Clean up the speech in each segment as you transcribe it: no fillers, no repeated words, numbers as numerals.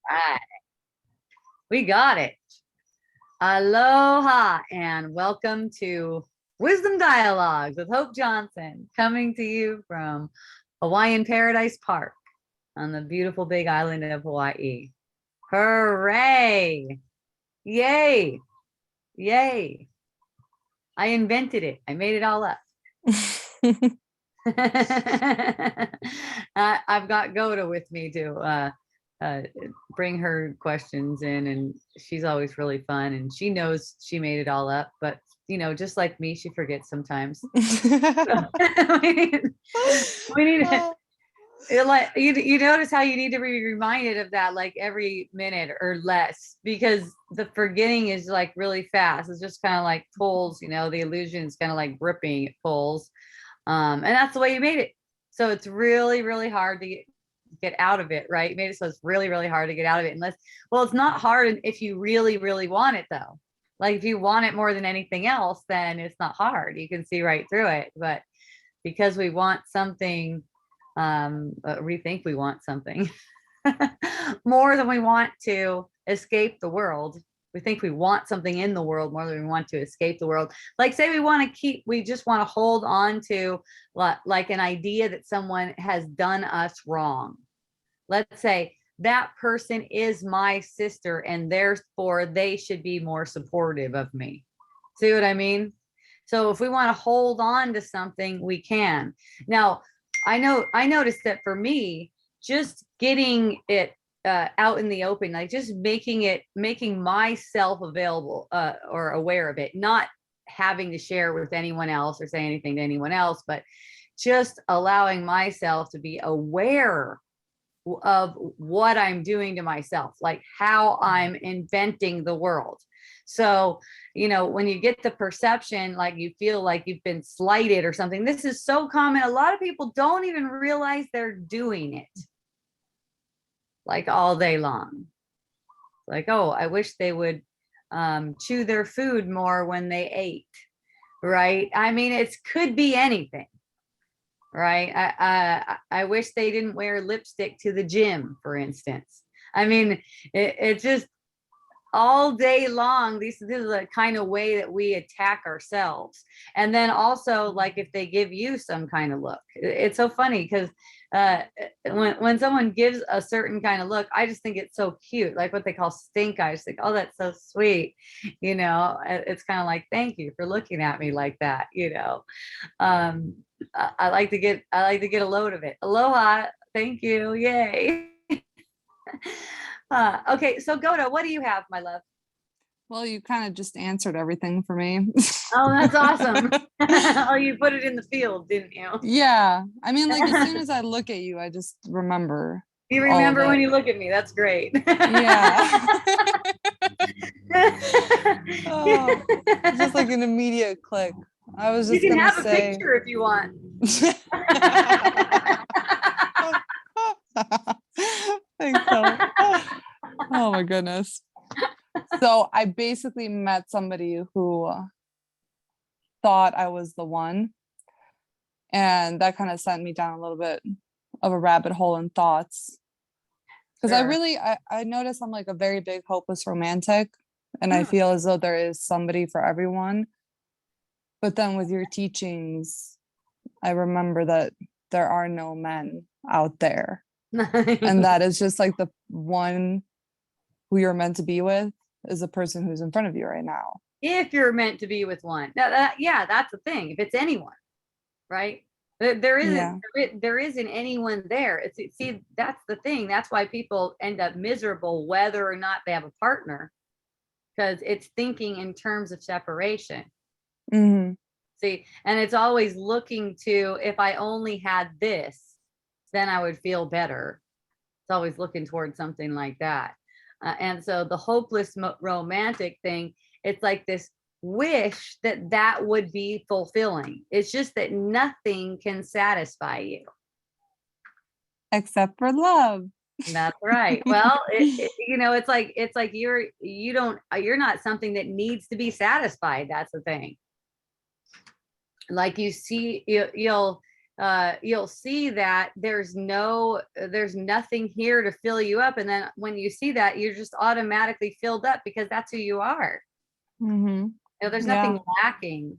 right. We got it. Aloha and welcome to Wisdom Dialogues with Hope Johnson, coming to you from Hawaiian Paradise Park on the beautiful big island of Hawaii. Hooray! Yay! Yay! I invented it. I made it all up. I've got Goda with me to bring her questions in, and she's always really fun, and she knows she made it all up, but just like me, she forgets sometimes. we need like you notice how you need to be reminded of that like every minute or less, because the forgetting is like really fast. It's just kind of like pulls, the illusion is kind of like gripping, it pulls. And that's the way you made it. So it's really, really hard to get out of it, right? You made it so it's really, really hard to get out of it it's not hard if you really, really want it though. Like if you want it more than anything else, then it's not hard. You can see right through it. But because we want something, we think we want something more than we want to escape the world. We think we want something in the world more than we want to escape the world. Like say we just want to hold on to like an idea that someone has done us wrong. Let's say that person is my sister and therefore they should be more supportive of me. See what I mean? So if we want to hold on to something, we can. Now, I noticed that for me, just getting it out in the open, like just making myself available or aware of it, not having to share with anyone else or say anything to anyone else, but just allowing myself to be aware of what I'm doing to myself, like how I'm inventing the world. So, when you get the perception, like you feel like you've been slighted or something, this is so common. A lot of people don't even realize they're doing it like all day long. Like, oh, I wish they would chew their food more when they ate, right? I mean, it could be anything, right? I wish they didn't wear lipstick to the gym, for instance. I mean, it just all day long, this is the kind of way that we attack ourselves. And then also, like if they give you some kind of look, it's so funny because when someone gives a certain kind of look, I just think it's so cute, like what they call stink eye. I just think, oh, that's so sweet. It's kind of like, thank you for looking at me like that. I like to get a load of it. Aloha, thank you, yay. Okay, so Goda, what do you have, my love? Well, you kind of just answered everything for me. Oh, that's awesome. Oh, you put it in the field, didn't you? Yeah. I mean, like as soon as I look at you, I just remember. You remember when you look at me. That's great. Yeah. Oh, it's just like an immediate click. I was just gonna have say, a picture if you want. Thanks, so. Oh my goodness. So I basically met somebody who thought I was the one, and that kind of sent me down a little bit of a rabbit hole in thoughts, because I notice I'm like a very big hopeless romantic, and I feel as though there is somebody for everyone. But then with your teachings, I remember that there are no men out there. And that is just like the one who you're meant to be with is the person who's in front of you right now. If you're meant to be with one. That's the thing. If it's anyone, right? There isn't anyone there. See, that's the thing. That's why people end up miserable whether or not they have a partner, because it's thinking in terms of separation. Mm-hmm. See, and it's always looking to, if I only had this, then I would feel better. It's always looking towards something like that. And so the hopeless romantic thing, it's like this wish that would be fulfilling. It's just that nothing can satisfy you. Except for love. That's right. Well, it's like you're not something that needs to be satisfied. That's the thing. Like you see, you'll you'll see that there's nothing here to fill you up. And then when you see that, you're just automatically filled up because that's who you are. Mm-hmm. There's Yeah. nothing lacking.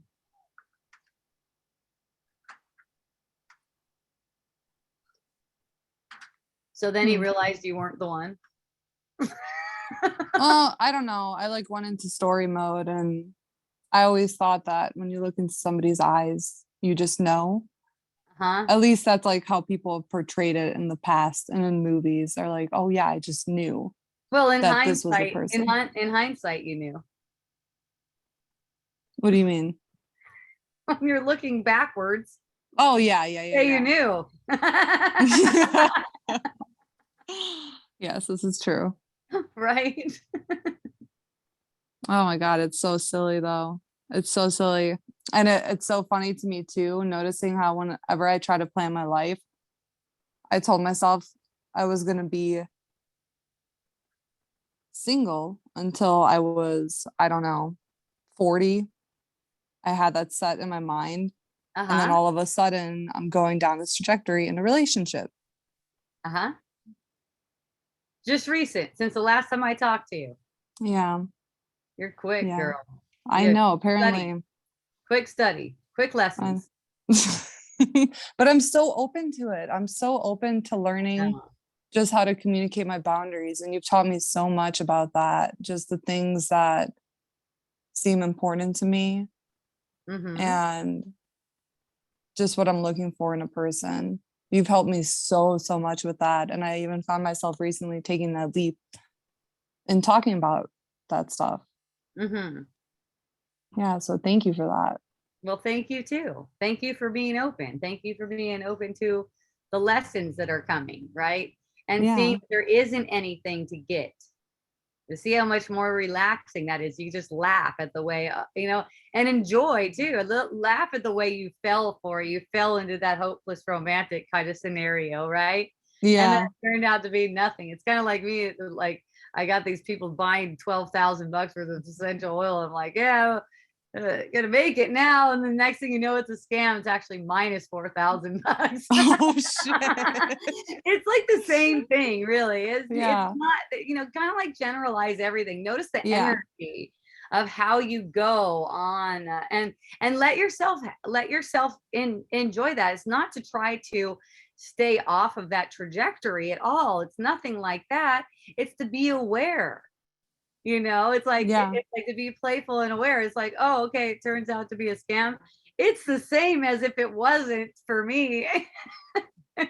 So then he realized you weren't the one. Well, I don't know. I like went into story mode, and I always thought that when you look into somebody's eyes, you just know. Huh? At least that's like how people have portrayed it in the past and in movies. They're like, oh yeah, I just knew Well, in that this was the hindsight, person. in hindsight, you knew. What do you mean? When you're looking backwards, Oh yeah, you knew. Yes, this is true. Right? Oh my God, it's so silly though. It's so silly. And it's so funny to me too, noticing how whenever I try to plan my life, I told myself I was going to be single until I was, I don't know, 40. I had that set in my mind. And then Uh-huh. all of a sudden, I'm going down this trajectory in a relationship. Uh-huh. Just recent, since the last time I talked to you. Yeah. You're quick, Yeah. girl. I You know, apparently. quick study, quick lessons. But I'm so open to it. I'm so open to learning No. just how to communicate my boundaries. And you've taught me so much about that, just the things that seem important to me Mm-hmm. and just what I'm looking for in a person. You've helped me so much with that. And I even found myself recently taking that leap and talking about that stuff. Mm-hmm. Yeah. So thank you for that. Well, thank you too. Thank you for being open. Thank you for being open to the lessons that are coming, right? And seeing Yeah. there isn't anything to get. To see how much more relaxing that is. You just laugh at the way, and enjoy too. A little laugh at the way you fell for it. You fell into that hopeless romantic kind of scenario, right? And then Yeah. it turned out to be nothing. It's kind of like me, like I got these people buying $12,000 worth of essential oil. I'm like, yeah, gonna make it now. And the next thing you know, it's a scam. It's actually minus $4,000. Oh shit. It's like the same thing, really. It's Yeah. not, kind of like generalize everything. Notice the Yeah. energy of how you go on, and let yourself enjoy that. It's not to try to stay off of that trajectory at all. It's nothing like that. It's to be aware. It's like Yeah. it's like to be playful and aware. It's like, oh, okay, it turns out to be a scam. It's the same as if it wasn't for me.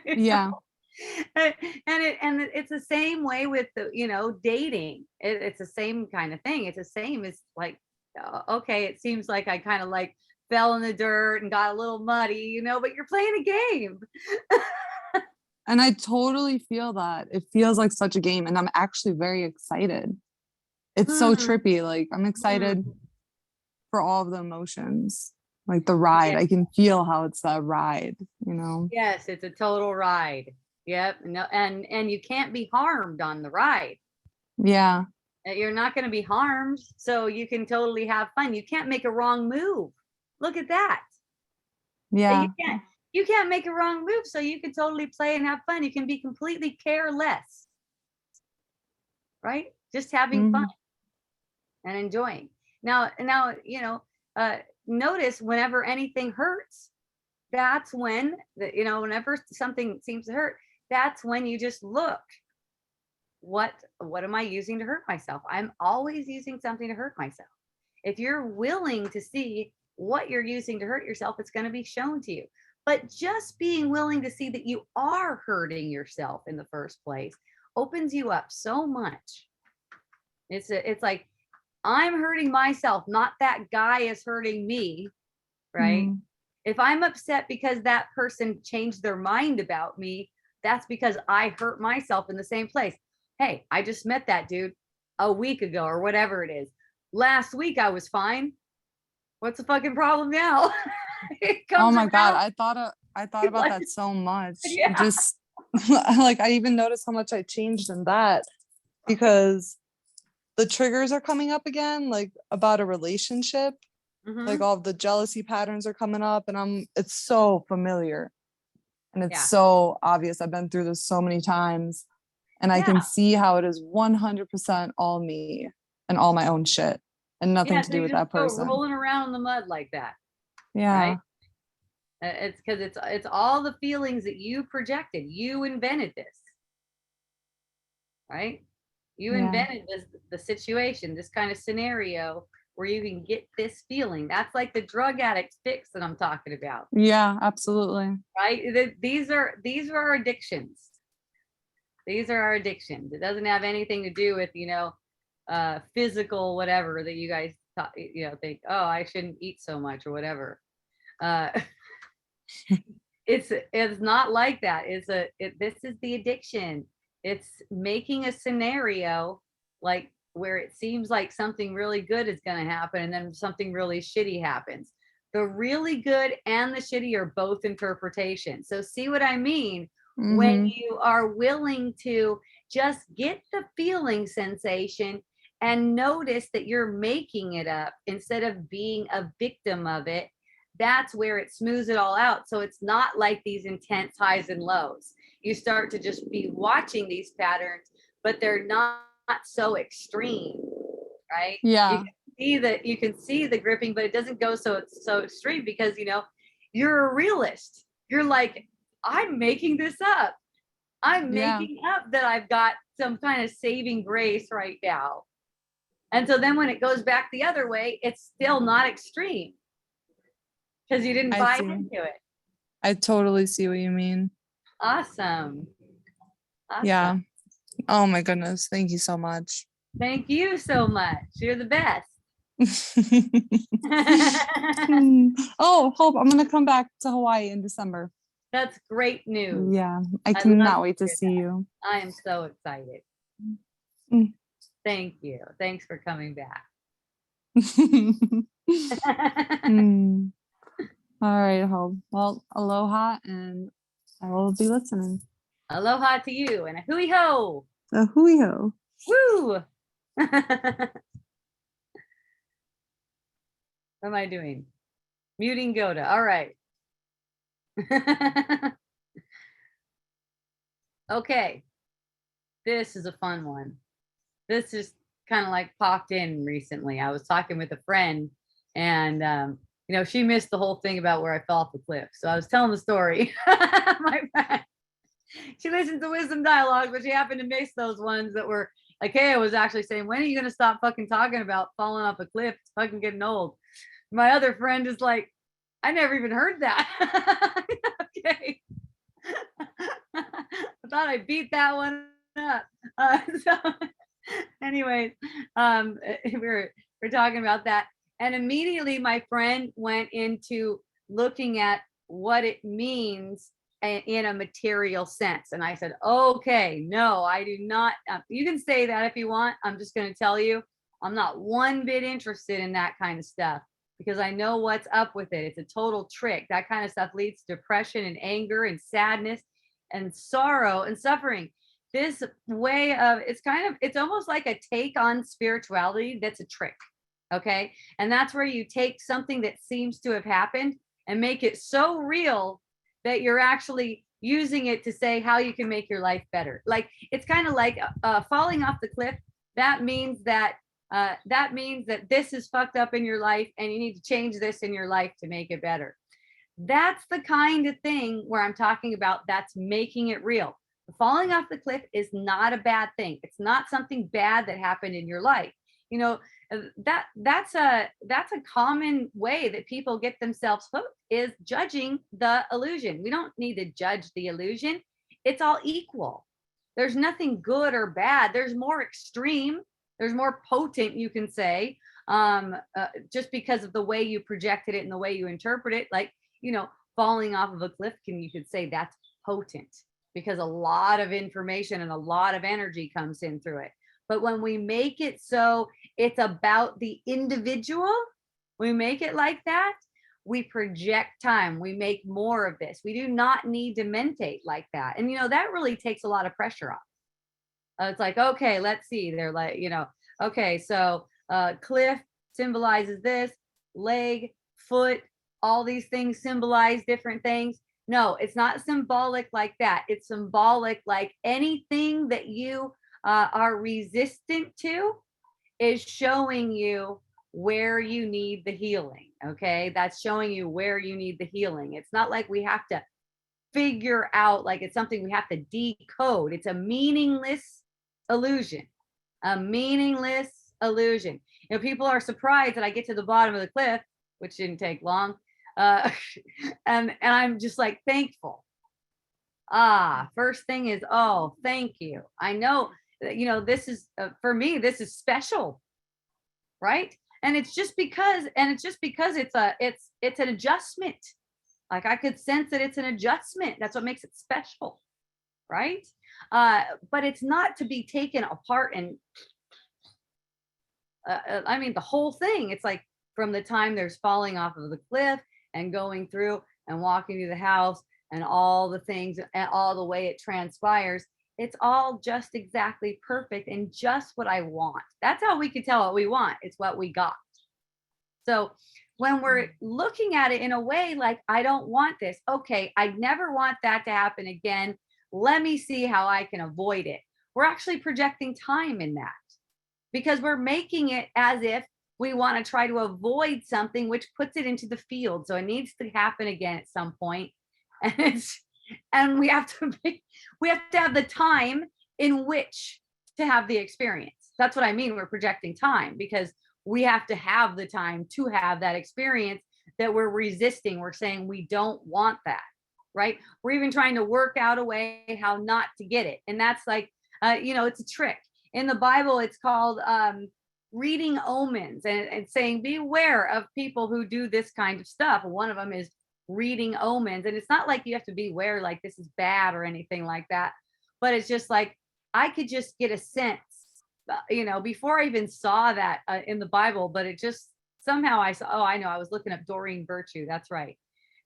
Yeah. And it's the same way with the dating. It's the same kind of thing. It's the same as like, okay, it seems like I kind of like fell in the dirt and got a little muddy, but you're playing a game. And I totally feel that. It feels like such a game. And I'm actually very excited. It's so Hmm. trippy. Like I'm excited for all of the emotions. Like the ride. I can feel how it's that ride. Yes, it's a total ride. Yep. No, and you can't be harmed on the ride. Yeah. You're not going to be harmed, so you can totally have fun. You can't make a wrong move. Look at that. Yeah. You can't make a wrong move, so you can totally play and have fun. You can be completely careless. Right? Just having fun and enjoying. Now, notice whenever anything hurts, that's when whenever something seems to hurt, that's when you just look. What am I using to hurt myself? I'm always using something to hurt myself. If you're willing to see what you're using to hurt yourself, it's going to be shown to you. But just being willing to see that you are hurting yourself in the first place opens you up so much. It's like, I'm hurting myself, not that guy is hurting me, right? If I'm upset because that person changed their mind about me, that's because I hurt myself in the same place. Hey, I just met that dude a week ago or whatever it is. Last week I was fine. What's the fucking problem now? Oh my God. around. I thought about that so much. Yeah. Just like I even noticed how much I changed in that because the triggers are coming up again, like about a relationship. Like all of the jealousy patterns are coming up and it's so familiar. And it's Yeah. so obvious. I've been through this so many times, and I can see how it is 100% all me and all my own shit and nothing Yeah, to so do you with just that go person. rolling around in the mud like that, Yeah. right? It's because it's all the feelings that you projected. You invented this, right? You Yeah. invented the situation, this kind of scenario where you can get this feeling. That's like the drug addict fix that I'm talking about, Yeah, absolutely. right? These are our addictions. These are our addictions. It doesn't have anything to do with, physical whatever that you guys thought, think, oh, I shouldn't eat so much or whatever. Uh, it's not like that. This is the addiction. It's making a scenario like where it seems like something really good is going to happen and then something really shitty happens. The really good and the shitty are both interpretations. So see what I mean? When you are willing to just get the feeling sensation and notice that you're making it up instead of being a victim of it, that's where it smooths it all out. So it's not like these intense highs and lows. You start to just be watching these patterns, but they're not so extreme, right? Yeah. You can see the gripping, but it doesn't go so extreme because you're a realist. You're like, I'm making this up. I'm making up that I've got some kind of saving grace right now. And so then when it goes back the other way, it's still not extreme because you didn't buy into it. I totally see what you mean. Awesome. Yeah. Oh my goodness. Thank you so much. Thank you so much. You're the best. Oh, Hope, I'm going to come back to Hawaii in December. That's great news. Yeah. I love cannot wait to hear see you. I am so excited. Mm. Thank you. Thanks for coming back. Mm. All right, Hope. Well, aloha, and I will be listening. Aloha to you and a hui ho. A hui ho. Woo. What am I doing? Muting Goda. All right. Okay. This is a fun one. This just kind of like popped in recently. I was talking with a friend and she missed the whole thing about where I fell off the cliff. So I was telling the story. My friend, she listens to Wisdom Dialogue, but she happened to miss those ones that were like, hey, I was actually saying, when are you going to stop fucking talking about falling off a cliff? It's fucking getting old. My other friend is like, I never even heard that. Okay. I thought I beat that one up. So anyways, we're talking about that. And immediately my friend went into looking at what it means in a material sense. And I said, okay, no, I do not. You can say that if you want. I'm just going to tell you, I'm not one bit interested in that kind of stuff because I know what's up with it. It's a total trick. That kind of stuff leads to depression and anger and sadness and sorrow and suffering. This way of it's almost like a take on spirituality that's a trick. Okay. And that's where you take something that seems to have happened and make it so real that you're actually using it to say how you can make your life better. Like it's kind of like falling off the cliff. That means that this is fucked up in your life and you need to change this in your life to make it better. That's the kind of thing where I'm talking about that's making it real. Falling off the cliff is not a bad thing. It's not something bad that happened in your life. That's a common way that people get themselves hooked is judging the illusion. We don't need to judge the illusion. It's all equal. There's nothing good or bad. There's more extreme. There's more potent, you can say, just because of the way you projected it and the way you interpret it. Like, falling off of a cliff, you could say that's potent because a lot of information and a lot of energy comes in through it. But when we make it so it's about the individual, we make it like that, we project time. We make more of this. We do not need to mentate like that. And, that really takes a lot of pressure off. It's like, okay, let's see. They're like, okay, so cliff symbolizes this, leg, foot, all these things symbolize different things. No, it's not symbolic like that. It's symbolic like anything that you are resistant to is showing you where you need the healing. Okay. That's showing you where you need the healing. It's not like we have to figure out, like it's something we have to decode. It's a meaningless illusion, a meaningless illusion. You know, people are surprised that I get to the bottom of the cliff, which didn't take long. Uh, and I'm just like thankful. First thing is, oh, thank you. I know that, you know, this is for me, this is special, right? And it's just because it's an adjustment. Like I could sense that it's an adjustment. That's what makes it special, right? But it's not to be taken apart and I mean the whole thing. It's like from the time there's falling off of the cliff and going through and walking through the house and all the things and all the way it transpires. It's all just exactly perfect and just what I want. That's how we can tell what we want. It's what we got. So when we're looking at it in a way like, I don't want this, okay, I never want that to happen again. Let me see how I can avoid it. We're actually projecting time in that because we're making it as if we want to try to avoid something, which puts it into the field. So it needs to happen again at some point. And and we have to have the time in which to have the experience. That's what I mean. We're projecting time because we have to have the time to have that experience that we're resisting. We're saying we don't want that, right? We're even trying to work out a way how not to get it. And that's like, you know, it's a trick. In the Bible, it's called reading omens and saying, beware of people who do this kind of stuff. One of them is reading omens. And it's not like you have to beware, like this is bad or anything like that. But it's just like, I could just get a sense you know, before I even saw that in the Bible, but it just somehow I saw, oh, I know, I was looking up Doreen Virtue. That's right.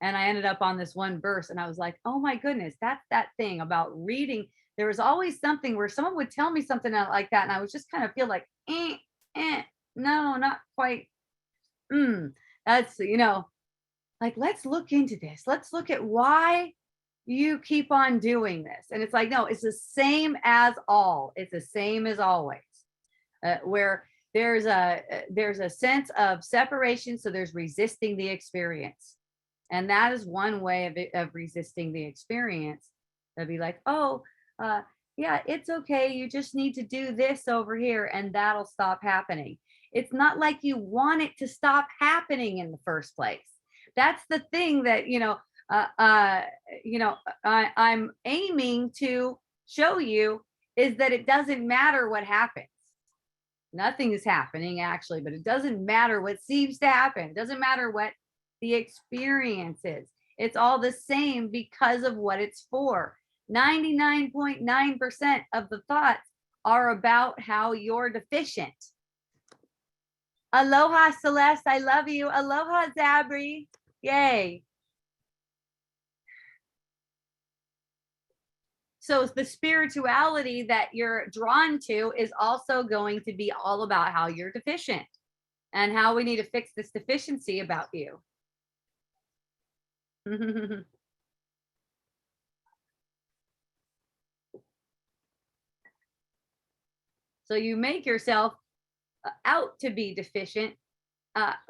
And I ended up on this one verse and I was like, oh my goodness, that's that thing about reading. There was always something where someone would tell me something like that. And I was just kind of feel like, no, not quite. That's, you know, like, let's look into this. Let's look at why you keep on doing this. And it's like, no, it's the same as all. It's the same as always. Where there's a sense of separation, so there's resisting the experience, and that is one way of resisting the experience. They'll be like, oh, yeah, it's okay. You just need to do this over here, and that'll stop happening. It's not like you want it to stop happening in the first place. That's the thing that I'm aiming to show you is that it doesn't matter what happens. Nothing is happening actually, but it doesn't matter what seems to happen. It doesn't matter what the experience is. It's all the same because of what it's for. 99.9% of the thoughts are about how you're deficient. Aloha, Celeste. I love you. Aloha, Zabri. Yay. So the spirituality that you're drawn to is also going to be all about how you're deficient and how we need to fix this deficiency about you. So you make yourself out to be deficient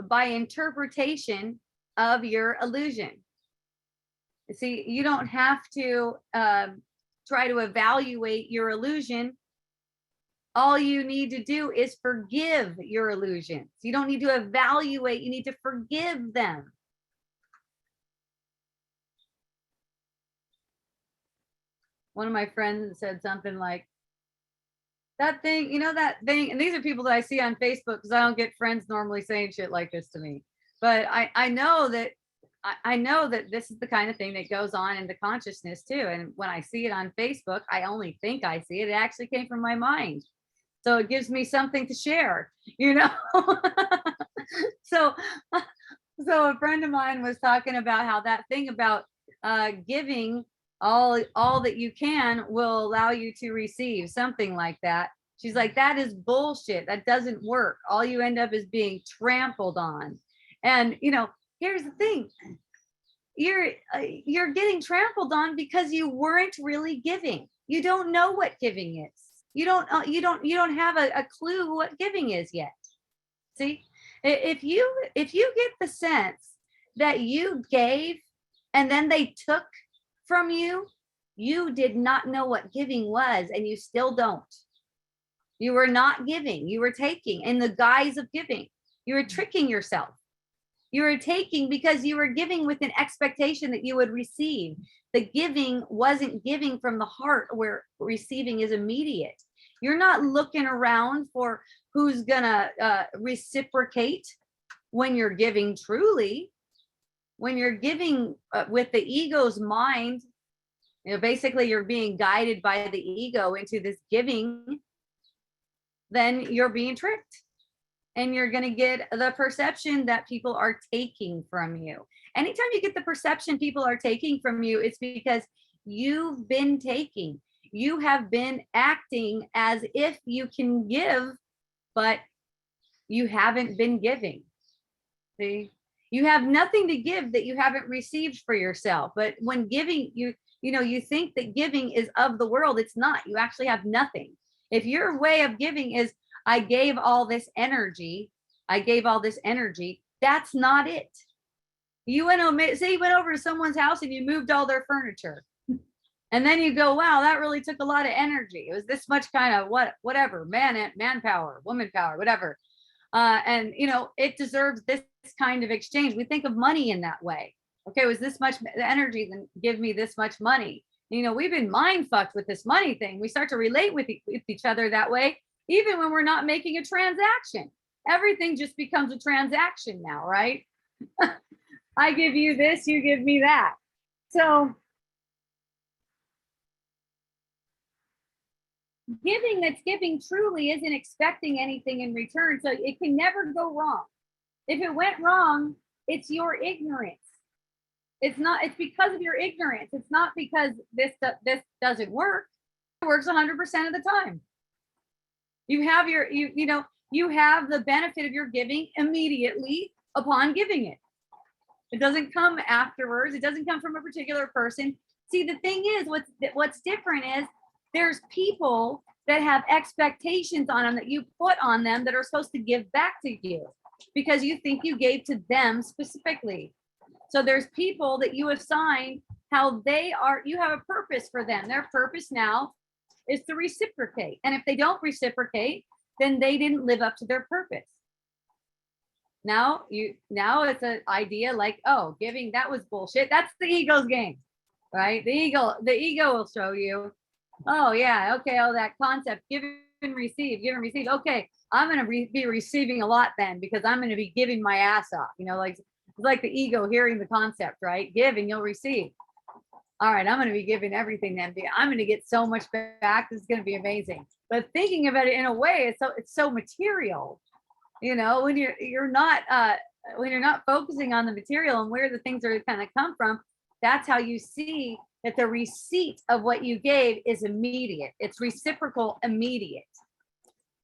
by interpretation of your illusion. See, you don't have to try to evaluate your illusion. All you need to do is forgive your illusions. You don't need to evaluate, you need to forgive them. One of my friends said something like, that thing, you know, that thing, and these are people that I see on Facebook because I don't get friends normally saying shit like this to me. But I know that I know that this is the kind of thing that goes on in the consciousness too. And when I see it on Facebook, I only think I see it. It actually came from my mind. So it gives me something to share, you know? so a friend of mine was talking about how that thing about giving all that you can will allow you to receive, something like that. She's like, that is bullshit. That doesn't work. All you end up is being trampled on. And, you know, here's the thing. you're getting trampled on because you weren't really giving. You don't know what giving is. You don't have a clue what giving is yet. See, if you get the sense that you gave and then they took from you, you did not know what giving was, and you still don't. You were not giving, you were taking in the guise of giving. You were tricking yourself. You were taking because you were giving with an expectation that you would receive. The giving wasn't giving from the heart, where receiving is immediate. You're not looking around for who's gonna reciprocate when you're giving truly. When you're giving with the ego's mind, basically you're being guided by the ego into this giving, then you're being tricked. And you're going to get the perception that people are taking from you. Anytime you get the perception people are taking from you, it's because you've been taking. You have been acting as if you can give, but you haven't been giving. See, you have nothing to give that you haven't received for yourself. But when giving, you think that giving is of the world. It's not. You actually have nothing. If your way of giving is, I gave all this energy, that's not it. You went over to someone's house and you moved all their furniture. And then you go, wow, that really took a lot of energy. It was this much kind of whatever, manpower, woman power, whatever. And it deserves this kind of exchange. We think of money in that way. Okay, it was this much energy, then give me this much money. We've been mind fucked with this money thing. We start to relate with each other that way. Even when we're not making a transaction, everything just becomes a transaction now, right? I give you this, you give me that. So giving that's giving truly isn't expecting anything in return. So it can never go wrong. If it went wrong, it's your ignorance. It's because of your ignorance. It's not because this doesn't work. It works 100% of the time. You have you have the benefit of your giving immediately upon giving it. It doesn't come afterwards. It doesn't come from a particular person. See, the thing is, what's different is there's people that have expectations on them that you put on them that are supposed to give back to you because you think you gave to them specifically. So there's people that you assign how they are. You have a purpose for them. Their purpose now is to reciprocate. And if they don't reciprocate, then they didn't live up to their purpose. Now it's an idea like, oh, giving, that was bullshit. That's the ego's game, right? The ego will show you, oh yeah, okay, oh, that concept, give and receive. Okay, I'm going to be receiving a lot then because I'm going to be giving my ass off. It's like the ego hearing the concept, right? Give and you'll receive. All right, I'm going to be giving everything then. I'm going to get so much back. This is going to be amazing. But thinking about it in a way, it's so material. When you're not focusing on the material and where the things are kind of come from, that's how you see that the receipt of what you gave is immediate. It's reciprocal, immediate.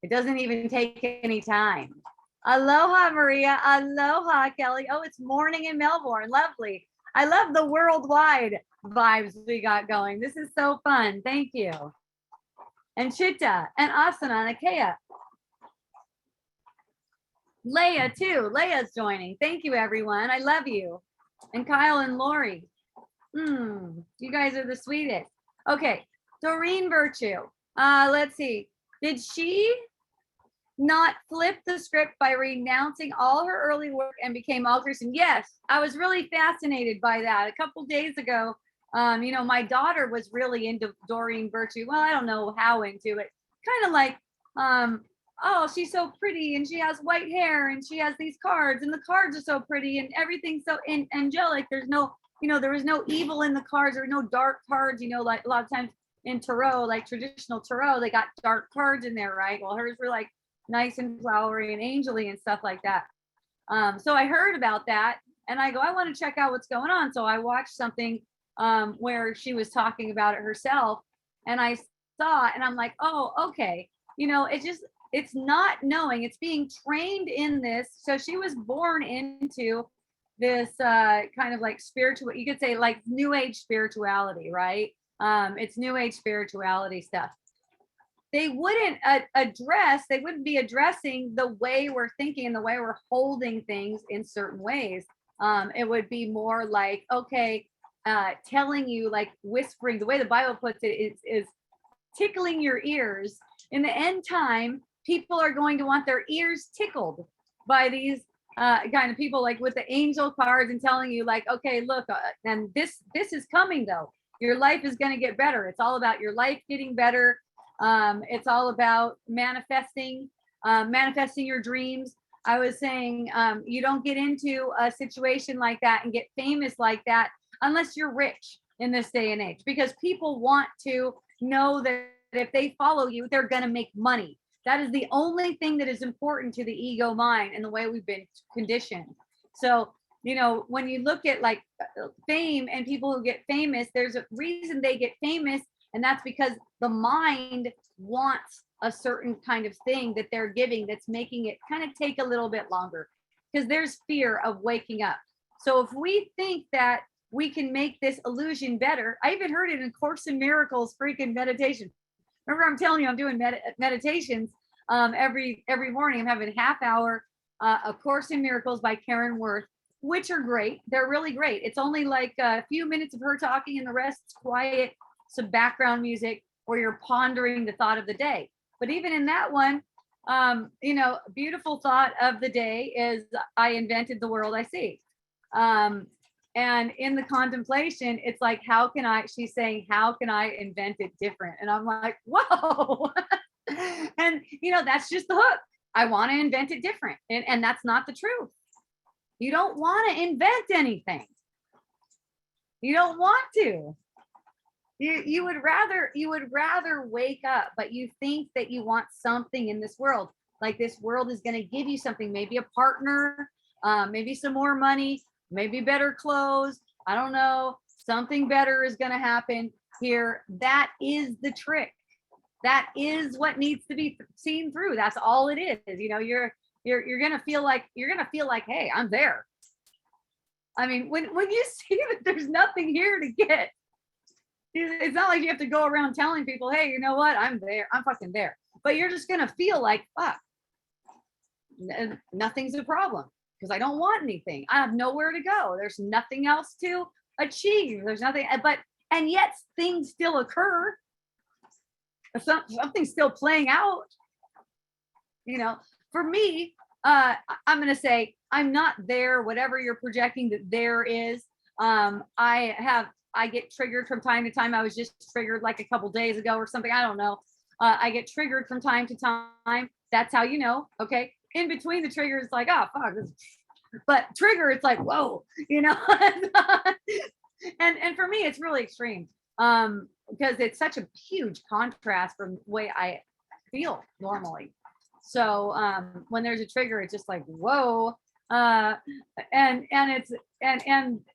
It doesn't even take any time. Aloha, Maria. Aloha, Kelly. Oh, it's morning in Melbourne. Lovely. I love the worldwide vibes we got going. This is so fun. Thank you. And Chitta and Asana and Akea. Leah too. Leah's joining. Thank you, everyone. I love you. And Kyle and Lori. You guys are the sweetest. Okay. Doreen Virtue. Let's see. Did she not flip the script by renouncing all her early work and became all Christian? Yes, I was really fascinated by that. A couple days ago, my daughter was really into Doreen Virtue. Well, I don't know how into it. Kind of like, oh, she's so pretty and she has white hair and she has these cards and the cards are so pretty and everything's so angelic. There's no, there was no evil in the cards. There were no dark cards, like a lot of times in tarot, like traditional tarot, they got dark cards in there, right? Well, hers were like nice and flowery and angely and stuff like that. So I heard about that and I go, I want to check out what's going on. So I watched something where she was talking about it herself and I saw and I'm like, oh, okay. It's not knowing, it's being trained in this. So she was born into this kind of like spiritual, you could say like new age spirituality, right? It's new age spirituality stuff. They wouldn't they wouldn't be addressing the way we're thinking and the way we're holding things in certain ways. It would be more like, okay, telling you, like whispering, the way the Bible puts it is tickling your ears. In the end time, people are going to want their ears tickled by these kind of people, like with the angel cards and telling you like, okay, look, and this is coming though. Your life is going to get better. It's all about your life getting better. It's all about manifesting your dreams. I was saying, you don't get into a situation like that and get famous like that unless you're rich in this day and age, because people want to know that if they follow you, they're going to make money. That is the only thing that is important to the ego mind and the way we've been conditioned. So, you know, when you look at like fame and people who get famous, there's a reason they get famous. And that's because the mind wants a certain kind of thing that they're giving that's making it kind of take a little bit longer, because there's fear of waking up. So if we think that we can make this illusion better, I even heard it in Course in Miracles freaking meditation. Remember, I'm telling you, I'm doing meditations every morning. I'm having a half hour, A Course in Miracles by Karen Worth, which are great. They're really great. It's only like a few minutes of her talking and the rest's quiet, some background music where you're pondering the thought of the day. But even in that one, you know, beautiful thought of the day is, I invented the world I see. And in the contemplation, it's like, she's saying, how can I invent it different? And I'm like, whoa. And, you know, that's just the hook. I want to invent it different. And that's not the truth. You don't want to invent anything. You don't want to. You would rather wake up, but you think that you want something in this world. Like this world is going to give you something, maybe a partner, maybe some more money, maybe better clothes. I don't know. Something better is going to happen here. That is the trick. That is what needs to be seen through. That's all it is. You know, you're going to feel like, hey, I'm there. I mean, when you see that there's nothing here to get, it's not like you have to go around telling people, hey, you know what? I'm there. I'm fucking there. But you're just going to feel like, fuck, nothing's a problem because I don't want anything. I have nowhere to go. There's nothing else to achieve. There's nothing, and yet things still occur. Something's still playing out. You know, for me, I'm going to say I'm not there, whatever you're projecting that there is. I get triggered from time to time. I was just triggered like a couple days ago or something. I don't know. I get triggered from time to time. That's how you know. Okay. In between the triggers, like, oh, fuck. But trigger, it's like, whoa, you know. and for me, it's really extreme because it's such a huge contrast from the way I feel normally. So when there's a trigger, it's just like, whoa. And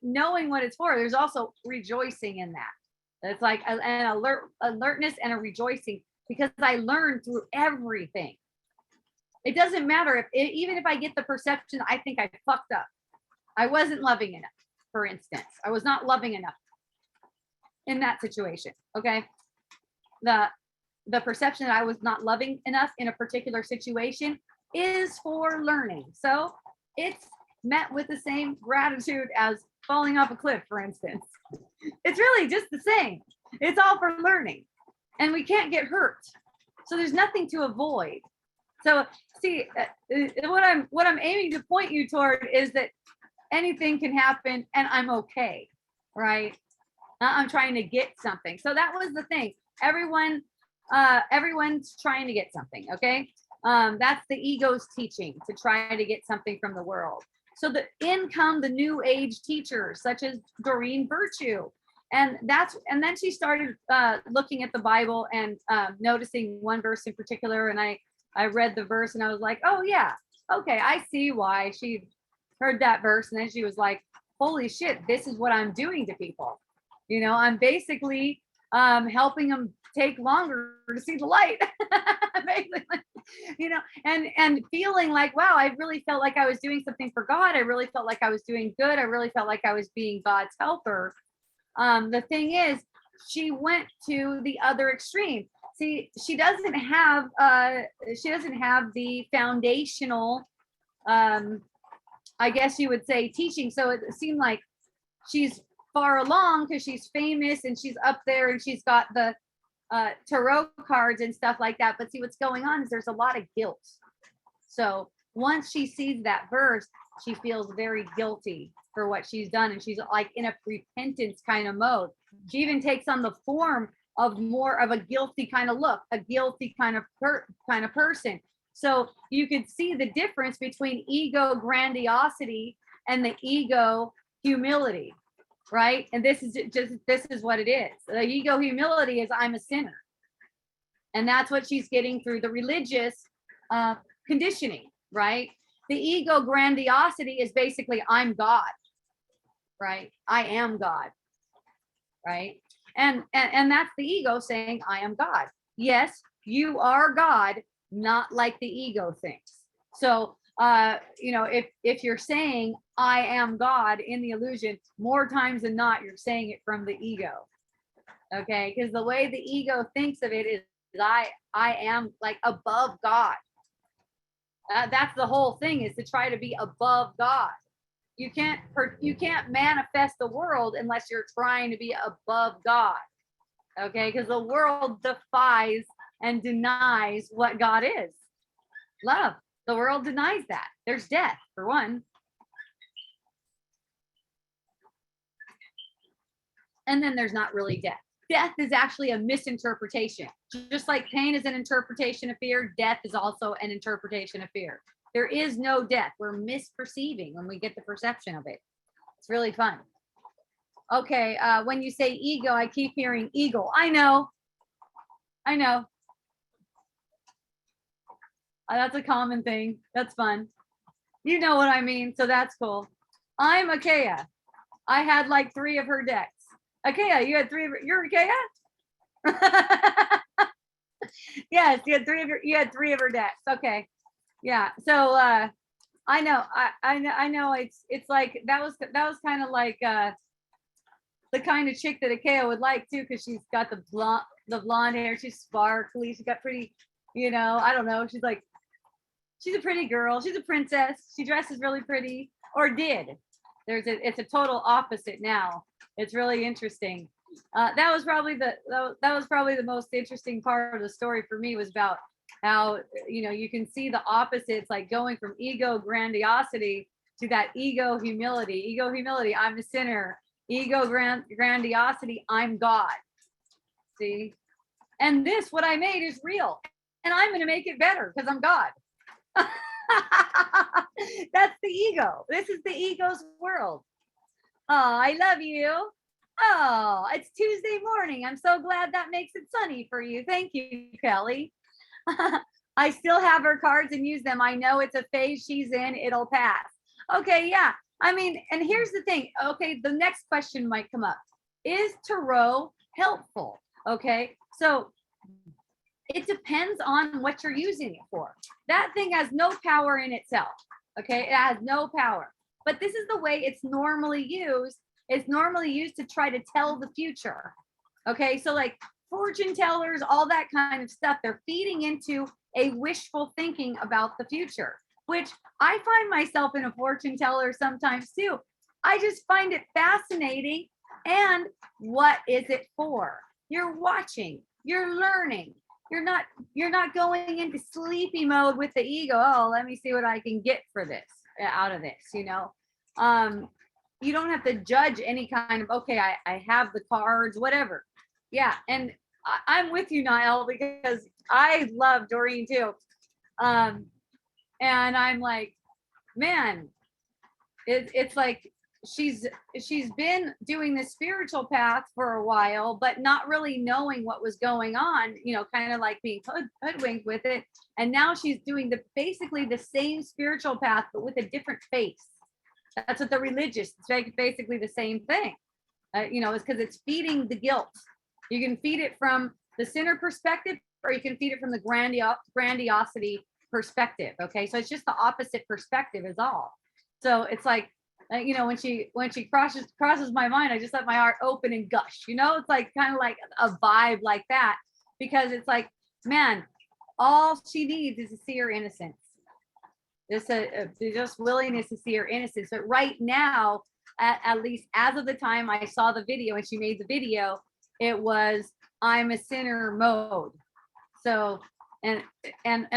knowing what it's for, there's also rejoicing in that. It's like an alertness and a rejoicing, because I learned through everything. It doesn't matter even if I get the perception I think I fucked up. I wasn't loving enough, for instance. I was not loving enough in that situation. Okay. The perception that I was not loving enough in a particular situation is for learning. So it's met with the same gratitude as falling off a cliff, for instance. It's really just the same. It's all for learning, and we can't get hurt. So there's nothing to avoid. So see, what I'm aiming to point you toward is that anything can happen and I'm okay, right? I'm trying to get something. So that was the thing. Everyone's trying to get something, okay? That's the ego's teaching, to try to get something from the world. So in come the new age teachers, such as Doreen Virtue. And then she started looking at the Bible and noticing one verse in particular. And I read the verse and I was like, oh yeah, okay, I see why she heard that verse. And then she was like, holy shit, this is what I'm doing to people. You know, I'm basically helping them take longer to see the light. Basically. and feeling like, wow, I really felt like I was doing something for God. I really felt like I was doing good. I really felt like I was being God's helper. The thing is, she went to the other extreme. See, she doesn't have the foundational, I guess you would say, teaching. So it seemed like she's far along because she's famous and she's up there and she's got the tarot cards and stuff like that. But see, what's going on is there's a lot of guilt. So once she sees that verse, she feels very guilty for what she's done, and she's like in a repentance kind of mode. She even takes on the form of more of a guilty kind of look, a guilty kind of person. So you could see the difference between ego grandiosity and the ego humility, right? And this is what it is. The ego humility is, I'm a sinner. And that's what she's getting through the religious conditioning, right? The ego grandiosity is basically, I'm God, right? I am God, right? And that's the ego saying, I am God. Yes, you are God, not like the ego thinks. So if you're saying I am God in the illusion, more times than not, you're saying it from the ego. Okay, because the way the ego thinks of it is I am like above God. That's the whole thing, is to try to be above God. You can't manifest the world unless you're trying to be above God. Okay, because the world defies and denies what God is. Love. The world denies that. There's death, for one. And then there's not really death. Death is actually a misinterpretation. Just like pain is an interpretation of fear, death is also an interpretation of fear. There is no death. We're misperceiving when we get the perception of it. It's really fun. Okay, when you say ego, I keep hearing eagle. I know. That's a common thing. That's fun. You know what I mean, so that's cool. I'm Achaea. I had like 3 of her decks. Achaea, you had 3 of her, you're Achaea? Yes, you had 3 of her decks. Okay. Yeah. So I know it's like that was kind of like the kind of chick that Achaea would like too, because she's got the blonde hair, she's sparkly, she's got pretty, I don't know, she's a pretty girl, she's a princess, she dresses really pretty, or did. It's a total opposite now. It's really interesting. That was probably the most interesting part of the story for me, was about how you can see the opposites, like going from ego grandiosity to that ego humility. I'm a sinner. Ego grandiosity, I'm God. See, and this, what I made, is real, and I'm going to make it better because I'm God. That's the ego. This is the ego's world. Oh, I love you. Oh, it's Tuesday morning. I'm so glad that makes it sunny for you. Thank you, Kelly. I still have her cards and use them. I know it's a phase she's in. It'll pass. Okay, yeah. I mean, and here's the thing. Okay, the next question might come up. Is tarot helpful? Okay, so it depends on what you're using it for. That thing has no power in itself. Okay, it has no power. But this is the way it's normally used. It's normally used to try to tell the future. Okay, so like fortune tellers, all that kind of stuff, they're feeding into a wishful thinking about the future, which I find myself in a fortune teller sometimes too. I just find it fascinating. And what is it for? You're watching, you're learning. You're not going into sleepy mode with the ego. Oh, let me see what I can get for this, out of this, you don't have to judge any kind of, okay, I have the cards, whatever. Yeah, and I'm with you, Niall, because I love Doreen too. And I'm like, man, it's like she's been doing this spiritual path for a while, but not really knowing what was going on, kind of like being hoodwinked with it. And now she's doing basically the same spiritual path, but with a different face. That's what the religious, it's basically the same thing. It's because it's feeding the guilt. You can feed it from the sinner perspective, or you can feed it from the grandiosity perspective. Okay, so it's just the opposite perspective is all. So it's like, when she crosses my mind, I just let my heart open and gush. It's like kind of like a vibe like that, because it's like, man, all she needs is to see her innocence. Just willingness to see her innocence. But right now, at least as of the time I saw the video and she made the video, it was I'm a sinner mode. So and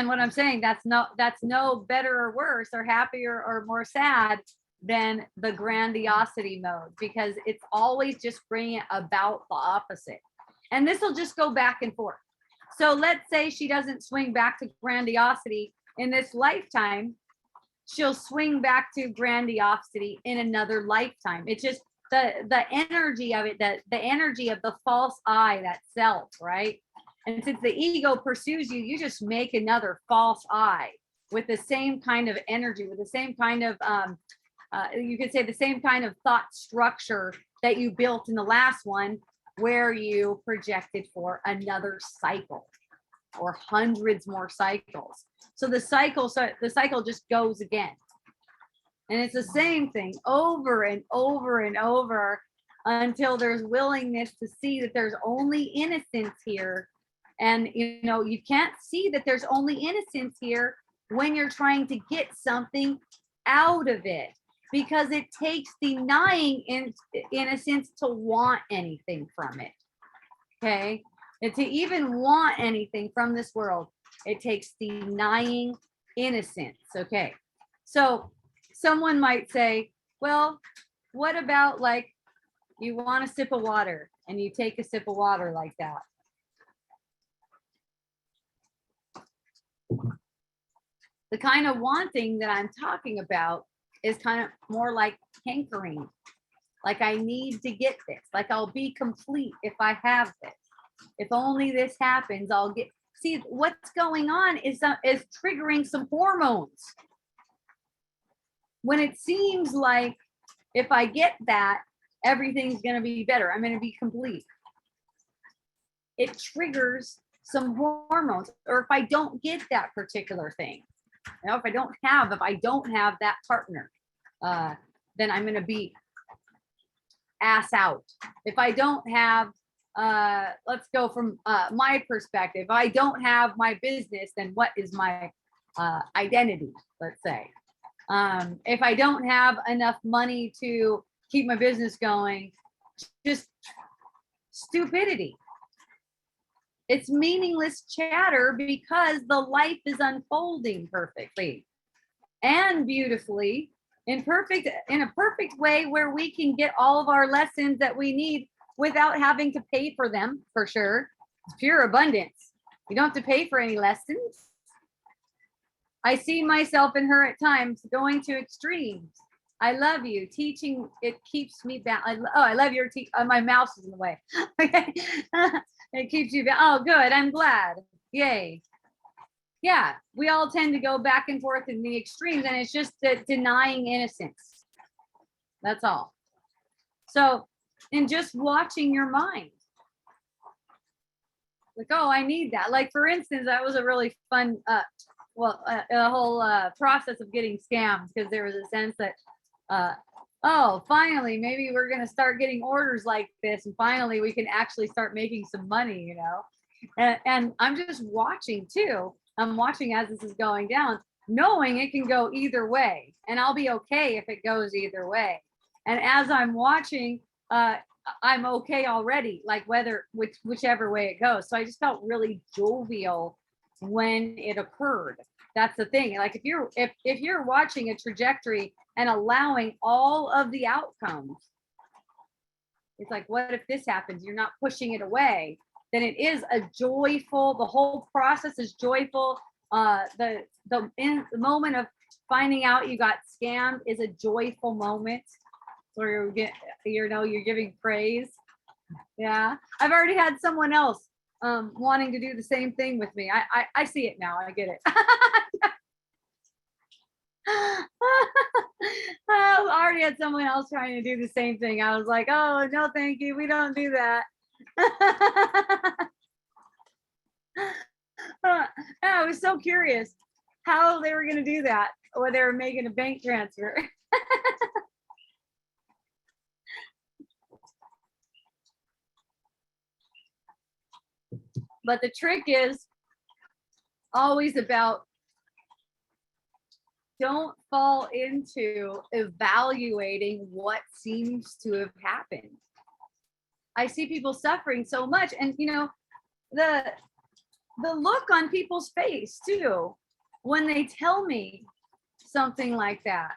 what I'm saying, that's no better or worse or happier or more sad than the grandiosity mode, because it's always just bringing about the opposite. And this will just go back and forth. So let's say she doesn't swing back to grandiosity in this lifetime, she'll swing back to grandiosity in another lifetime. It's just the energy of it, the energy of the false I, that self, right? And since the ego pursues you, you just make another false I with the same kind of energy, with the same kind of, you could say the same kind of thought structure that you built in the last one, where you projected for another cycle or hundreds more cycles. So the cycle just goes again. And it's the same thing over and over and over until there's willingness to see that there's only innocence here. And you can't see that there's only innocence here when you're trying to get something out of it, because it takes denying innocence to want anything from it. Okay, and to even want anything from this world, it takes denying innocence. Okay, so someone might say, well, what about like you want a sip of water and you take a sip of water like that? The kind of wanting that I'm talking about is kind of more like hankering. Like I need to get this. Like I'll be complete if I have this. If only this happens, I'll get. See, what's going on is triggering some hormones. When it seems like if I get that, everything's going to be better. I'm going to be complete. It triggers some hormones. Or if I don't get that particular thing, if I don't have that partner, then I'm going to be ass out. If I don't have, let's go from my perspective. If I don't have my business, then what is my identity, let's say? If I don't have enough money to keep my business going, just stupidity. It's meaningless chatter because the life is unfolding perfectly and beautifully in a perfect way where we can get all of our lessons that we need without having to pay for them, for sure. It's pure abundance. You don't have to pay for any lessons. I see myself in her at times going to extremes. I love you. Teaching, it keeps me back. I love your my mouse is in the way. Okay. It keeps you back. Oh, good. I'm glad. Yay. Yeah, we all tend to go back and forth in the extremes, and it's just denying innocence. That's all. So, in just watching your mind, like, oh, I need that. Like, for instance, that was a really fun, a whole process of getting scammed, because there was a sense that, oh, finally, maybe we're going to start getting orders like this, and finally we can actually start making some money, and I'm just watching too. I'm watching as this is going down, knowing it can go either way, and I'll be okay if it goes either way. And as I'm watching, I'm okay already, like whichever way it goes. So I just felt really jovial when it occurred. That's the thing. Like if you're watching a trajectory and allowing all of the outcomes, it's like, what if this happens? You're not pushing it away. Then it is a joyful, the whole process is joyful. The moment of finding out you got scammed is a joyful moment where you're giving praise. Yeah. I've already had someone else wanting to do the same thing with me. I see it now. I get it. I already had someone else trying to do the same thing. I was like, oh, no, thank you. We don't do that. I was so curious. how they were going to do that, or they were making a bank transfer. But the trick is always about, don't fall into evaluating what seems to have happened. I see people suffering so much, and the look on people's face too when they tell me something like that.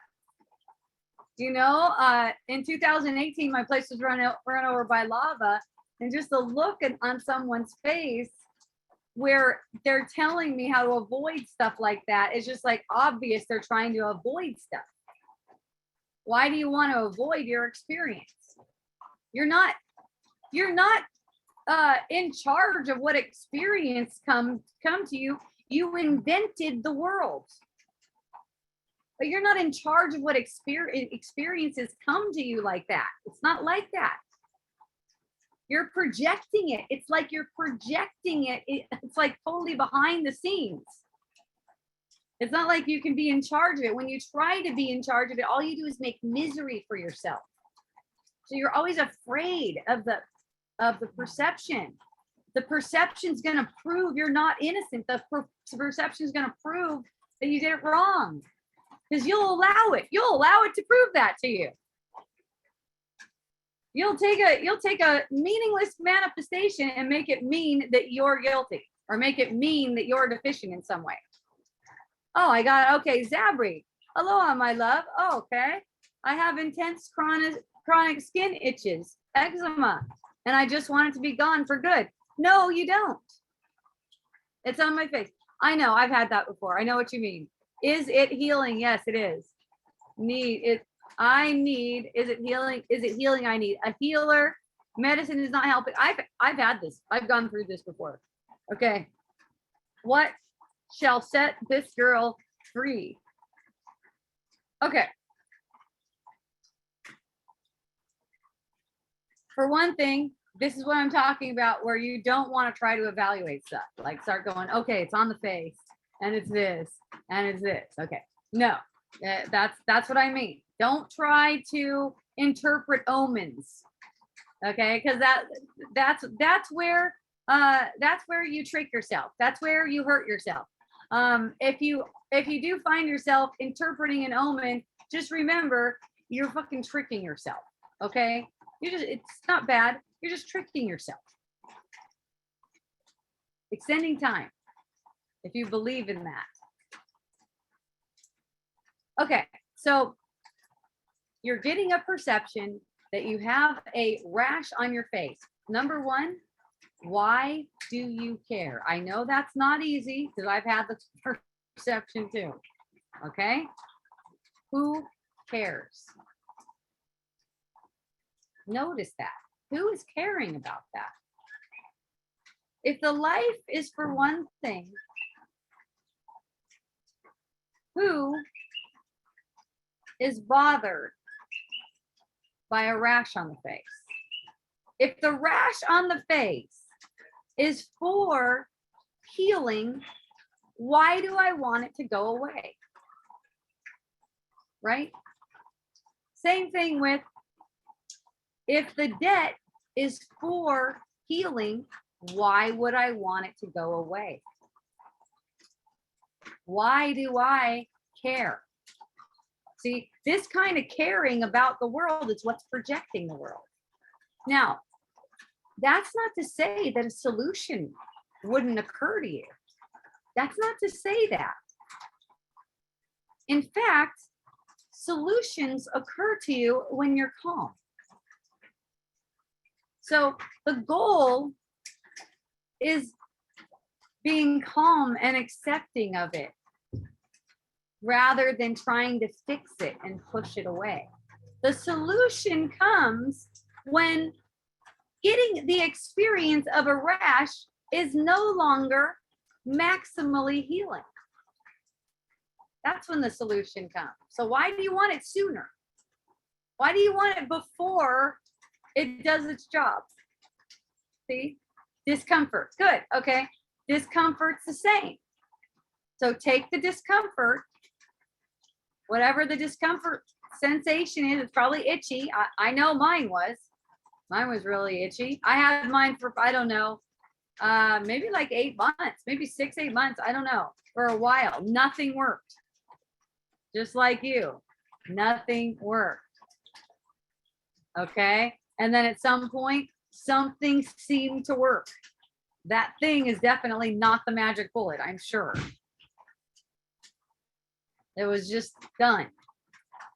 In 2018, my place was run over by lava, and just the look on someone's face where they're telling me how to avoid stuff like that is just like obvious. They're trying to avoid stuff. Why do you want to avoid your experience? You're not in charge of what experience come to you. You invented the world, but you're not in charge of what experiences come to you like that. It's not like that. You're projecting it. It's like you're projecting it. It's like totally behind the scenes. It's not like you can be in charge of it. When you try to be in charge of it, all you do is make misery for yourself. So you're always afraid of the perception. The perception's going to prove you're not innocent. The perception's going to prove that you did it wrong, because you'll allow it. You'll allow it to prove that to you. You'll take a meaningless manifestation and make it mean that you're guilty, or make it mean that you're deficient in some way. Oh, okay, Zabri. Aloha, my love. Oh, okay. I have intense chronic skin itches, eczema, and I just want it to be gone for good. No, you don't. It's on my face. I know, I've had that before. I know what you mean. Is it healing? Yes, it is. Is it healing? Is it healing? I need a healer. Medicine is not helping. I've had this. I've gone through this before. Okay. What shall set this girl free? Okay. For one thing, this is what I'm talking about, where you don't want to try to evaluate stuff. Like start going, okay, it's on the face, and it's this, and it's this. Okay. No, that's what I mean. Don't try to interpret omens, okay? Because that's where you trick yourself. That's where you hurt yourself. If you do find yourself interpreting an omen, just remember you're fucking tricking yourself. Okay, it's not bad. You're just tricking yourself. Extending time, if you believe in that. Okay, so you're getting a perception that you have a rash on your face. Number one, why do you care? I know that's not easy, because I've had the perception too. Okay, who cares? Notice that. Who is caring about that? If the life is for one thing, who is bothered by a rash on the face? If the rash on the face is for healing, why do I want it to go away? Right? Same thing with, if the debt is for healing, why would I want it to go away? Why do I care? See, this kind of caring about the world is what's projecting the world. Now, that's not to say that a solution wouldn't occur to you. That's not to say that. In fact, solutions occur to you when you're calm. So the goal is being calm and accepting of it, rather than trying to fix it and push it away. The solution comes when getting the experience of a rash is no longer maximally healing. That's when the solution comes. So why do you want it sooner? Why do you want it before it does its job? See? Discomfort. Good. Okay. Discomfort's the same. So take the discomfort, whatever the discomfort sensation is. It's probably itchy. I know mine was. Mine was really itchy. I had mine for, I don't know, maybe like 8 months, maybe 6, 8 months. I don't know. For a while, nothing worked. Just like you, nothing worked. Okay. And then at some point, something seemed to work. That thing is definitely not the magic bullet, I'm sure. It was just done.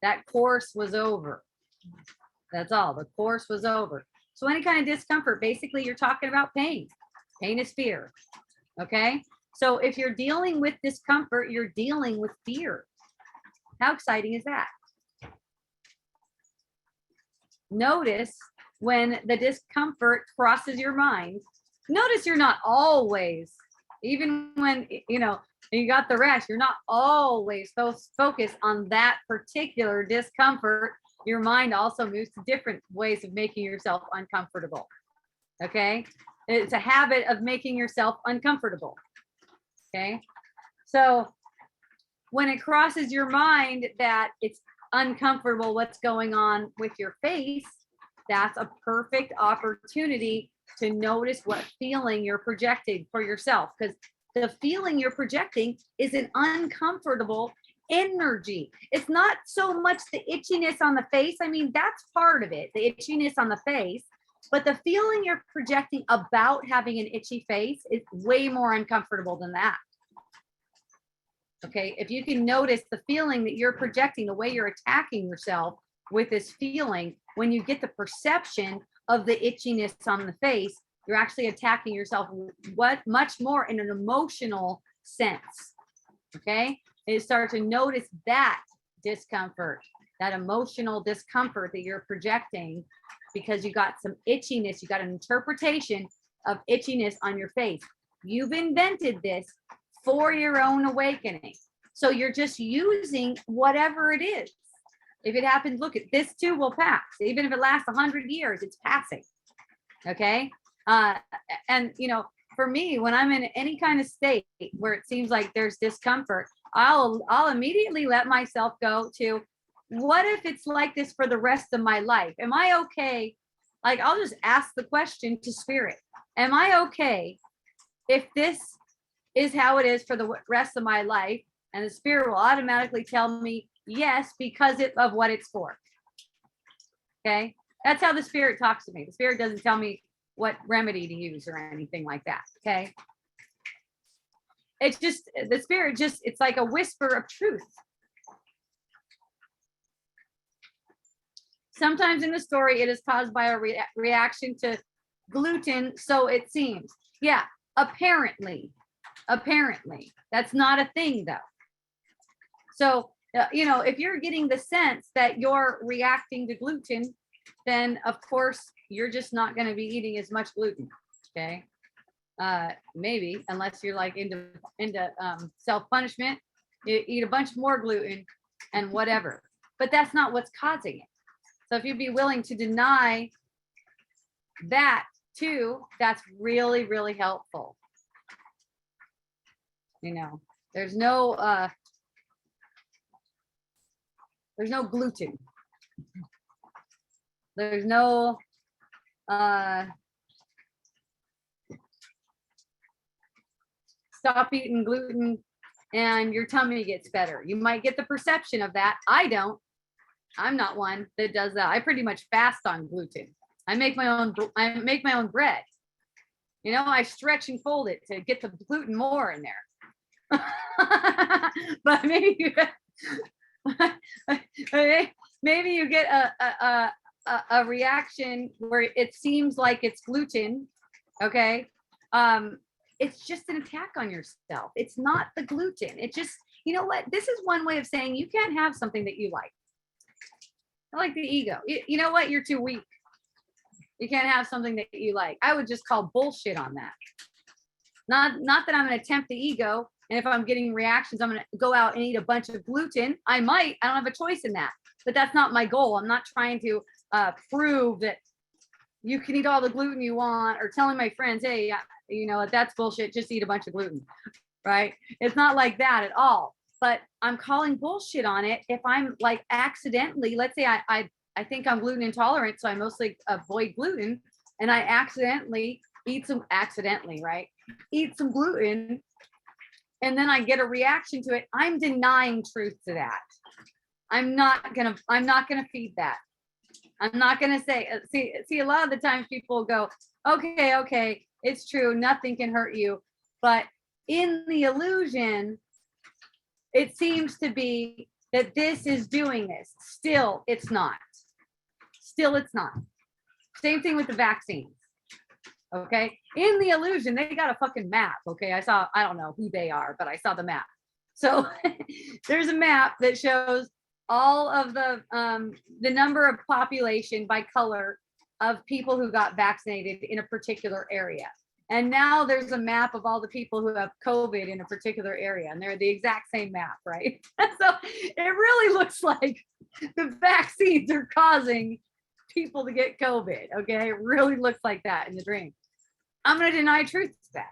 That course was over. That's all. The course was over. So any kind of discomfort, basically you're talking about pain. Pain is fear. Okay. So if you're dealing with discomfort, you're dealing with fear. How exciting is that? Notice when the discomfort crosses your mind. Notice you're not always, even when, you know, you got the rash, you're not always so focused on that particular discomfort. Your mind also moves to different ways of making yourself uncomfortable. Okay. It's a habit of making yourself uncomfortable. Okay. So when it crosses your mind that it's uncomfortable what's going on with your face, that's a perfect opportunity to notice what feeling you're projecting for yourself, because the feeling you're projecting is an uncomfortable energy. It's not so much the itchiness on the face. I mean, that's part of it, the itchiness on the face, but the feeling you're projecting about having an itchy face is way more uncomfortable than that. Okay, if you can notice the feeling that you're projecting, the way you're attacking yourself with this feeling, when you get the perception of the itchiness on the face, you're actually attacking yourself much more in an emotional sense. Okay, and start to notice that discomfort, that emotional discomfort that you're projecting because you got some itchiness, you got an interpretation of itchiness on your face. You've invented this for your own awakening. So you're just using whatever it is. If it happens, look, at this too will pass. Even if it lasts 100 years, it's passing. Okay. And you know, for me, when I'm in any kind of state where it seems like there's discomfort, I'll immediately let myself go to, what if it's like this for the rest of my life? Am I okay? Like, I'll just ask the question to spirit. Am I okay if this is how it is for the rest of my life? And the spirit will automatically tell me yes, because of what it's for. Okay. That's how the spirit talks to me. The spirit doesn't tell me what remedy to use or anything like that. Okay. It's just, the spirit just, it's like a whisper of truth. Sometimes in the story, it is caused by a reaction to gluten. So it seems. Yeah. Apparently, that's not a thing though. So, you know, if you're getting the sense that you're reacting to gluten, then of course you're just not going to be eating as much gluten. Okay. Maybe, unless you're like into self-punishment, you eat a bunch more gluten and whatever, but that's not what's causing it. So if you'd be willing to deny that too, that's really, really helpful. You know, there's no gluten. There's no stop eating gluten and your tummy gets better. You might get the perception of that. I don't. I'm not one that does that. I pretty much fast on gluten. I make my own bread. You know, I stretch and fold it to get the gluten more in there. But maybe you get a reaction where it seems like it's gluten. Okay. It's just an attack on yourself. It's not the gluten. It just, you know what? This is one way of saying you can't have something that you like. I like the ego. You know what? You're too weak. You can't have something that you like. I would just call bullshit on that. Not that I'm going to tempt the ego. And if I'm getting reactions, I'm going to go out and eat a bunch of gluten. I don't have a choice in that, but that's not my goal. I'm not trying to prove that you can eat all the gluten you want, or telling my friends, hey, you know, that's bullshit. Just eat a bunch of gluten. right? It's not like that at all. But I'm calling bullshit on it if I'm like accidentally, let's say I think I'm gluten intolerant, so I mostly avoid gluten, and I accidentally right? Eat some gluten, and then I get a reaction to it. I'm denying truth to that. I'm not gonna feed that. I'm not gonna say, see, a lot of the times people go, okay, it's true, nothing can hurt you. But in the illusion, it seems to be that this is doing this. Still, it's not. Still, it's not. Same thing with the vaccines. Okay. In the illusion, they got a fucking map. Okay. I don't know who they are, but I saw the map. So there's a map that shows all of the number of population by color of people who got vaccinated in a particular area. And now there's a map of all the people who have COVID in a particular area, and they're the exact same map, right? So it really looks like the vaccines are causing people to get COVID. Okay. It really looks like that in the dream. I'm going to deny truth to that.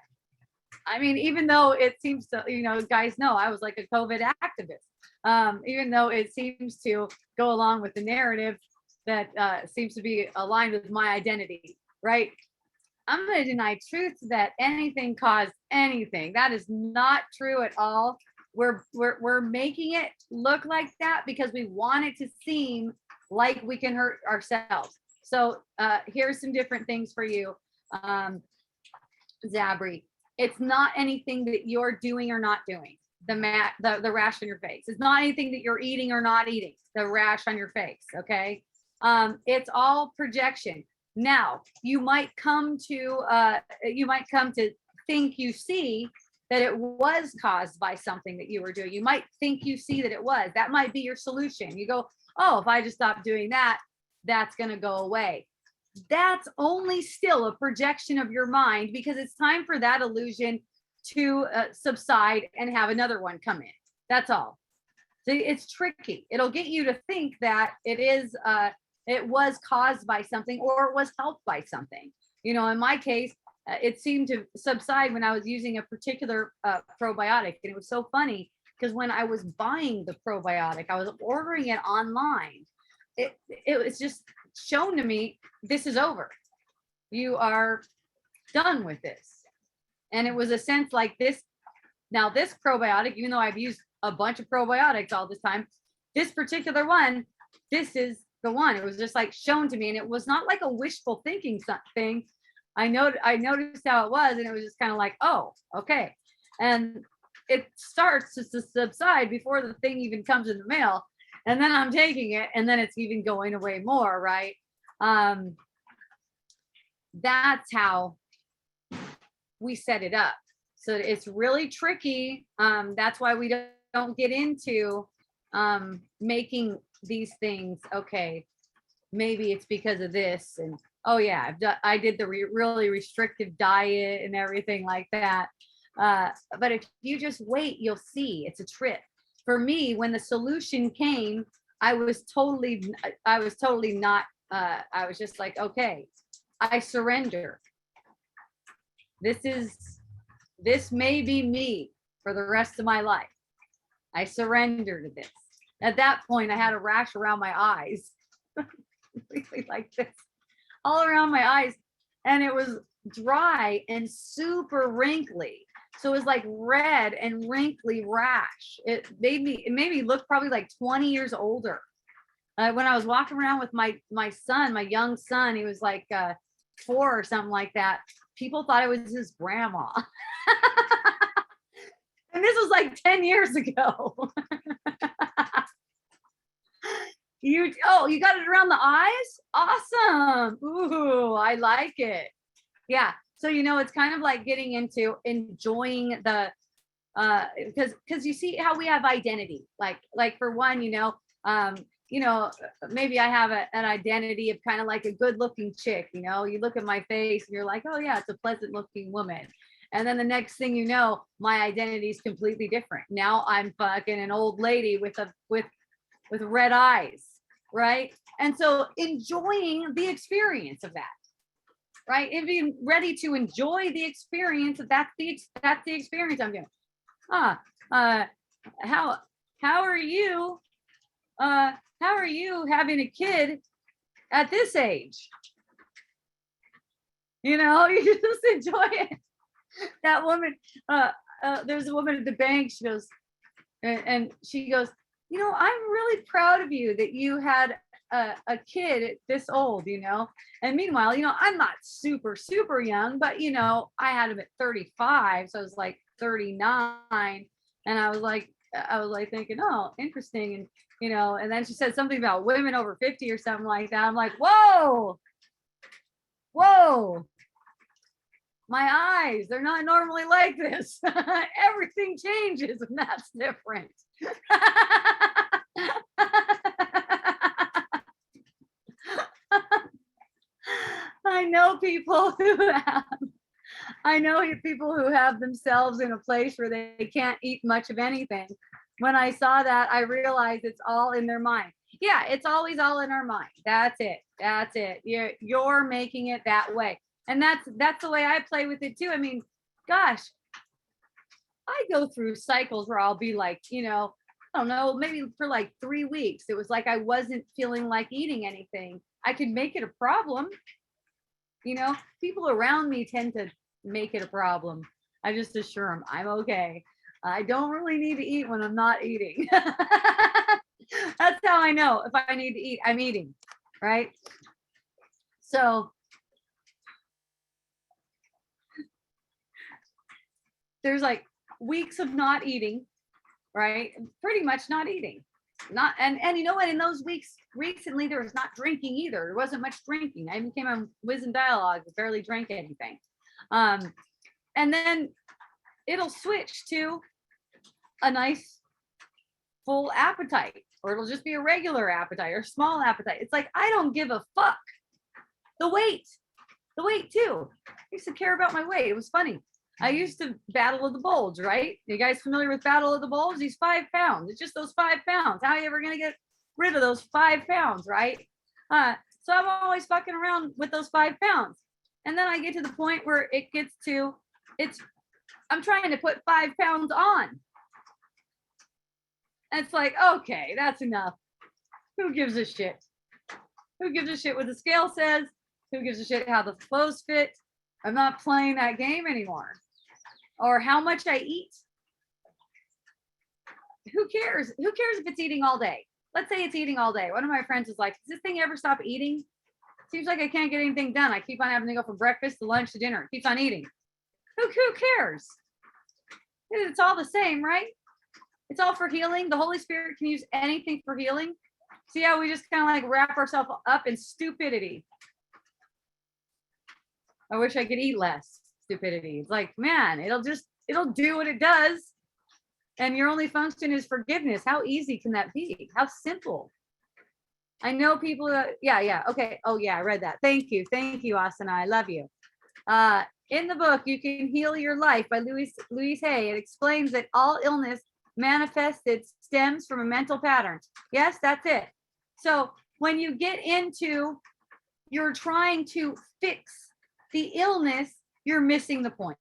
I mean, even though it seems to, guys know I was like a COVID activist, even though it seems to go along with the narrative that seems to be aligned with my identity, right? I'm going to deny truth that anything caused anything. That is not true at all. We're making it look like that because we want it to seem like we can hurt ourselves. So here's some different things for you, Zabri. It's not anything that you're doing or not doing. The rash on your face. It's not anything that you're eating or not eating. The rash on your face. Okay. It's all projection. Now you might come to think you see that it was caused by something that you were doing. You might think you see that it was. That might be your solution. You go, oh, if I just stop doing that, that's going to go away. That's only still a projection of your mind because it's time for that illusion to subside and have another one come in. That's all. So it's tricky. It'll get you to think that it was caused by something or it was helped by something. In my case, it seemed to subside when I was using a particular probiotic. And it was so funny because when I was buying the probiotic, I was ordering it online. It was just shown to me, this is over. You are done with this. And it was a sense like this. Now, this probiotic, even though I've used a bunch of probiotics all this time, this particular one, this is the one. It was just like shown to me. And it was not like a wishful thinking thing. I noticed how it was, and it was just kind of like, oh, okay. And it starts to subside before the thing even comes in the mail. And then I'm taking it, and then it's even going away more, right? That's how we set it up. So it's really tricky. That's why we don't get into making these things, okay, maybe it's because of this. And oh yeah, I did the really restrictive diet and everything like that. But if you just wait, you'll see it's a trip. For me, when the solution came, I was totally not, I was just like, okay, I surrender. This may be me for the rest of my life. I surrender to this. At that point, I had a rash around my eyes, really like this, all around my eyes. And it was dry and super wrinkly. So it was like red and wrinkly rash. It made me look probably like 20 years older. When I was walking around with my son, my young son, he was like 4 or something like that. People thought I was his grandma. And this was like 10 years ago. You got it around the eyes? Awesome. Ooh, I like it. Yeah. So, it's kind of like getting into enjoying the, because you see how we have identity, like for one, maybe I have an identity of kind of like a good looking chick, you look at my face and you're like, oh yeah, it's a pleasant looking woman. And then the next thing you know, my identity is completely different. Now I'm fucking an old lady with red eyes, right? And so enjoying the experience of that, right? And being ready to enjoy the experience, that's the experience I'm doing. ah, how are you? How are you having a kid at this age? You know, you just enjoy it. That woman, there's a woman at the bank. She goes, and she goes, you know, I'm really proud of you that you had a kid at this old, you know. And meanwhile, you know, I'm not super, super young, but you know, I had him at 35. So I was like 39. And I was like thinking, oh, interesting. And, you know, and then she said something about women over 50 or something like that. I'm like, whoa, whoa, my eyes, they're not normally like this. Everything changes and that's different. I know people who have, I know people who have themselves in a place where they can't eat much of anything. When I saw that, I realized it's all in their mind. Yeah, it's always all in our mind. That's it. That's it. You're making it that way. And that's the way I play with it too. I mean, gosh, I go through cycles where I'll be like, you know, I don't know, maybe for like 3 weeks, it was like I wasn't feeling like eating anything. I could make it a problem. You know, people around me tend to make it a problem. I just assure them I'm okay. I don't really need to eat when I'm not eating. That's how I know if I need to eat, I'm eating, right? So there's like weeks of not eating, right? Pretty much not eating. Not and you know what? In those weeks recently, there was not drinking either. There wasn't much drinking. I even came on Wisdom Dialogue, barely drank anything. And then it'll switch to a nice full appetite, or it'll just be a regular appetite or small appetite. It's like I don't give a fuck. The weight too. I used to care about my weight. It was funny. I used to battle of the bulge, right? You guys familiar with battle of the bulge? These 5 pounds. It's just those 5 pounds. How are you ever gonna get rid of those 5 pounds, right? So I'm always fucking around with those 5 pounds. And then I get to the point where it gets to, I'm trying to put 5 pounds on. And it's like, okay, that's enough. Who gives a shit? Who gives a shit what the scale says? Who gives a shit how the clothes fit? I'm not playing that game anymore. Or how much I eat. Who cares? Who cares if it's eating all day? Let's say it's eating all day. One of my friends is like, does this thing ever stop eating? Seems like I can't get anything done. I keep on having to go from breakfast to lunch to dinner. It keeps on eating. Who cares? It's all the same, right? It's all for healing. The Holy Spirit can use anything for healing. See how we just kind of like wrap ourselves up in stupidity. I wish I could eat less stupidity. It's like, man, it'll do what it does. And your only function is forgiveness. How easy can that be? How simple. I know people, yeah, okay. Oh yeah, I read that. Thank you, Asana. I love you. In the book, You Can Heal Your Life by Louise Hay, it explains that all illness manifested stems from a mental pattern. Yes, that's it. So when you get into, you're trying to fix the illness, you're missing the point.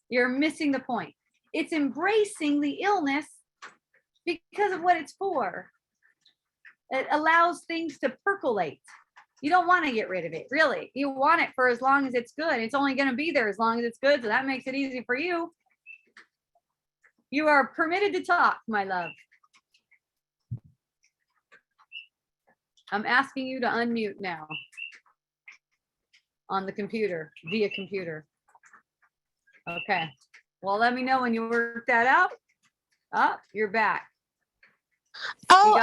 You're missing the point. It's embracing the illness because of what it's for. It allows things to percolate. You don't want to get rid of it, really. You want it for as long as it's good. It's only going to be there as long as it's good. So that makes it easy for you. You are permitted to talk, my love. I'm asking you to unmute now on the computer, via computer. Okay. Well, let me know when you work that out. Oh, you're back. Oh,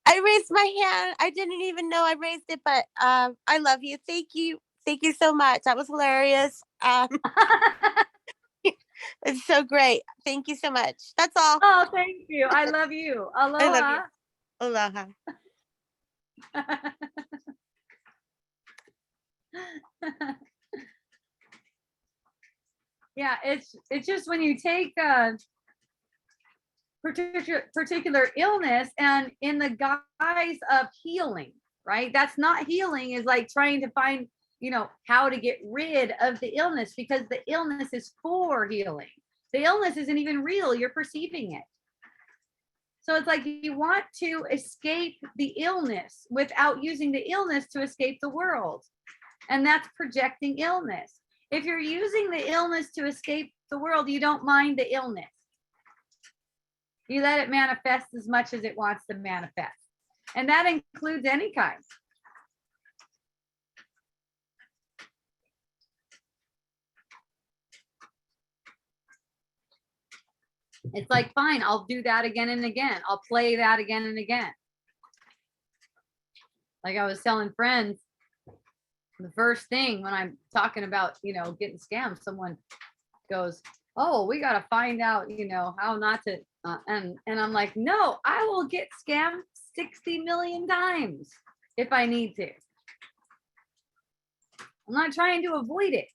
I raised my hand. I didn't even know I raised it, but I love you. Thank you. Thank you so much. That was hilarious. It's so great. Thank you so much. That's all. Oh, thank you. I love you. Aloha. I love you. Aloha. Yeah, it's just when you take a particular illness and in the guise of healing, right? That's not healing, is like trying to find, you know, how to get rid of the illness, because the illness is for healing. The illness isn't even real. You're perceiving it. So it's like you want to escape the illness without using the illness to escape the world. And that's projecting illness. If you're using the illness to escape the world, you don't mind the illness. You let it manifest as much as it wants to manifest. And that includes any kind. It's like, fine, I'll do that again and again. I'll play that again and again. Like I was telling friends, the first thing when I'm talking about, getting scammed, someone goes, oh, we got to find out, how not to. And I'm like, no, I will get scammed 60 million times if I need to. I'm not trying to avoid it.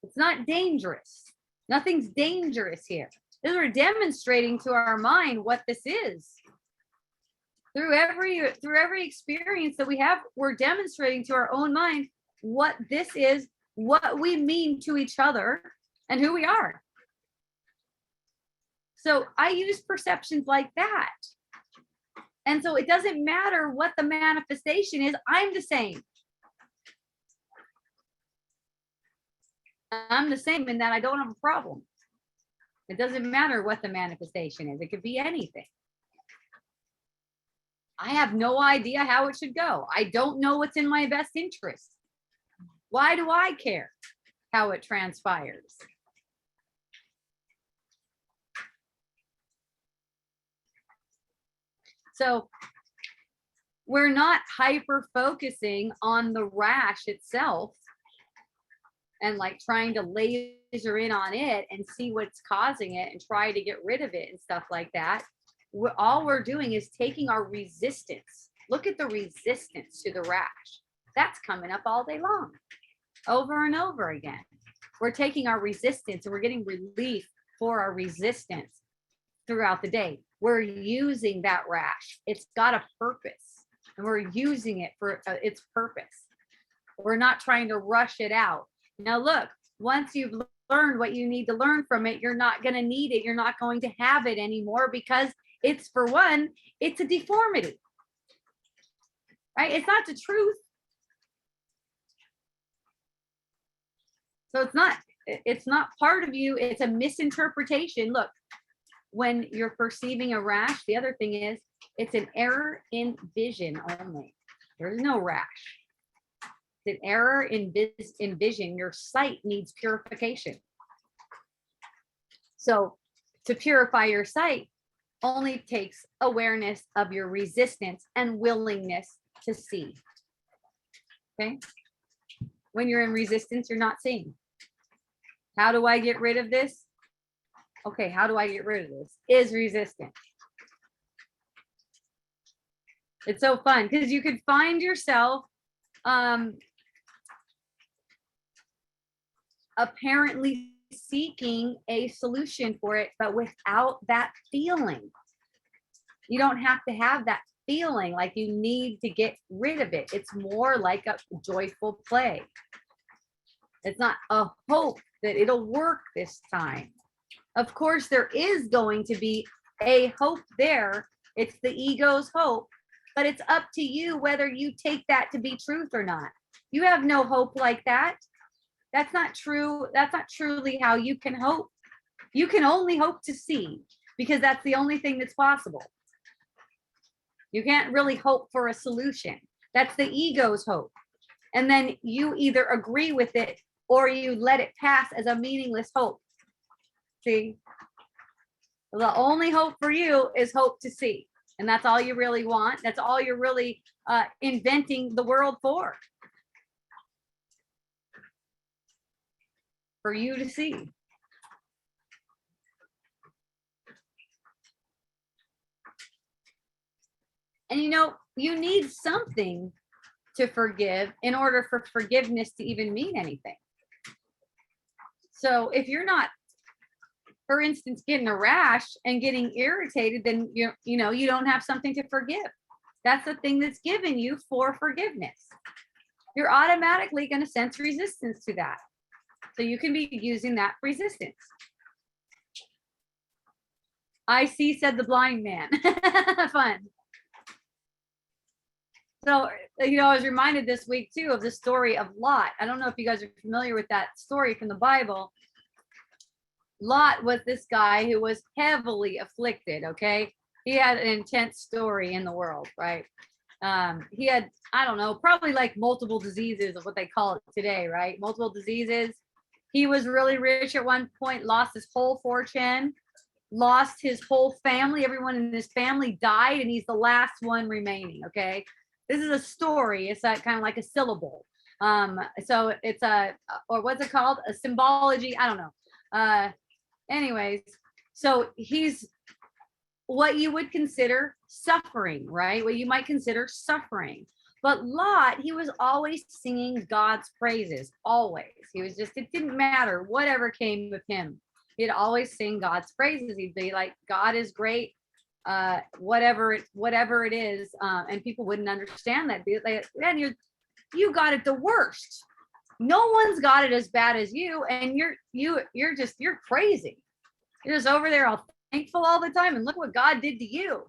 It's not dangerous. Nothing's dangerous here. We're demonstrating to our mind what this is. Through every experience that we have, we're demonstrating to our own mind what this is, what we mean to each other, and who we are. So I use perceptions like that. And so it doesn't matter what the manifestation is, I'm the same. I'm the same in that I don't have a problem. It doesn't matter what the manifestation is. It could be anything. I have no idea how it should go. I don't know what's in my best interest. Why do I care how it transpires? So we're not hyper focusing on the rash itself and like trying to laser in on it and see what's causing it and try to get rid of it and stuff like that. All we're doing is taking our resistance. Look at the resistance to the rash. That's coming up all day long, over and over again. We're taking our resistance and we're getting relief for our resistance throughout the day. We're using that rash. It's got a purpose and we're using it for its purpose. We're not trying to rush it out. Now look, once you've learned what you need to learn from it, you're not going to need it. You're not going to have it anymore because it's, for one, it's a deformity, right? It's not the truth. So it's not part of you. It's a misinterpretation. Look, when you're perceiving a rash, the other thing is it's an error in vision only. There's no rash. It's an error in vision. Your sight needs purification. So to purify your sight only takes awareness of your resistance and willingness to see. Okay? When you're in resistance, you're not seeing. How do I get rid of this? Okay, how do I get rid of this? Is resistance. It's so fun because you could find yourself apparently seeking a solution for it, but without that feeling. You don't have to have that feeling like you need to get rid of it. It's more like a joyful play. It's not a hope that it'll work this time. Of course, there is going to be a hope there. It's the ego's hope, but it's up to you whether you take that to be truth or not. You have no hope like that. That's not true. That's not truly how you can hope. You can only hope to see because that's the only thing that's possible. You can't really hope for a solution. That's the ego's hope. And then you either agree with it or you let it pass as a meaningless hope. See? The only hope for you is hope to see. And that's all you really want. That's all you're really inventing the world for you to see. And you need something to forgive in order for forgiveness to even mean anything. So if you're not, for instance, getting a rash and getting irritated, then you don't have something to forgive. That's the thing that's given you for forgiveness. You're automatically going to sense resistance to that. So you can be using that resistance. I see, said the blind man. Fun. So, I was reminded this week too of the story of Lot. I don't know if you guys are familiar with that story from the Bible. Lot was this guy who was heavily afflicted, okay? He had an intense story in the world, right? He had, I don't know, probably like multiple diseases of what they call it today, right? Multiple diseases. He was really rich at one point, lost his whole fortune, lost his whole family. Everyone in his family died, and he's the last one remaining, okay? This is a story. It's kind of like a syllable. So it's or what's it called? A symbology. I don't know. Anyways, so he's what you would consider suffering, right? What you might consider suffering. But Lot, he was always singing God's praises, always. He was just, it didn't matter whatever came with him. He'd always sing God's praises. He'd be like, God is great, whatever it is. And people wouldn't understand that. Man, you got it the worst. No one's got it as bad as you, and you're crazy. You're just over there all thankful all the time, and look what God did to you,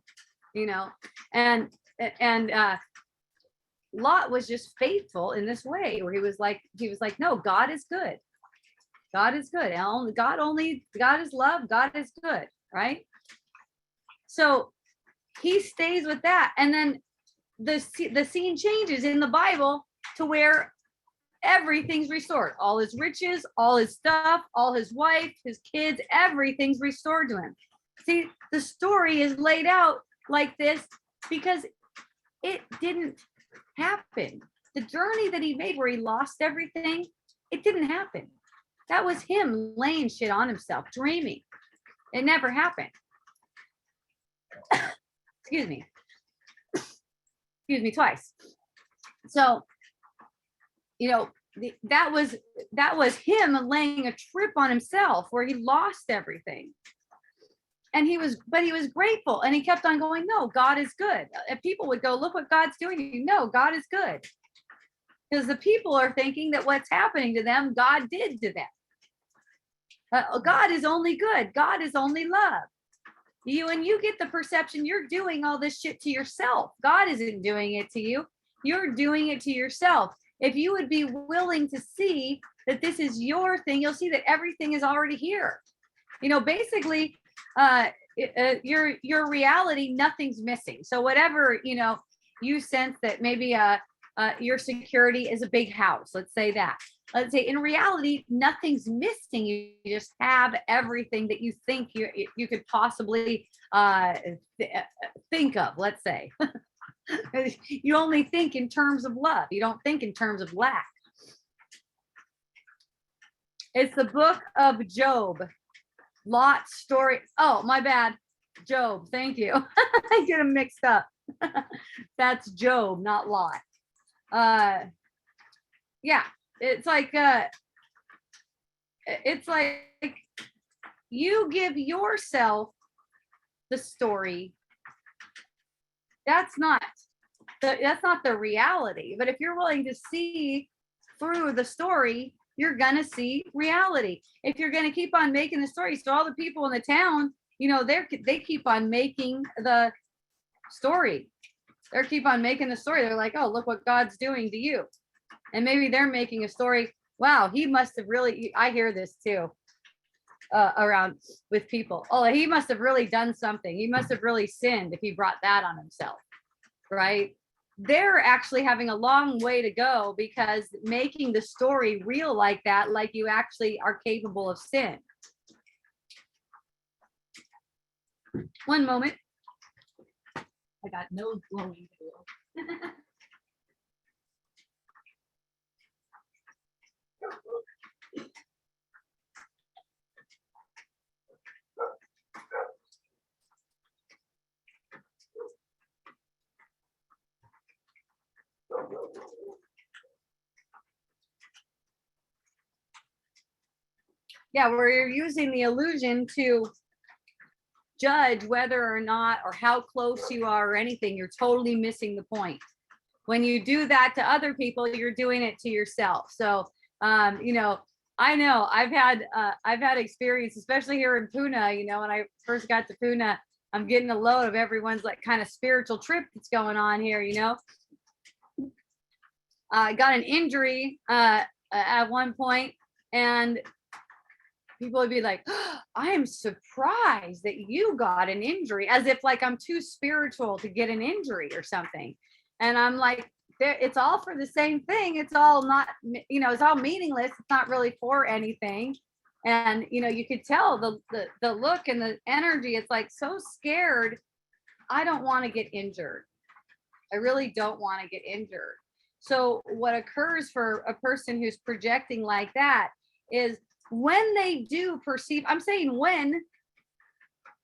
and Lot was just faithful in this way, where he was like, no, God is good. God is good. God is love. God is good, right? So he stays with that, and then the scene changes in the Bible to where everything's restored. All his riches, all his stuff, all his wife, his kids, everything's restored to him. See, the story is laid out like this because it didn't happen. The journey that he made where he lost everything, it didn't happen. That was him laying shit on himself, dreaming. It never happened. Excuse me twice. So, that was him laying a trip on himself where he lost everything. And he was grateful, and he kept on going, no, God is good. If people would go, look what God's doing. No, God is good. Because the people are thinking that what's happening to them, God did to them. God is only good. God is only love. You get the perception you're doing all this shit to yourself. God isn't doing it to you. You're doing it to yourself. If you would be willing to see that this is your thing, you'll see that everything is already here. Basically, your reality, nothing's missing. So whatever, you sense that maybe your security is a big house. Let's say that. Let's say in reality, nothing's missing. You just have everything that you think you could possibly think of, let's say. You only think in terms of love. You don't think in terms of lack. It's the book of Job. Lot's story. Oh, my bad. Job. Thank you. I get them mixed up. That's Job, not Lot. Yeah. It's like you give yourself the story. That's not the reality. But if you're willing to see through the story, you're gonna see reality. If you're gonna keep on making the story, so all the people in the town, they keep on making the story. They keep on making the story. They're like, oh, look what God's doing to you. And maybe they're making a story. Wow, he must have really, I hear this too, around with people. Oh, he must have really done something. He must have really sinned if he brought that on himself, right? They're actually having a long way to go, because making the story real like that, like you actually are capable of sin. One moment. I got no blowing to do. Yeah, where you're using the illusion to judge whether or not, or how close you are or anything. You're totally missing the point. When you do that to other people, you're doing it to yourself. So, I know. I've had experience, especially here in Pune. You know, when I first got to Pune, I'm getting a load of everyone's like kind of spiritual trip that's going on here. You know, I got an injury at one point, and people would be like, oh, I am surprised that you got an injury, as if like I'm too spiritual to get an injury or something. And I'm like, it's all for the same thing. It's all not, you know, it's all meaningless. It's not really for anything. And, you know, you could tell the look and the energy. It's like so scared. I don't want to get injured. I really don't want to get injured. So what occurs for a person who's projecting like that is when they do perceive, I'm saying when,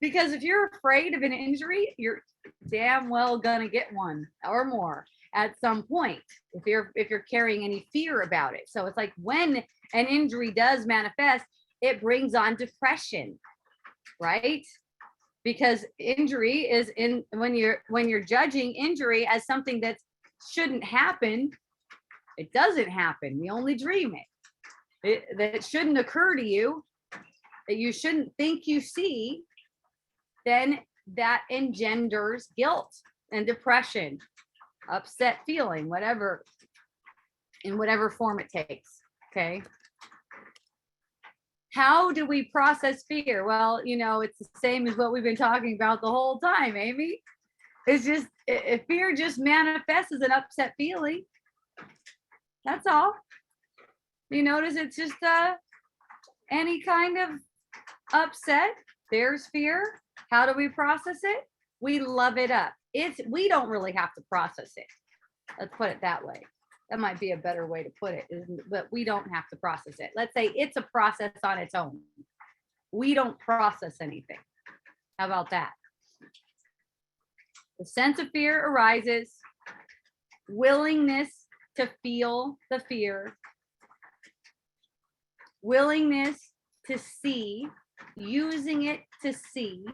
because if you're afraid of an injury, you're damn well gonna get one or more at some point if you're carrying any fear about it. So it's like when an injury does manifest, it brings on depression, right? Because injury is in when you're judging injury as something that shouldn't happen, it doesn't happen. We only dream it. That it shouldn't occur to you, that you shouldn't think you see, then that engenders guilt and depression, upset feeling, whatever, in whatever form it takes. Okay. How do we process fear? Well, you know, it's the same as what we've been talking about the whole time, Amy. It's just, if fear just manifests as an upset feeling. That's all. You notice it's just any kind of upset. There's fear. How do we process it? We love it up. We don't really have to process it. Let's put it that way. That might be a better way to put it, but we don't have to process it. Let's say it's a process on its own. We don't process anything. How about that? The sense of fear arises, willingness to feel the fear, willingness to see, using it to see,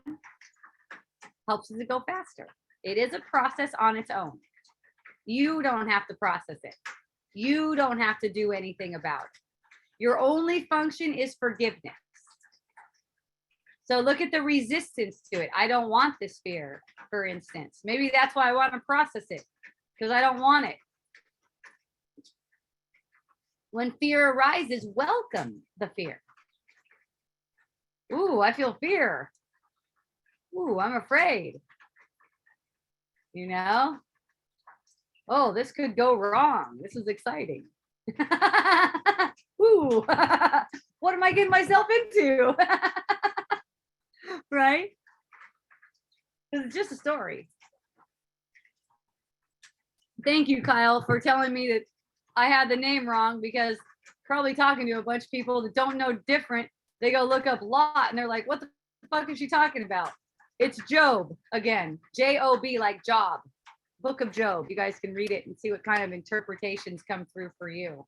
helps us to go faster. It is a process on its own. You don't have to process it. You don't have to do anything about it. Your only function is forgiveness. So look at the resistance to it. I don't want this fear, for instance. Maybe that's why I want to process it, because I don't want it. When fear arises, welcome the fear. Ooh, I feel fear. Ooh, I'm afraid. You know? Oh, this could go wrong. This is exciting. Ooh, what am I getting myself into? Right? It's just a story. Thank you, Kyle, for telling me that I had the name wrong, because probably talking to a bunch of people that don't know different, they go look up Lot and they're like, what the fuck is she talking about? It's Job again, J-O-B, like job, book of Job. You guys can read it and see what kind of interpretations come through for you.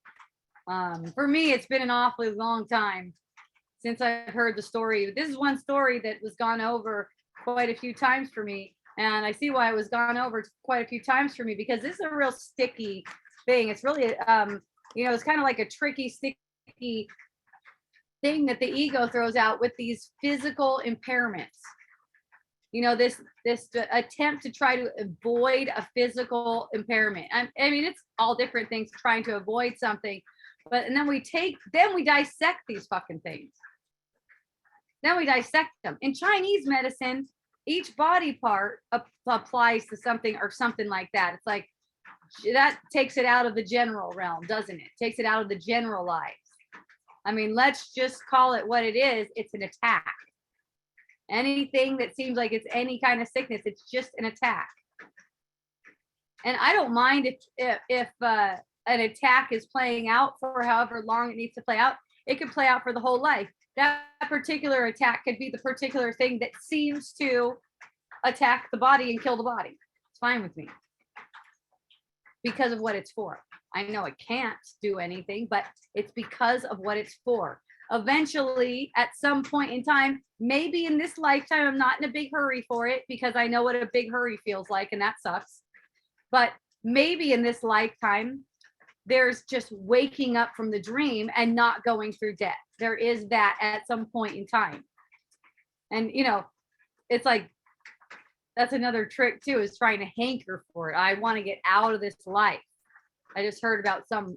For me, it's been an awfully long time since I've heard the story. This is one story that was gone over quite a few times for me. And I see why it was gone over quite a few times for me, because this is a real sticky thing. It's really, you know, it's kind of like a tricky, sticky thing that the ego throws out with these physical impairments. You know, this attempt to try to avoid a physical impairment. I mean, it's all different things trying to avoid something, but and then we dissect these fucking things. Then we dissect them. In Chinese medicine, each body part applies to something or something like that. It's like that takes it out of the general realm, doesn't it? Takes it out of the generalized. I mean, let's just call it what it is. It's an attack. Anything that seems like it's any kind of sickness, it's just an attack. And I don't mind if an attack is playing out for however long it needs to play out. It could play out for the whole life. That particular attack could be the particular thing that seems to attack the body and kill the body. It's fine with me, because of what it's for. I know it can't do anything, but it's because of what it's for. Eventually, at some point in time, maybe in this lifetime, I'm not in a big hurry for it, because I know what a big hurry feels like, and that sucks. But maybe in this lifetime, there's just waking up from the dream and not going through death. There is that at some point in time. And, you know, it's like, that's another trick too, is trying to hanker for it. I want to get out of this life. I just heard about some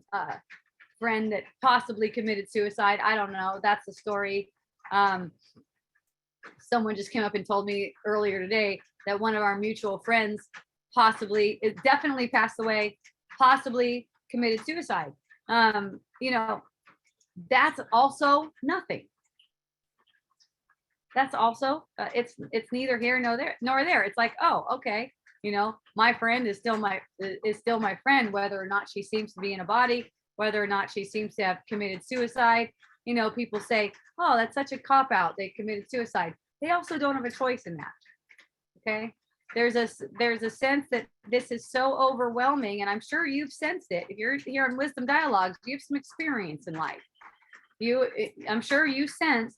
friend that possibly committed suicide. I don't know. That's the story. Someone just came up and told me earlier today that one of our mutual friends possibly, it definitely passed away, possibly committed suicide. You know, that's also nothing. That's also it's neither here nor there. It's like, oh, okay, you know, my friend is still my friend, whether or not she seems to be in a body, whether or not she seems to have committed suicide. You know, people say, oh, that's such a cop out, they committed suicide. They also don't have a choice in that. Okay, there's a sense that this is so overwhelming, and I'm sure you've sensed it. If you're here on Wisdom Dialogues, you have some experience in life. I'm sure you sense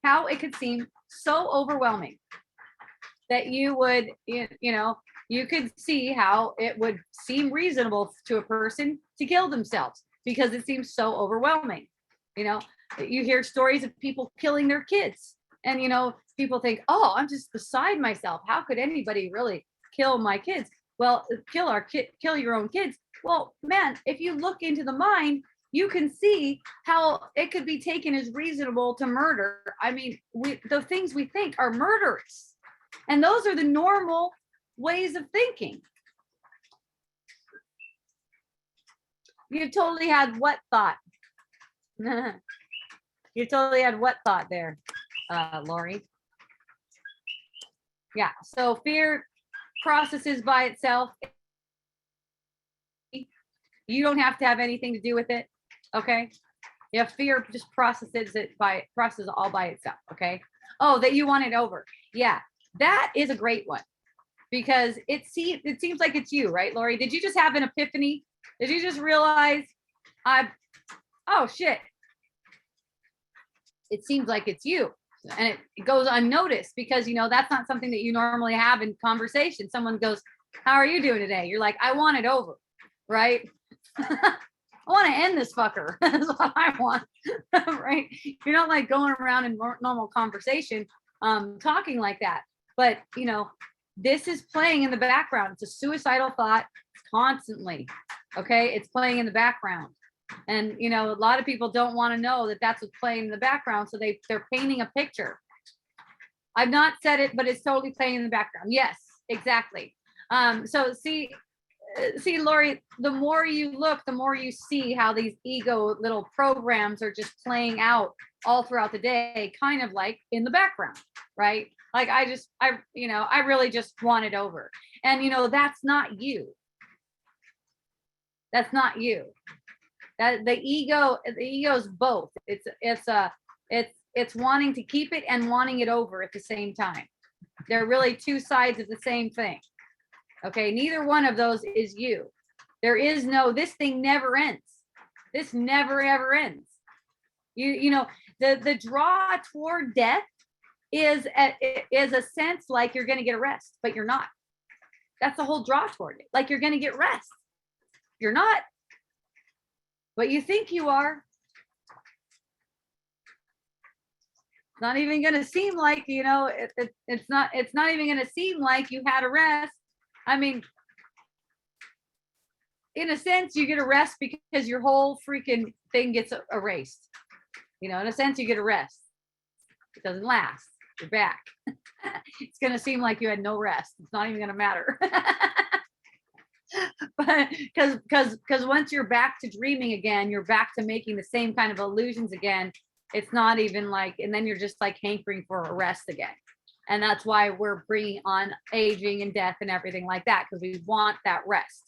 how it could seem so overwhelming that you would, you know, you could see how it would seem reasonable to a person to kill themselves because it seems so overwhelming. You know, you hear stories of people killing their kids, and, you know, people think, oh, I'm just beside myself. How could anybody really kill my kids? Well, kill your own kids. Well, man, if you look into the mind, you can see how it could be taken as reasonable to murder. I mean, the things we think are murderous, and those are the normal ways of thinking. You totally had what thought? You totally had what thought there, Lori? Yeah, so fear processes by itself. You don't have to have anything to do with it. Okay, yeah, fear just processes all by itself. Okay, oh, that you want it over. Yeah, that is a great one, because it seems like it's you, right, Lori? Did you just have an epiphany? Did you just realize oh shit, it seems like it's you? And it goes unnoticed, because, you know, that's not something that you normally have in conversation. Someone goes, how are you doing today? You're like, I want it over, right? I want to end this fucker. That's what I want, right? You're not like going around in normal conversation talking like that. But, you know, this is playing in the background. It's a suicidal thought constantly. Okay, it's playing in the background. And, you know, a lot of people don't want to know that that's what's playing in the background. So they're painting a picture. I've not said it, but it's totally playing in the background. Yes, exactly. So see, Lori, the more you look, the more you see how these ego little programs are just playing out all throughout the day, kind of like in the background, right? Like I really just want it over. And, you know, that's not you. That's not you. That the ego is both. It's wanting to keep it and wanting it over at the same time. They're really two sides of the same thing. Okay, neither one of those is you. There is no, this thing never ends. This never ever ends. You know, the draw toward death is a sense like you're going to get a rest, but you're not. That's the whole draw toward it. Like you're going to get rest. You're not. But you think you are. It's not even going to seem like, you know, it's not even going to seem like you had a rest. I mean, in a sense, you get a rest because your whole freaking thing gets erased. You know, in a sense, you get a rest. It doesn't last. You're back. It's going to seem like you had no rest. It's not even going to matter. But because once you're back to dreaming again, you're back to making the same kind of illusions again. It's not even like, and then you're just like hankering for a rest again. And that's why we're bringing on aging and death and everything like that, because we want that rest.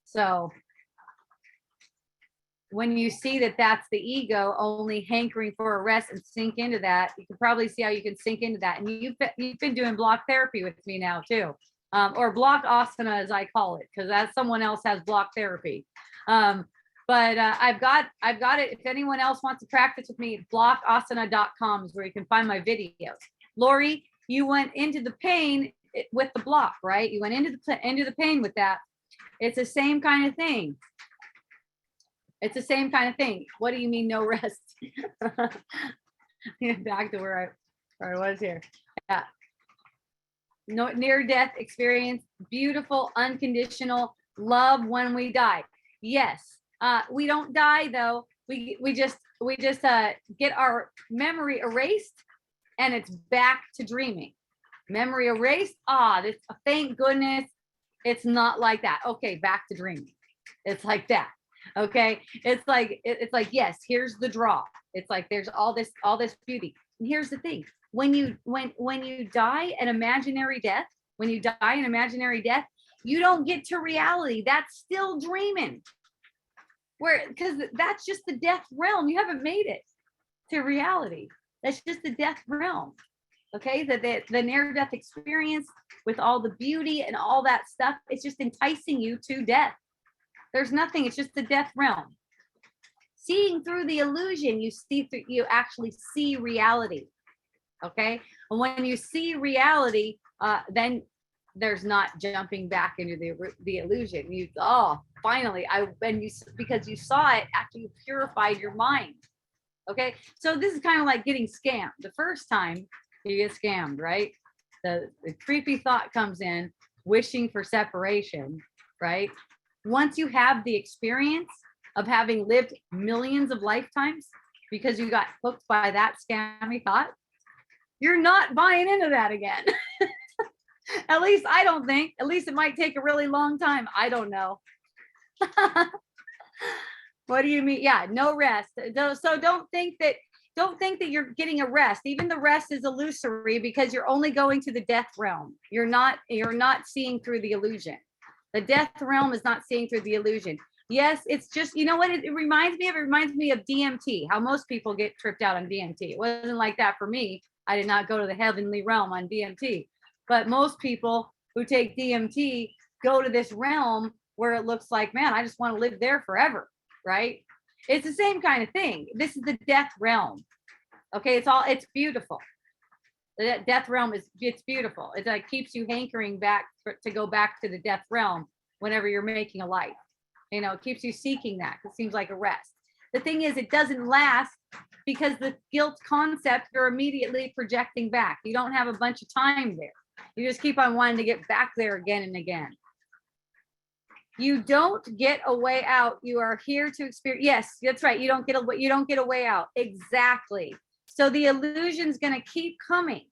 So when you see that that's the ego only hankering for a rest and sink into that, you can probably see how you can sink into that. And you've been doing block therapy with me now too. Or block asana, as I call it, because as someone else has block therapy. But I've got it. If anyone else wants to practice with me, blockasana.com is where you can find my videos. Lori, you went into the pain with the block, right? You went into the pain with that. It's the same kind of thing. It's the same kind of thing. What do you mean no rest? Back to where I was here. Yeah. No near death experience, beautiful, unconditional love when we die. Yes. We don't die though. We just get our memory erased and it's back to dreaming. Memory erased. This, thank goodness it's not like that. Okay, back to dreaming. It's like that. Okay, it's like yes, here's the draw. It's like there's all this beauty. And here's the thing: when you die an imaginary death, you don't get to reality. That's still dreaming. Because that's just the death realm. You haven't made it to reality. That's just the death realm. Okay, the near death experience with all the beauty and all that stuff, it's just enticing you to death. There's nothing, it's just the death realm. Seeing through the illusion, you actually see reality. Okay, and when you see reality, then there's not jumping back into the illusion. Finally, because you saw it after you purified your mind. Okay, so this is kind of like getting scammed. The first time you get scammed, right? The creepy thought comes in, wishing for separation, right? Once you have the experience of having lived millions of lifetimes because you got hooked by that scammy thought, you're not buying into that again. At least I don't think. At least it might take a really long time. I don't know. What do you mean? Yeah, no rest. So don't think that you're getting a rest. Even the rest is illusory because you're only going to the death realm. You're not seeing through the illusion. The death realm is not seeing through the illusion. Yes, it's just, you know what it reminds me of? It reminds me of DMT, how most people get tripped out on DMT. It wasn't like that for me. I did not go to the heavenly realm on DMT. But most people who take DMT go to this realm where it looks like, man, I just want to live there forever, right? It's the same kind of thing. This is the death realm. Okay, it's beautiful. The death realm it's beautiful. It like keeps you hankering back to go back to the death realm whenever you're making a life. You know, it keeps you seeking that. It seems like a rest. The thing is, it doesn't last because the guilt concept you're immediately projecting back. You don't have a bunch of time there. You just keep on wanting to get back there again and again. You don't get a way out. You are here to experience. Yes, that's right. You don't get a way out. Exactly. So the illusion's going to keep coming.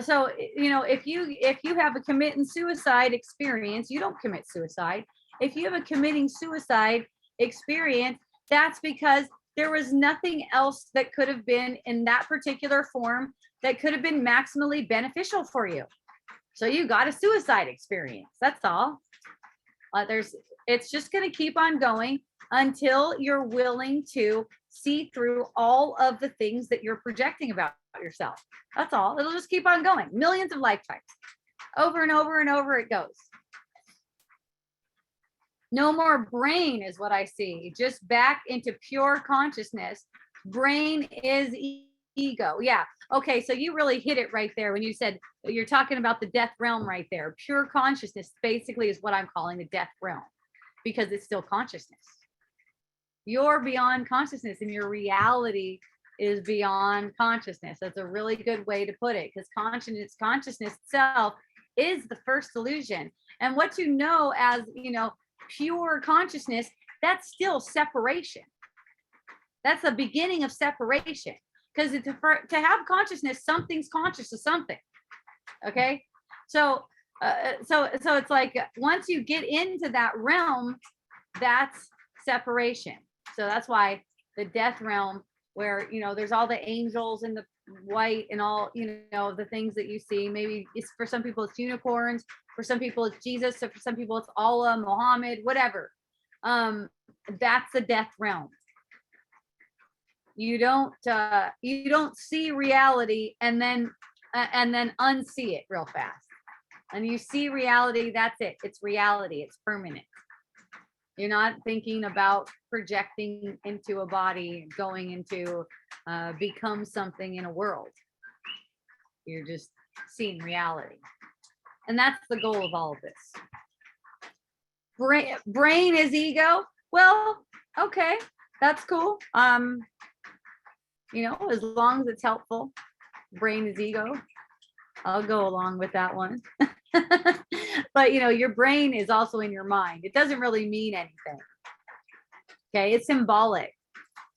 So, you know, if you have a committing suicide experience, you don't commit suicide. If you have a committing suicide experience, that's because there was nothing else that could have been in that particular form that could have been maximally beneficial for you. So you got a suicide experience. That's all. It's just going to keep on going until you're willing to see through all of the things that you're projecting about yourself. That's all. It'll just keep on going. Millions of lifetimes. Over and over and over it goes. No more brain is what I see. Just back into pure consciousness. Brain is ego. Yeah. Okay. So you really hit it right there when you said you're talking about the death realm right there. Pure consciousness basically is what I'm calling the death realm because it's still consciousness. You're beyond consciousness and your reality is beyond consciousness. That's a really good way to put it because consciousness itself is the first illusion. And what you know as, you know, pure consciousness, that's still separation. That's the beginning of separation. Because to have consciousness, something's conscious of something. Okay, so it's like once you get into that realm, that's separation. So that's why the death realm, where you know there's all the angels and the white and all you know the things that you see. Maybe it's for some people it's unicorns, for some people it's Jesus, so for some people it's Allah, Muhammad, whatever. That's the death realm. You don't see reality and then unsee it real fast. And you see reality, that's it. It's reality. It's permanent. You're not thinking about projecting into a body, going into become something in a world. You're just seeing reality. And that's the goal of all of this. Brain is ego. Well, okay, that's cool. As long as it's helpful, brain is ego. I'll go along with that one. But your brain is also in your mind. It doesn't really mean anything. Okay, it's symbolic.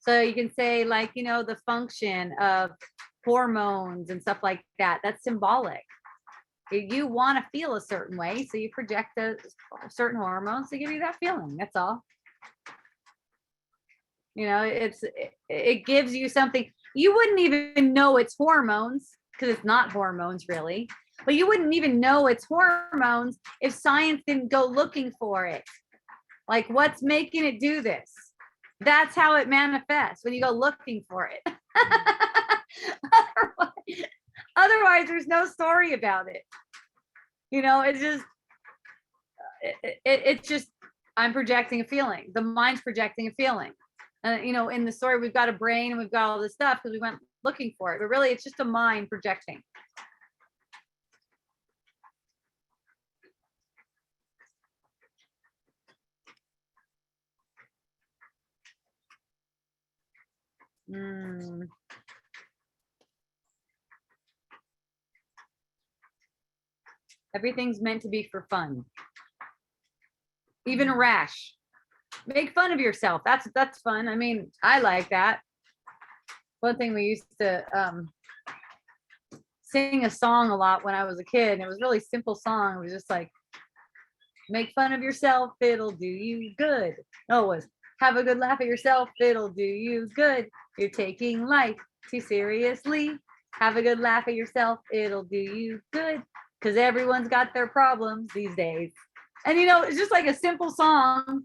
So you can say like, the function of hormones and stuff like that. That's symbolic. You want to feel a certain way, so you project certain hormones to give you that feeling. That's all. It gives you something. You wouldn't even know it's hormones because it's not hormones really, but you wouldn't even know it's hormones if science didn't go looking for it. Like, what's making it do this? That's how it manifests, when you go looking for it. Otherwise, there's no story about it. It's just, it's just, I'm projecting a feeling. The mind's projecting a feeling. In the story, we've got a brain and we've got all this stuff because we went looking for it, but really it's just a mind projecting. Everything's meant to be for fun. Even a rash. Make fun of yourself. That's fun. I mean, I like that. One thing we used to sing a song a lot when I was a kid, and it was a really simple song. It was just like, make fun of yourself, it'll do you good. No, it was, have a good laugh at yourself, it'll do you good. You're taking life too seriously. Have a good laugh at yourself, it'll do you good. Because everyone's got their problems these days. And it's just like a simple song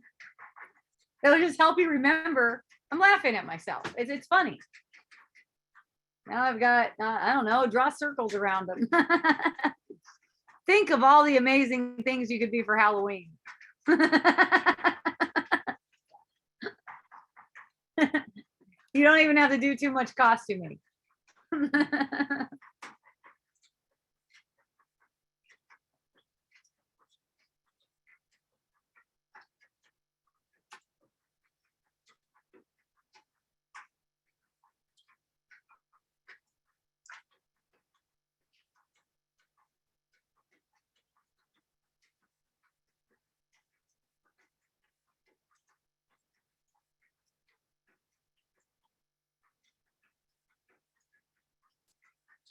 that'll just help you remember. I'm laughing at myself. It's funny. Now I've got, I don't know, draw circles around them. Think of all the amazing things you could be for Halloween. You don't even have to do too much costuming.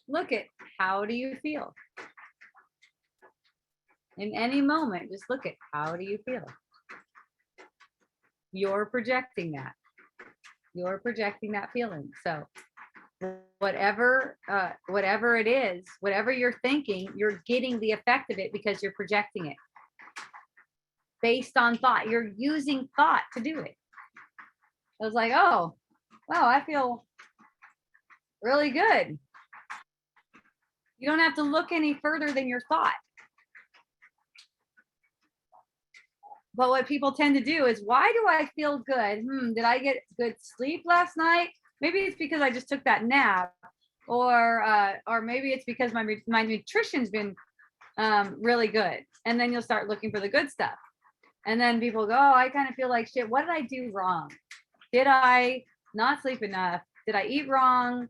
Look at, how do you feel? In any moment, just look at, how do you feel? You're projecting that. You're projecting that feeling. So whatever it is, whatever you're thinking, you're getting the effect of it because you're projecting it based on thought. You're using thought to do it. I was like, oh, wow, I feel really good. You don't have to look any further than your thought. But what people tend to do is, why do I feel good? Did I get good sleep last night? Maybe it's because I just took that nap, or maybe it's because my nutrition's been really good. And then you'll start looking for the good stuff. And then people go, oh, I kind of feel like shit. What did I do wrong? Did I not sleep enough? Did I eat wrong?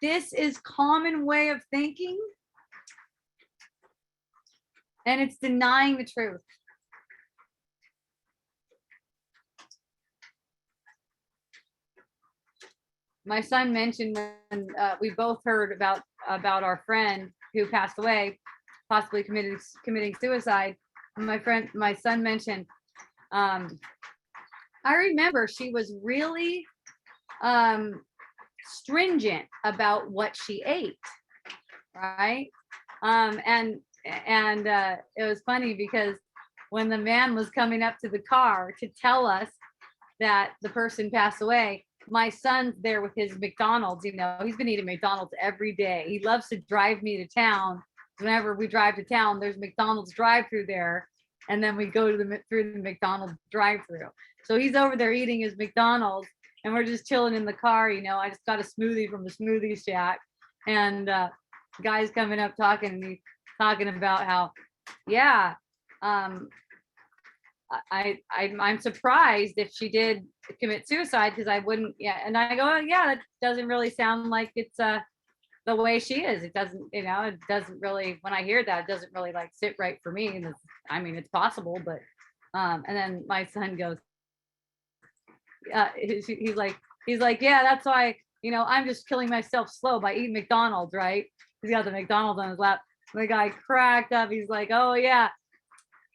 This is common way of thinking. And it's denying the truth. My son mentioned when we both heard about our friend who passed away, possibly committing suicide. My son mentioned, I remember she was really stringent about what she ate, right? And it was funny because when the man was coming up to the car to tell us that the person passed away, my son's there with his McDonald's. He's been eating McDonald's every day. He loves to drive me to town. Whenever we drive to town, there's McDonald's drive-through there, and then we go to through the McDonald's drive-through. So he's over there eating his McDonald's, and we're just chilling in the car. I just got a smoothie from the smoothie shack, and guy's coming up talking about how, yeah, I'm surprised if she did commit suicide, because I wouldn't. Yeah, and I go, oh, yeah, that doesn't really sound like it's the way she is. It doesn't, it doesn't really. When I hear that, it doesn't really like sit right for me. And I mean, it's possible, but and then my son goes, he's like, yeah, that's why, I'm just killing myself slow by eating McDonald's, right? He's got the McDonald's on his lap. The guy cracked up. He's like, oh yeah,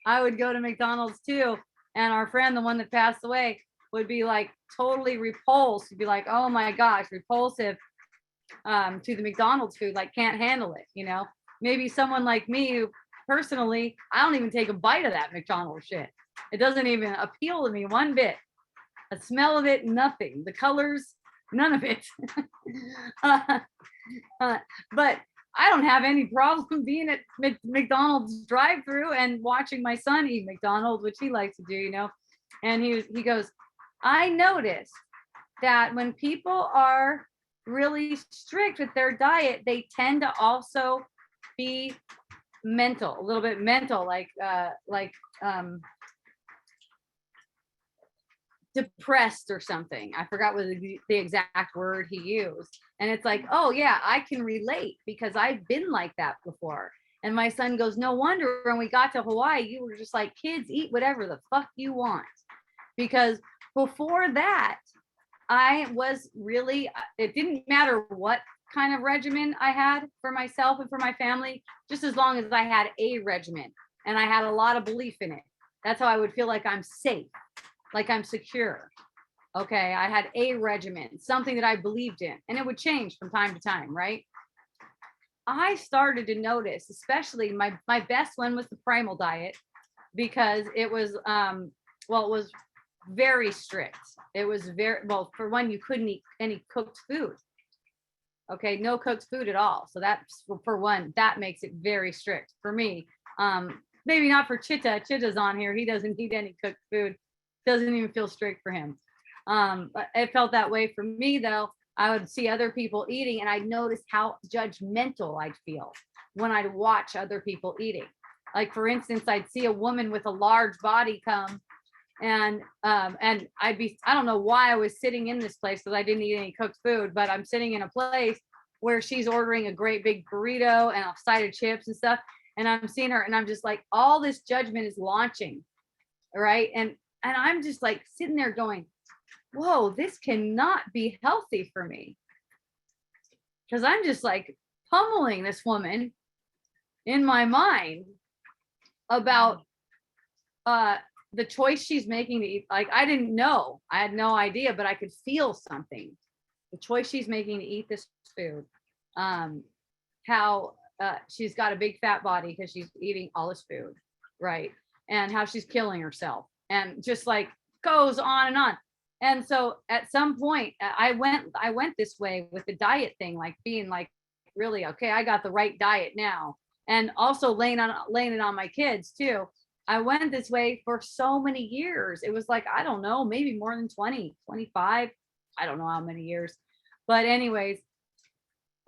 I would go to McDonald's too. And our friend, the one that passed away, would be like totally repulsed. He'd be like, oh my gosh, repulsive to the McDonald's food, like can't handle it, Maybe someone like me who personally, I don't even take a bite of that McDonald's shit. It doesn't even appeal to me one bit. The smell of it, nothing. The colors, none of it. But I don't have any problem being at McDonald's drive-through and watching my son eat McDonald's, which he likes to do, And he goes, I noticed that when people are really strict with their diet, they tend to also be mental, a little bit mental, like depressed or something. I forgot what the exact word he used. And it's like, oh yeah, I can relate because I've been like that before. And my son goes, no wonder when we got to Hawaii, you were just like, kids, eat whatever the fuck you want. Because before that, I was really, it didn't matter what kind of regimen I had for myself and for my family, just as long as I had a regimen and I had a lot of belief in it. That's how I would feel like I'm safe, like I'm secure. Okay, I had a regimen, something that I believed in, and it would change from time to time, right? I started to notice, especially my best one was the primal diet, because it was it was very strict. It was very, well, for one, you couldn't eat any cooked food. Okay, no cooked food at all. So that's, for one, that makes it very strict for me. Maybe not for Chitta. Chitta's on here. He doesn't eat any cooked food. Doesn't even feel strict for him. But it felt that way for me, though. I would see other people eating and I'd notice how judgmental I'd feel when I'd watch other people eating. Like, for instance, I'd see a woman with a large body come and I'd be, I don't know why I was sitting in this place, because I didn't eat any cooked food, but I'm sitting in a place where she's ordering a great big burrito and a side of chips and stuff. And I'm seeing her and I'm just like, all this judgment is launching. Right. And I'm just like sitting there going, whoa, this cannot be healthy for me. Because I'm just like pummeling this woman in my mind about the choice she's making to eat. Like, I didn't know, I had no idea, but I could feel something. The choice she's making to eat this food. How she's got a big fat body because she's eating all this food, right? And how she's killing herself, and just like goes on and on. And so at some point I went this way with the diet thing, like being like, really, okay, I got the right diet now. And also laying it on my kids too. I went this way for so many years. It was like, I don't know, maybe more than 20, 25. I don't know how many years. But anyways,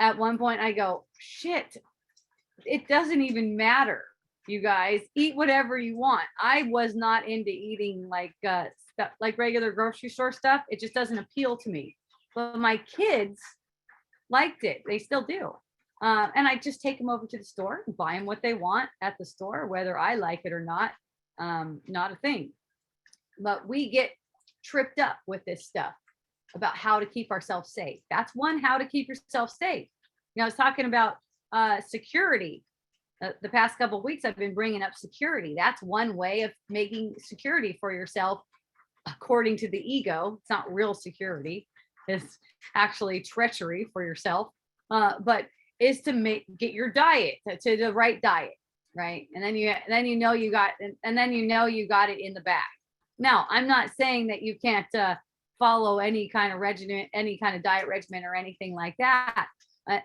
at one point I go, shit, it doesn't even matter. You guys eat whatever you want. I was not into eating like stuff, like regular grocery store stuff. It just doesn't appeal to me. But my kids liked it. They still do. And I just take them over to the store and buy them what they want at the store, whether I like it or not. Not a thing. But we get tripped up with this stuff about how to keep ourselves safe. That's one, how to keep yourself safe. I was talking about security. The past couple of weeks, I've been bringing up security. That's one way of making security for yourself, according to the ego. It's not real security. It's actually treachery for yourself. But is to get your diet to the right diet, right? And then you know you got it in the bag. Now, I'm not saying that you can't follow any kind of regimen, any kind of diet regimen or anything like that.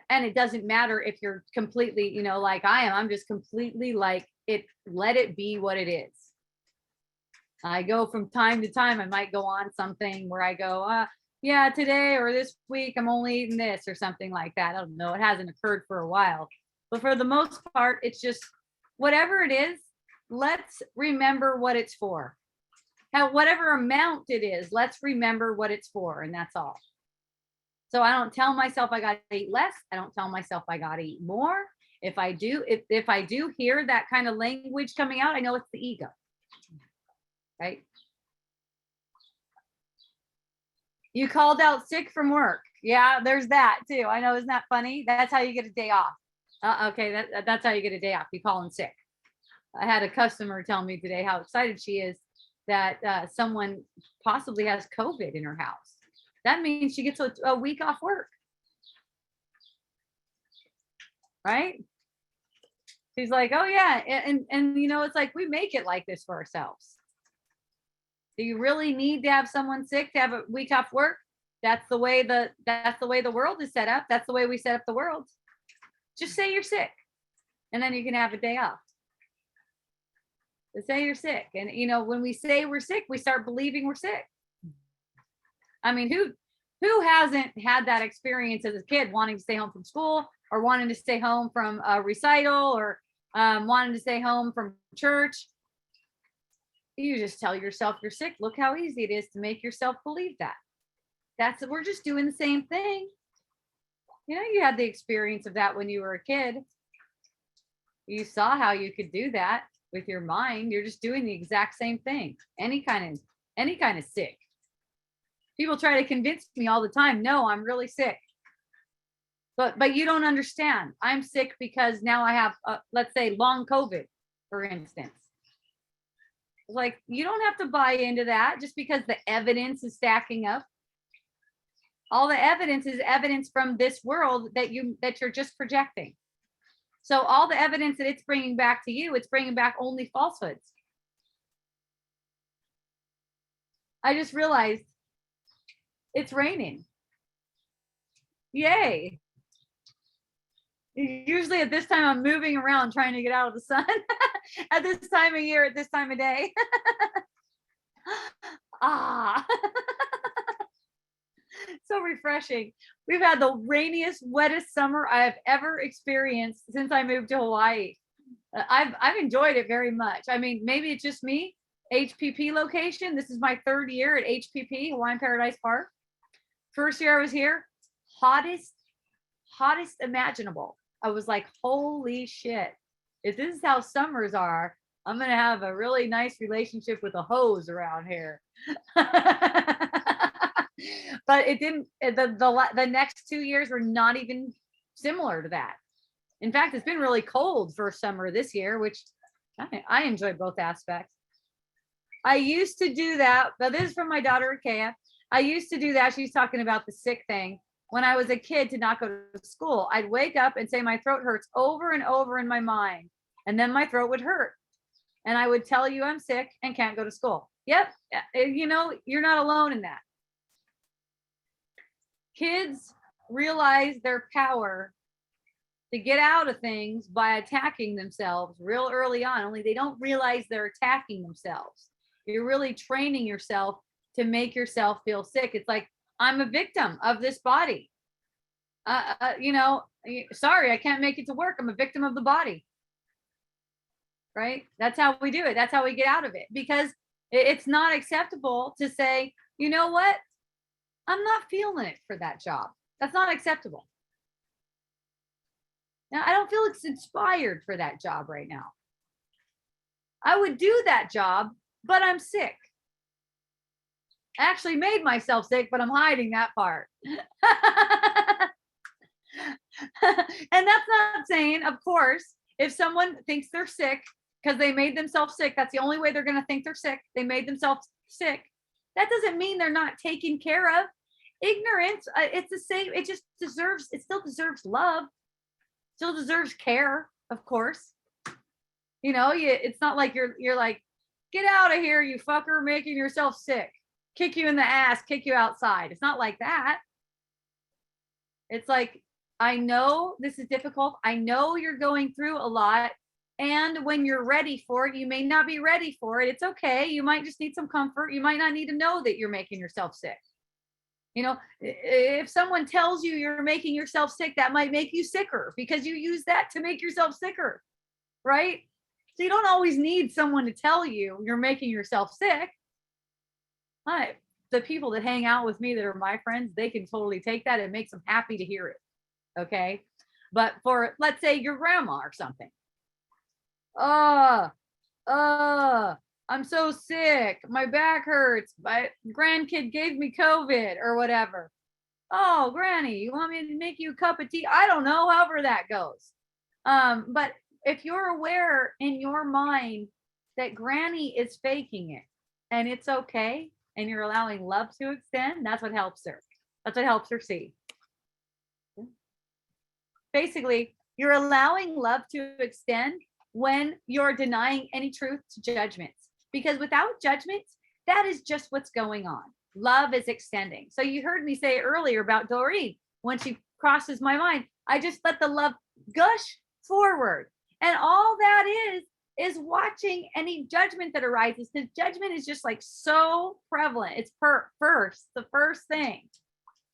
And it doesn't matter if you're completely, like I am. I'm just completely like it. Let it be what it is. I go from time to time. I might go on something where I go, yeah, today or this week, I'm only eating this or something like that. I don't know. It hasn't occurred for a while. But for the most part, it's just whatever it is, let's remember what it's for. whatever amount it is, let's remember what it's for, and that's all. So I don't tell myself I got to eat less. I don't tell myself I got to eat more. If I do, if I do hear that kind of language coming out, I know it's the ego, right? You called out sick from work. Yeah, there's that too. I know, isn't that funny? That's how you get a day off. Okay, that's how you get a day off. You call in sick. I had a customer tell me today how excited she is that someone possibly has COVID in her house. That means she gets a week off work. Right? She's like, oh yeah. And you know, it's like we make it like this for ourselves. Do you really need to have someone sick to have a week off work? That's the way the world is set up. That's the way we set up the world. Just say you're sick, and then you can have a day off. Just say you're sick. And you know, when we say we're sick, we start believing we're sick. I mean, who hasn't had that experience as a kid, wanting to stay home from school, or wanting to stay home from a recital, or wanting to stay home from church? You just tell yourself you're sick. Look how easy it is to make yourself believe that. We're just doing the same thing. You know, you had the experience of that when you were a kid. You saw how you could do that with your mind. You're just doing the exact same thing. Any kind of sick. People try to convince me all the time, no, I'm really sick. But you don't understand. I'm sick because now I have, let's say, long COVID, for instance. Like, you don't have to buy into that just because the evidence is stacking up. All the evidence is evidence from this world that you're just projecting. So all the evidence that it's bringing back to you, it's bringing back only falsehoods. I just realized it's raining. Yay. Usually at this time, I'm moving around trying to get out of the sun at this time of year, at this time of day. So refreshing. We've had the rainiest, wettest summer I have ever experienced since I moved to Hawaii. I've enjoyed it very much. I mean, maybe it's just me. HPP location. This is my third year at HPP, Hawaiian Paradise Park. First year I was here, hottest imaginable. I was like, holy shit. If this is how summers are, I'm going to have a really nice relationship with a hose around here. But it didn't, the next 2 years were not even similar to that. In fact, it's been really cold first summer this year, which I enjoy both aspects. I used to do that, but this is from my daughter, Akea. I used to do that. She's talking about the sick thing. When I was a kid, to not go to school, I'd wake up and say my throat hurts over and over in my mind. And then my throat would hurt. And I would tell you I'm sick and can't go to school. Yep. You know, you're not alone in that. Kids realize their power to get out of things by attacking themselves real early on, only they don't realize they're attacking themselves. You're really training yourself to make yourself feel sick. It's like, I'm a victim of this body. You know, sorry, I can't make it to work. I'm a victim of the body. Right? That's how we do it. That's how we get out of it, because it's not acceptable to say, you know what? I'm not feeling it for that job. That's not acceptable. Now, I don't feel inspired for that job right now. I would do that job, but I'm sick. I actually made myself sick, but I'm hiding that part. And that's not saying, of course, if someone thinks they're sick because they made themselves sick, that's the only way they're going to think they're sick. They made themselves sick. That doesn't mean they're not taken care of. Ignorance, it's the same. It still deserves love, still deserves care, of course. You know, it's not like you're like, get out of here, you fucker, making yourself sick. Kick you in the ass, kick you outside. It's not like that. It's like, I know this is difficult. I know you're going through a lot. And when you're ready for it, you may not be ready for it. It's okay. You might just need some comfort. You might not need to know that you're making yourself sick. You know, if someone tells you you're making yourself sick, that might make you sicker because you use that to make yourself sicker, right? So you don't always need someone to tell you you're making yourself sick. the people that hang out with me that are my friends, they can totally take that. It makes them happy to hear it. Okay. But for, let's say, your grandma or something. I'm so sick. My back hurts. My grandkid gave me COVID or whatever. Oh, Granny, you want me to make you a cup of tea? I don't know, however that goes. But if you're aware in your mind that Granny is faking it and it's okay, and you're allowing love to extend, that's what helps her. That's what helps her see. Basically, you're allowing love to extend when you're denying any truth to judgments. Because without judgments, that is just what's going on. Love is extending. So you heard me say earlier about Doreen. When she crosses my mind, I just let the love gush forward. And all that is watching any judgment that arises, because judgment is just like so prevalent. It's the first thing.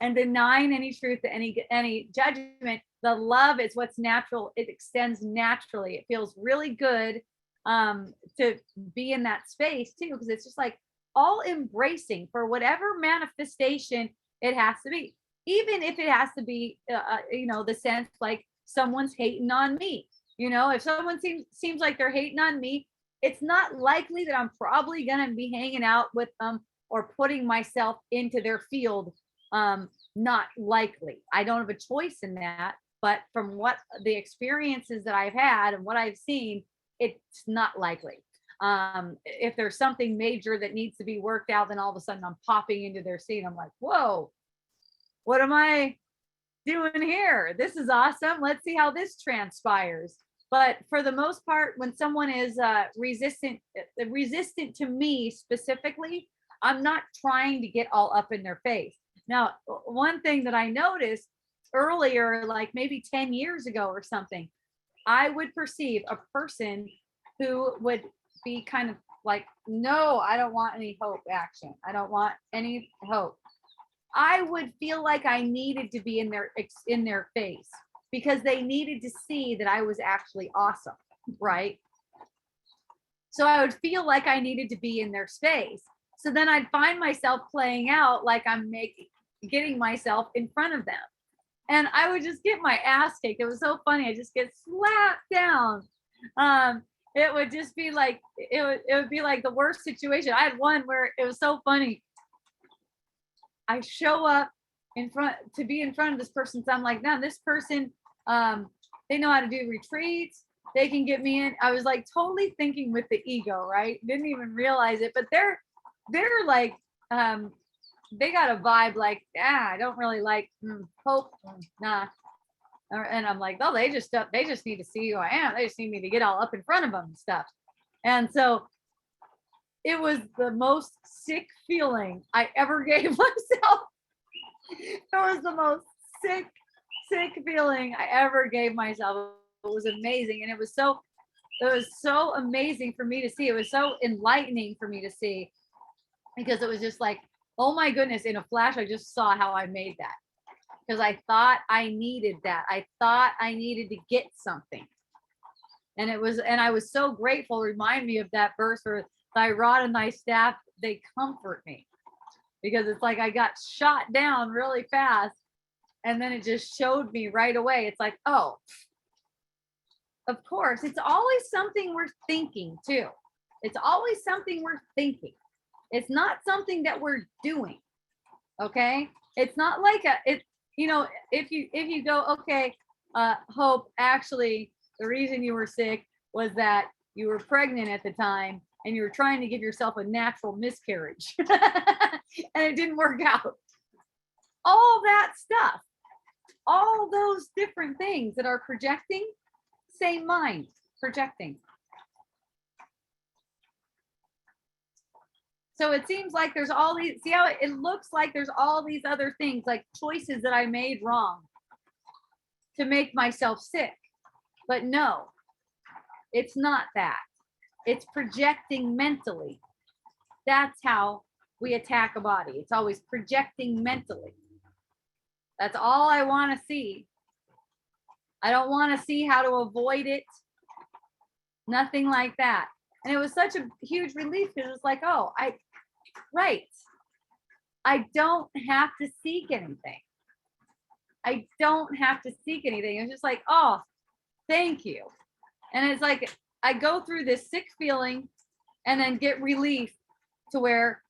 And denying any truth to any judgment, the love is what's natural. It extends naturally. It feels really good to be in that space too, because it's just like all embracing for whatever manifestation it has to be. Even if it has to be, the sense like someone's hating on me. If someone seems like they're hating on me, it's not likely that I'm probably going to be hanging out with them or putting myself into their field. Not likely. I don't have a choice in that, but from what the experiences that I've had and what I've seen, it's not likely. If there's something major that needs to be worked out, then all of a sudden I'm popping into their seat. I'm like, whoa, what am I doing here? This is awesome. Let's see how this transpires. But for the most part, when someone is resistant to me specifically, I'm not trying to get all up in their face. Now, one thing that I noticed earlier, like maybe 10 years ago or something, I would perceive a person who would be kind of like, no, I don't want any hope action. I don't want any hope. I would feel like I needed to be in their face because they needed to see that I was actually awesome, right? So I would feel like I needed to be in their space. So then I'd find myself playing out like I'm getting myself in front of them. And I would just get my ass kicked. It was so funny. I just get slapped down. It would just be like, it would be like the worst situation. I had one where it was so funny. I show up to be in front of this person. So I'm like, now this person, they know how to do retreats. They can get me in. I was like totally thinking with the ego, right? Didn't even realize it, but they're like, they got a vibe like, I don't really like hope. Nah. And I'm like, oh, they just need to see who I am. They just need me to get all up in front of them and stuff. And so it was the most sick feeling I ever gave myself. It was the most sick feeling I ever gave myself. It was amazing. And it was so amazing for me to see. It was so enlightening for me to see, because it was just like, oh my goodness, in a flash, I just saw how I made that. Because I thought I needed that. I thought I needed to get something. And I was so grateful. Remind me of that verse where thy rod and thy staff, they comfort me. Because it's like I got shot down really fast. And then it just showed me right away. It's like, oh, of course, it's always something we're thinking too. It's always something we're thinking. It's not something that we're doing. Okay. It's not like if you go, okay, Hope, actually, the reason you were sick was that you were pregnant at the time and you were trying to give yourself a natural miscarriage and it didn't work out. All that stuff, all those different things that are projecting, same mind, projecting. So it seems like there's all these, see how it looks like there's all these other things, like choices that I made wrong to make myself sick. But no, it's not that. It's projecting mentally. That's how we attack a body. It's always projecting mentally. That's all I want to see. I don't want to see how to avoid it. Nothing like that. And it was such a huge relief because it was like, oh, right. I don't have to seek anything. I don't have to seek anything. It's just like, oh, thank you. And it's like, I go through this sick feeling and then get relief to where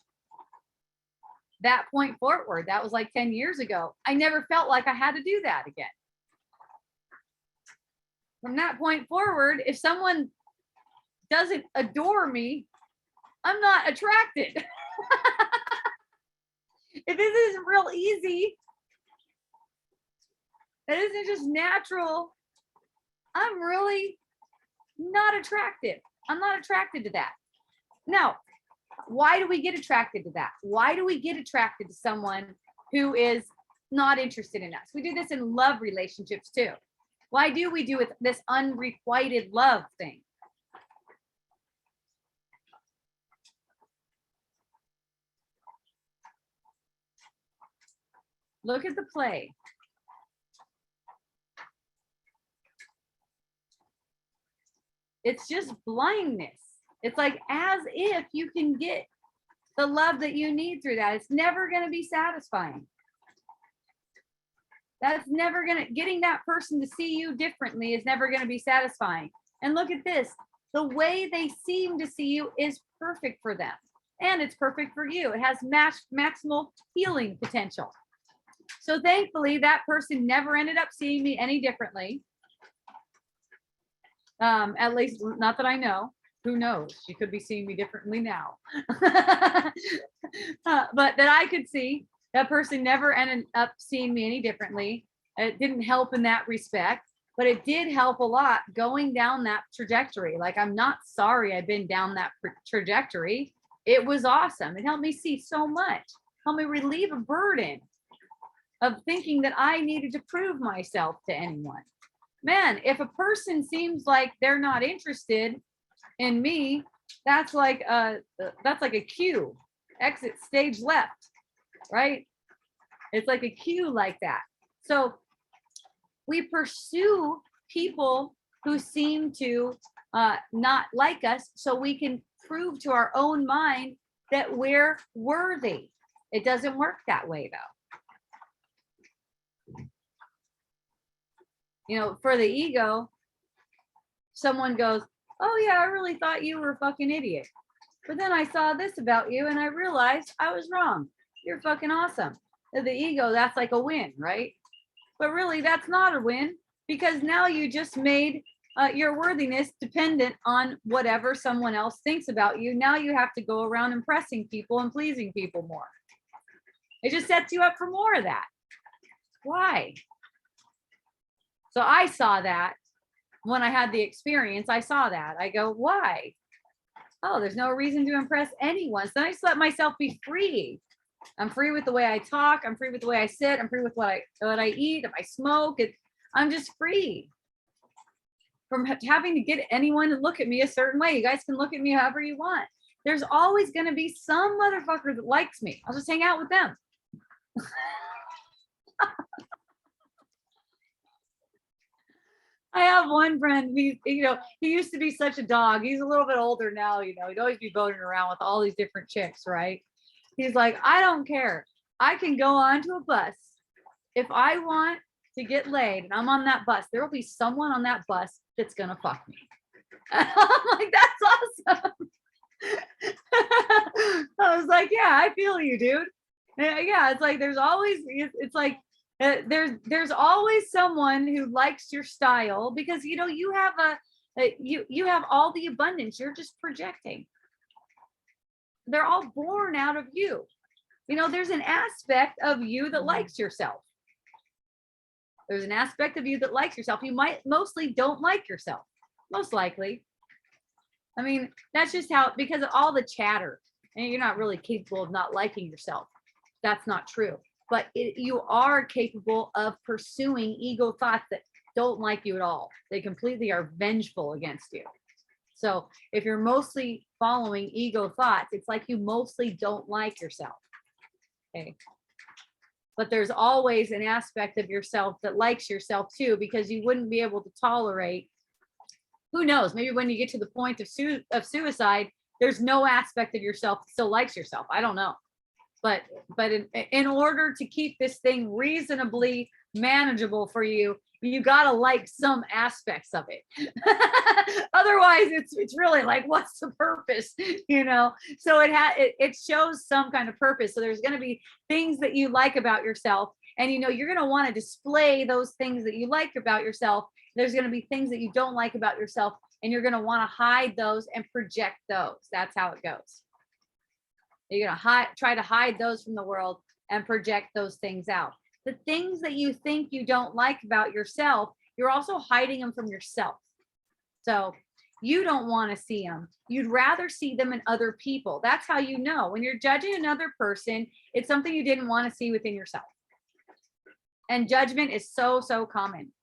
that point forward, that was like 10 years ago, I never felt like I had to do that again. From that point forward, if someone doesn't adore me, I'm not attracted. If this isn't real easy, that isn't just natural, I'm really not attracted. I'm not attracted to that. Now, why do we get attracted to that? Why do we get attracted to someone who is not interested in us? We do this in love relationships too. Why do we do it, this unrequited love thing? Look at the play. It's just blindness. It's like as if you can get the love that you need through that. It's never going to be satisfying. That's never going to, getting that person to see you differently is never going to be satisfying. And look at this. The way they seem to see you is perfect for them. And it's perfect for you. It has maximal healing potential. So thankfully, that person never ended up seeing me any differently. At least not that I know. Who knows? She could be seeing me differently now. But that I could see, that person never ended up seeing me any differently. It didn't help in that respect, but it did help a lot going down that trajectory. Like, I'm not sorry I've been down that trajectory. It was awesome. It helped me see so much. Helped me relieve a burden of thinking that I needed to prove myself to anyone. Man, if a person seems like they're not interested in me, that's like a cue. Exit stage left, right? It's like a cue like that. So we pursue people who seem to not like us so we can prove to our own mind that we're worthy. It doesn't work that way though. You know, for the ego, someone goes, oh yeah, I really thought you were a fucking idiot. But then I saw this about you and I realized I was wrong. You're fucking awesome. To the ego, that's like a win, right? But really, that's not a win because now you just made your worthiness dependent on whatever someone else thinks about you. Now you have to go around impressing people and pleasing people more. It just sets you up for more of that. Why? So I saw that when I had the experience. I saw that. I go, why? Oh, there's no reason to impress anyone. So I just let myself be free. I'm free with the way I talk. I'm free with the way I sit. I'm free with what I eat. If I smoke, I'm just free from having to get anyone to look at me a certain way. You guys can look at me however you want. There's always going to be some motherfucker that likes me. I'll just hang out with them. I have one friend, he used to be such a dog. He's a little bit older now, he'd always be boating around with all these different chicks, right? He's like, I don't care. I can go onto a bus. If I want to get laid and I'm on that bus, there will be someone on that bus that's going to fuck me. I'm like, that's awesome. I was like, yeah, I feel you, dude. Yeah, it's like, there's always someone who likes your style because you have you have all the abundance. You're just projecting. They're all born out of you. There's an aspect of you that likes yourself. There's an aspect of you that likes yourself. You might mostly don't like yourself, most likely. I mean, that's just how, because of all the chatter, and you're not really capable of not liking yourself. That's not true. But you are capable of pursuing ego thoughts that don't like you at all. They completely are vengeful against you. So if you're mostly following ego thoughts, it's like you mostly don't like yourself. Okay. But there's always an aspect of yourself that likes yourself too, because you wouldn't be able to tolerate, who knows, maybe when you get to the point of suicide, there's no aspect of yourself that still likes yourself. I don't know. but in order to keep this thing reasonably manageable for you, you gotta like some aspects of it. Otherwise, it's really like, what's the purpose? You know. So it shows some kind of purpose. So there's going to be things that you like about yourself, and you know you're going to want to display those things that you like about yourself. There's going to be things that you don't like about yourself, and you're going to want to hide those and project those. That's how it goes. You're going to try to hide those from the world and project those things out. The things that you think you don't like about yourself, you're also hiding them from yourself. So you don't want to see them. You'd rather see them in other people. That's how you know. When you're judging another person, it's something you didn't want to see within yourself. And judgment is so, so common.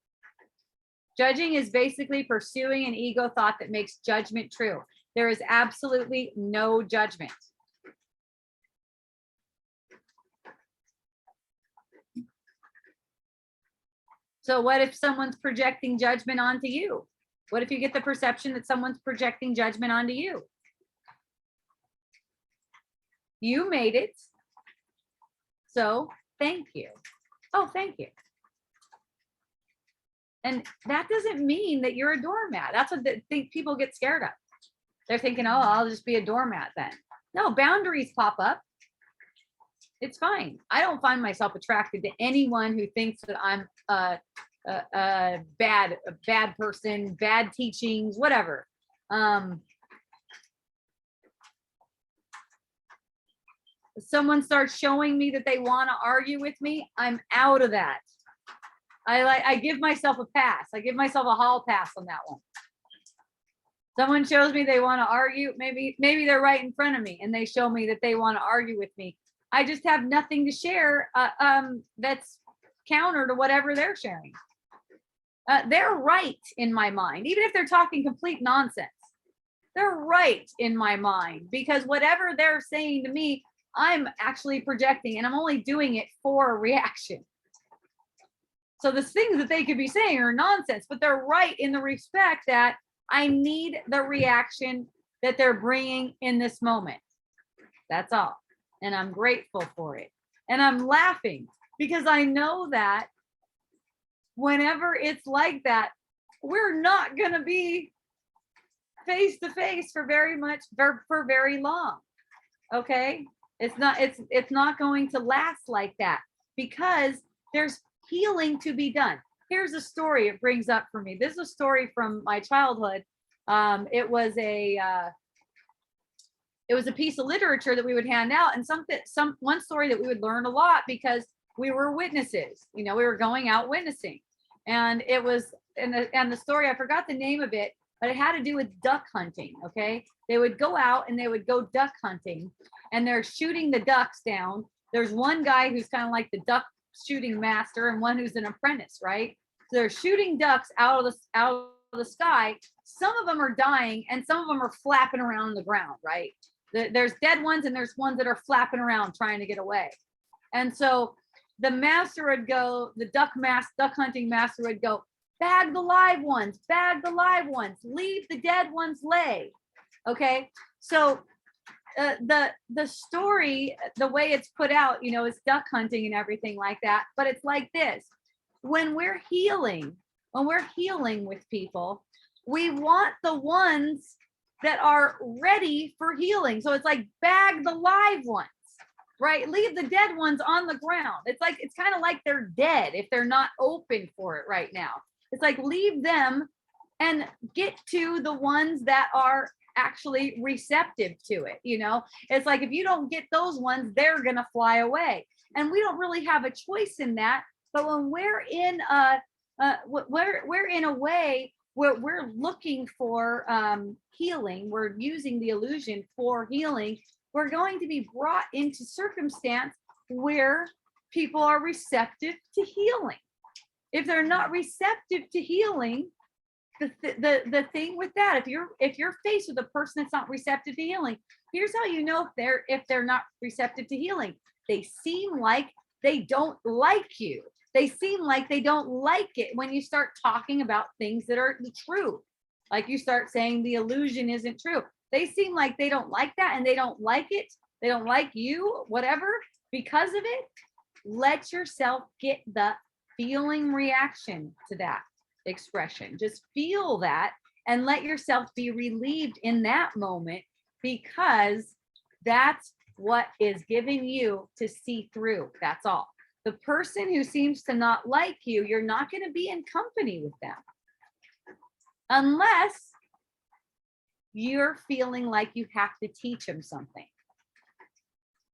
Judging is basically pursuing an ego thought that makes judgment true. There is absolutely no judgment. So what if someone's projecting judgment onto you? What if you get the perception that someone's projecting judgment onto you? You made it. So thank you. Oh, thank you. And that doesn't mean that you're a doormat. That's what people get scared of. They're thinking, oh, I'll just be a doormat then. No, boundaries pop up. It's fine. I don't find myself attracted to anyone who thinks that I'm a bad person, bad teachings, whatever. Someone starts showing me that they want to argue with me, I'm out of that. I give myself a pass. I give myself a hall pass on that one. Someone shows me they want to argue, maybe they're right in front of me and they show me that they want to argue with me. I just have nothing to share that's counter to whatever they're sharing. They're right in my mind, even if they're talking complete nonsense. They're right in my mind because whatever they're saying to me, I'm actually projecting, and I'm only doing it for a reaction. So the things that they could be saying are nonsense, but they're right in the respect that I need the reaction that they're bringing in this moment. That's all. And I'm grateful for it. And I'm laughing because I know that whenever it's like that, we're not going to be face to face for very long. Okay? It's not going to last like that because there's healing to be done. Here's a story it brings up for me. This is a story from my childhood. It was a piece of literature that we would hand out, and one story that we would learn a lot because we were witnesses. You know, we were going out witnessing, and it was and the story, I forgot the name of it, but it had to do with duck hunting. Okay, they would go out and they would go duck hunting, and they're shooting the ducks down. There's one guy who's kind of like the duck shooting master and one who's an apprentice, right? So they're shooting ducks out of the sky. Some of them are dying and some of them are flapping around on the ground, right? There's dead ones and there's ones that are flapping around trying to get away. And so the master would go, the duck hunting master would go, bag the live ones, leave the dead ones lay. Okay, so the story, the way it's put out, you know, is duck hunting and everything like that. But it's like this: when we're healing with people, we want the ones that are ready for healing. So it's like bag the live ones, right? Leave the dead ones on the ground. It's kind of like they're dead if they're not open for it right now. It's like leave them and get to the ones that are actually receptive to it. You know, it's like if you don't get those ones, they're gonna fly away, and we don't really have a choice in that. But when we're in a way where we're looking for healing, we're using the illusion for healing, we're going to be brought into circumstance where people are receptive to healing. If they're not receptive to healing, the thing with that, if you're faced with a person that's not receptive to healing, here's how you know if they're not receptive to healing. They seem like they don't like you. They seem like they don't like it when you start talking about things that are the truth. Like you start saying the illusion isn't true. They seem like they don't like that and they don't like it they don't like you, whatever, because of it, let yourself get the feeling reaction to that expression. Just feel that and let yourself be relieved in that moment, because that's what is giving you to see through. That's all. The person who seems to not like you, you're not going to be in company with them unless you're feeling like you have to teach them something.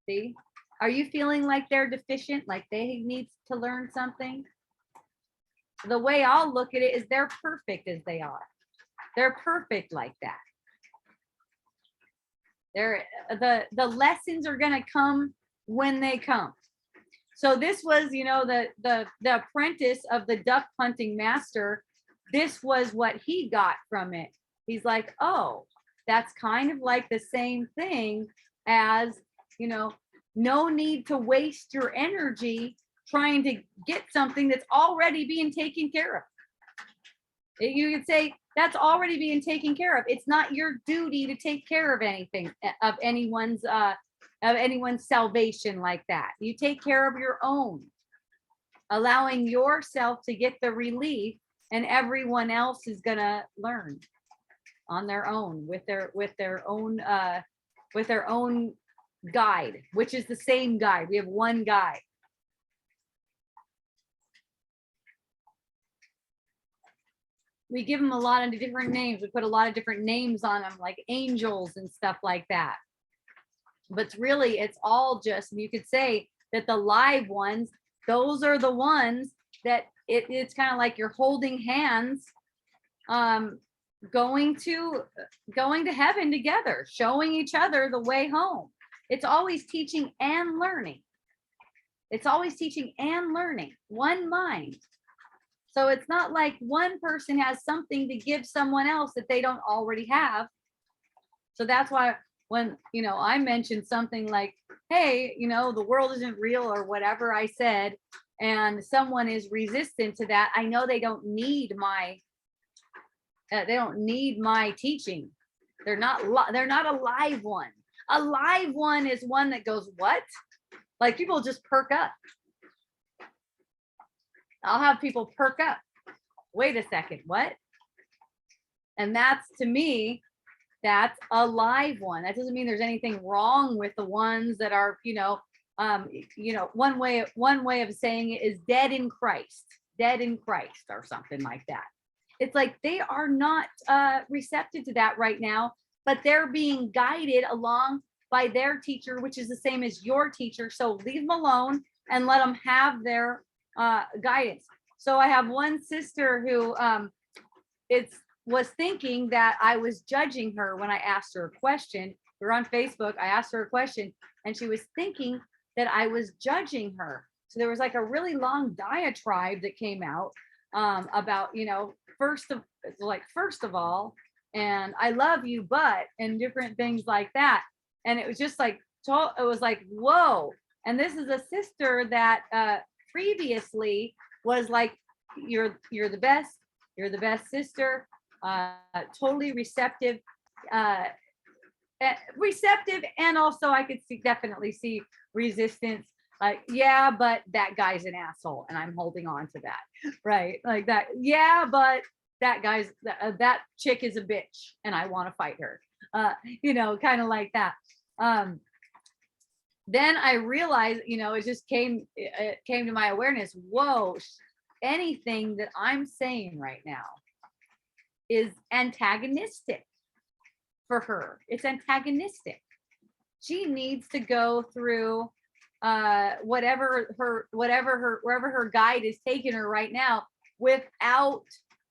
See? Are you feeling like they're deficient, like they need to learn something? The way I'll look at it is they're perfect as they are. They're perfect like that. The lessons are going to come when they come. So this was, the apprentice of the duck hunting master. This was what he got from it. He's like, oh, that's kind of like the same thing as, no need to waste your energy trying to get something that's already being taken care of. You could say that's already being taken care of. It's not your duty to take care of anything, of anyone's salvation like that. You take care of your own, allowing yourself to get the relief, and everyone else is gonna learn on their own with their own guide, which is the same guide. We have one guide. We give them a lot of different names. We put a lot of different names on them, like angels and stuff like that. But really, it's all just, you could say that the live ones, those are the ones that it's kind of like you're holding hands, going to heaven together, showing each other the way home. It's always teaching and learning. It's always teaching and learning, one mind. So it's not like one person has something to give someone else that they don't already have. So that's why when, I mentioned something like, hey, the world isn't real or whatever I said, and someone is resistant to that, I know they don't need my teaching. They're not a live one. A live one is one that goes, what? Like people just perk up. I'll have people perk up. Wait a second, what? And that's, to me, that's a live one. That doesn't mean there's anything wrong with the ones that are, one way of saying it is dead in Christ, or something like that. It's like they are not receptive to that right now, but they're being guided along by their teacher, which is the same as your teacher. So leave them alone and let them have their guidance. So I have one sister who was thinking that I was judging her when I asked her a question. We were on Facebook. I asked her a question and she was thinking that I was judging her. So there was like a really long diatribe that came out about, first of all, and I love you, but, and different things like that. And it was just like, it was like, whoa. And this is a sister that previously was like, you're the best sister, totally receptive, and also I could definitely see resistance, like, yeah, but that guy's an asshole and I'm holding on to that, right? Like that, yeah, but that chick is a bitch and I want to fight her, kind of like that. Then I realized, it just came to my awareness, whoa, anything that I'm saying right now is antagonistic for her. It's antagonistic. She needs to go through wherever her guide is taking her right now, without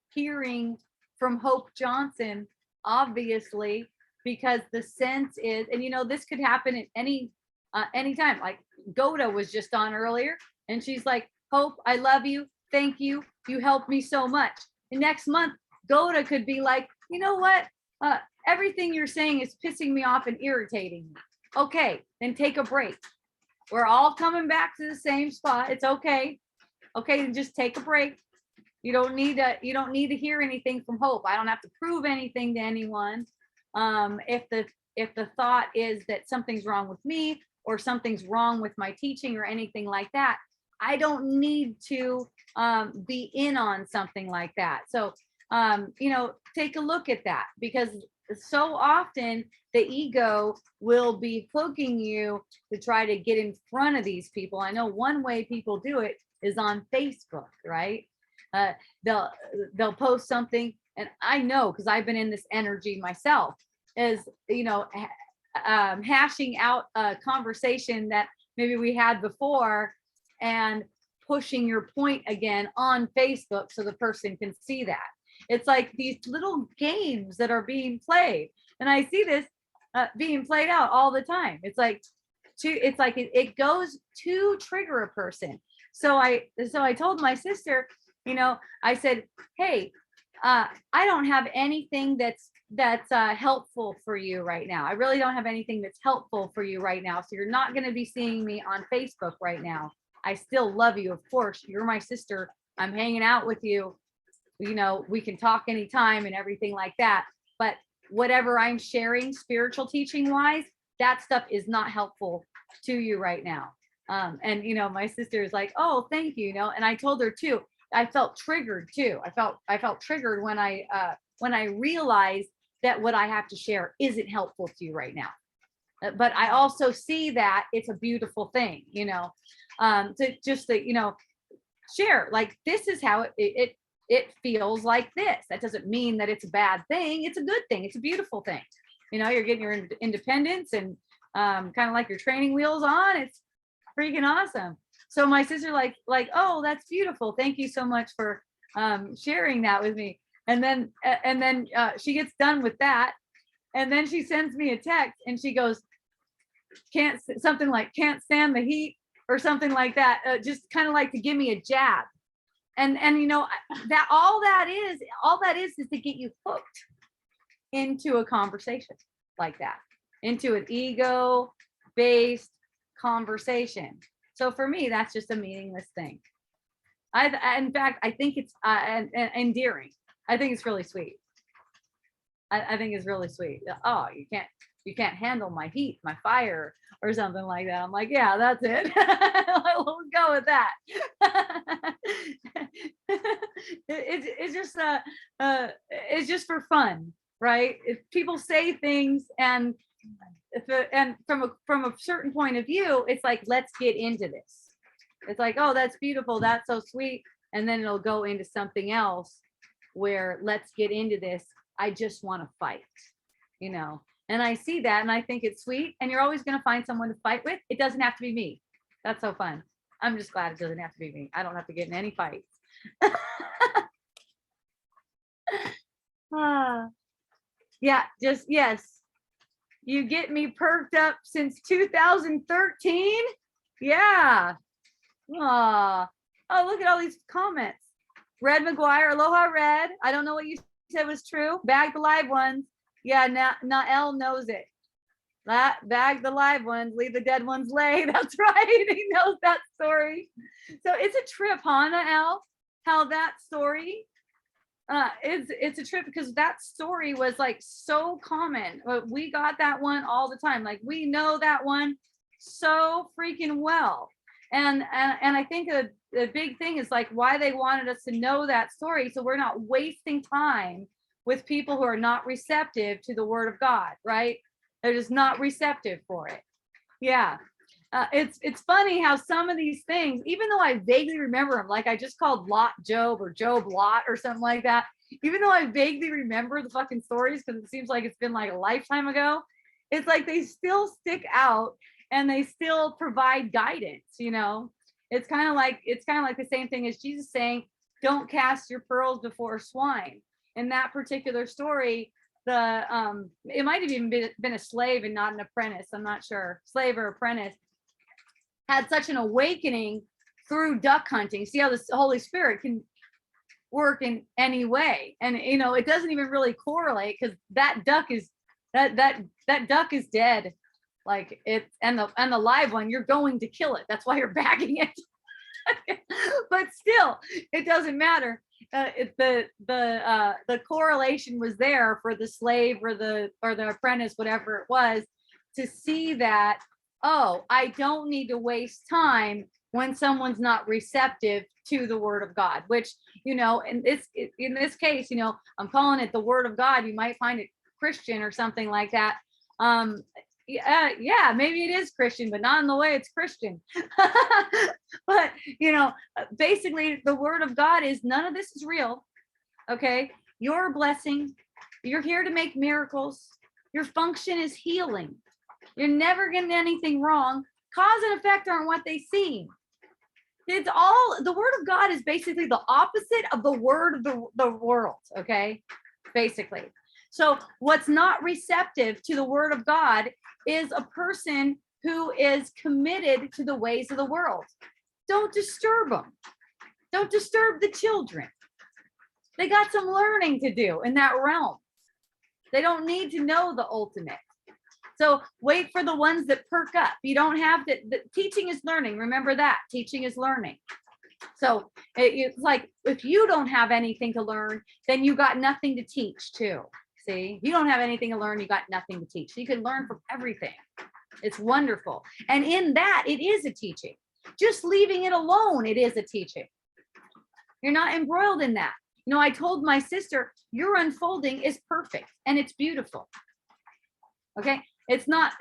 hearing from Hope Johnson, obviously, because the sense is, and this could happen at any time. Like Goda was just on earlier and she's like, Hope, I love you. Thank you. You helped me so much. And next month, Goda could be like, you know what? Everything you're saying is pissing me off and irritating me. Okay, then take a break. We're all coming back to the same spot. It's okay. Okay, then just take a break. You don't need to hear anything from Hope. I don't have to prove anything to anyone. If if the thought is that something's wrong with me or something's wrong with my teaching or anything like that, I don't need to be in on something like that. So, take a look at that, because so often the ego will be hooking you to try to get in front of these people. I know one way people do it is on Facebook, right? They'll post something, and I know because I've been in this energy myself, is hashing out a conversation that maybe we had before and pushing your point again on Facebook so the person can see that. It's like these little games that are being played, and I see this being played out all the time. It's like it goes to trigger a person. So I told my sister, I said, hey, I don't have anything that's helpful for you right now. I really don't have anything that's helpful for you right now. So you're not going to be seeing me on Facebook right now. I still love you. Of course, you're my sister. I'm hanging out with you. We can talk anytime and everything like that. But whatever I'm sharing spiritual teaching wise, that stuff is not helpful to you right now. And my sister is like, oh, thank you. And I told her too, I felt triggered too. I felt triggered when I realized that what I have to share isn't helpful to you right now. But I also see that it's a beautiful thing, to just share, like, this is how it feels like this. That doesn't mean that it's a bad thing. It's a good thing. It's a beautiful thing. You're getting your independence and kind of like your training wheels on. It's freaking awesome. So my sister like, oh, that's beautiful. Thank you so much for sharing that with me. And then she gets done with that. And then she sends me a text and she goes, can't stand the heat or something like that. Just kind of like to give me a jab. And that all that is to get you hooked into a conversation like that, into an ego-based conversation. So for me, that's just a meaningless thing. In fact, I think it's endearing. I think it's really sweet. I think it's really sweet. Oh, you can't handle my heat, my fire, or something like that. I'm like, yeah, that's it. We'll go with that. It's just for fun, right? If people say things and from a certain point of view, it's like, let's get into this. It's like, oh, that's beautiful, that's so sweet, and then it'll go into something else where let's get into this. I just want to fight, and I see that and I think it's sweet, and you're always going to find someone to fight with. It doesn't have to be me. That's so fun. I'm just glad it doesn't have to be me. I don't have to get in any fights. Yeah, just yes. You get me perked up since 2013. Yeah. Oh, look at all these comments. Red McGuire, aloha Red. I don't know what you said was true. Bag the live ones. Yeah, Nael knows it. Bag the live ones, leave the dead ones lay. That's right. He knows that story. So it's a trip, huh, Nael? How that story it's a trip, because that story was like so common. We got that one all the time. Like, we know that one so freaking well. And I think the big thing is like why they wanted us to know that story, so we're not wasting time with people who are not receptive to the word of God, right? They're just not receptive for it. Yeah. It's funny how some of these things, even though I vaguely remember them, like I just called Lot Job or Job Lot or something like that, even though I vaguely remember the fucking stories because it seems like it's been like a lifetime ago, it's like they still stick out and they still provide guidance, It's kind of like the same thing as Jesus saying, don't cast your pearls before swine. In that particular story, it might have even been a slave and not an apprentice. I'm not sure. Slave or apprentice had such an awakening through duck hunting. See how the Holy Spirit can work in any way. And, it doesn't even really correlate, because that duck is dead. Like it, and the live one, you're going to kill it. That's why you're bagging it. But still, it doesn't matter. the correlation was there for the slave or the apprentice, whatever it was, to see that, oh, I don't need to waste time when someone's not receptive to the word of God, which, in this case, I'm calling it the word of God. You might find it Christian or something like that. Yeah, maybe it is Christian, but not in the way it's Christian. But, basically the word of God is, none of this is real. Okay. You're a blessing. You're here to make miracles. Your function is healing. You're never getting anything wrong. Cause and effect aren't what they seem. It's all, the word of God is basically the opposite of the word of the world. Okay. Basically. So what's not receptive to the word of God is a person who is committed to the ways of the world. Don't disturb them. Don't disturb the children. They got some learning to do in that realm. They don't need to know the ultimate. So wait for the ones that perk up. You don't have to, teaching is learning. Remember that, teaching is learning. So it's like, if you don't have anything to learn, then you got nothing to teach too. See, you don't have anything to learn, you got nothing to teach. So you can learn from everything. It's wonderful. And in that, it is a teaching. Just leaving it alone, it is a teaching. You're not embroiled in that. I told my sister, your unfolding is perfect and it's beautiful. Okay. It's not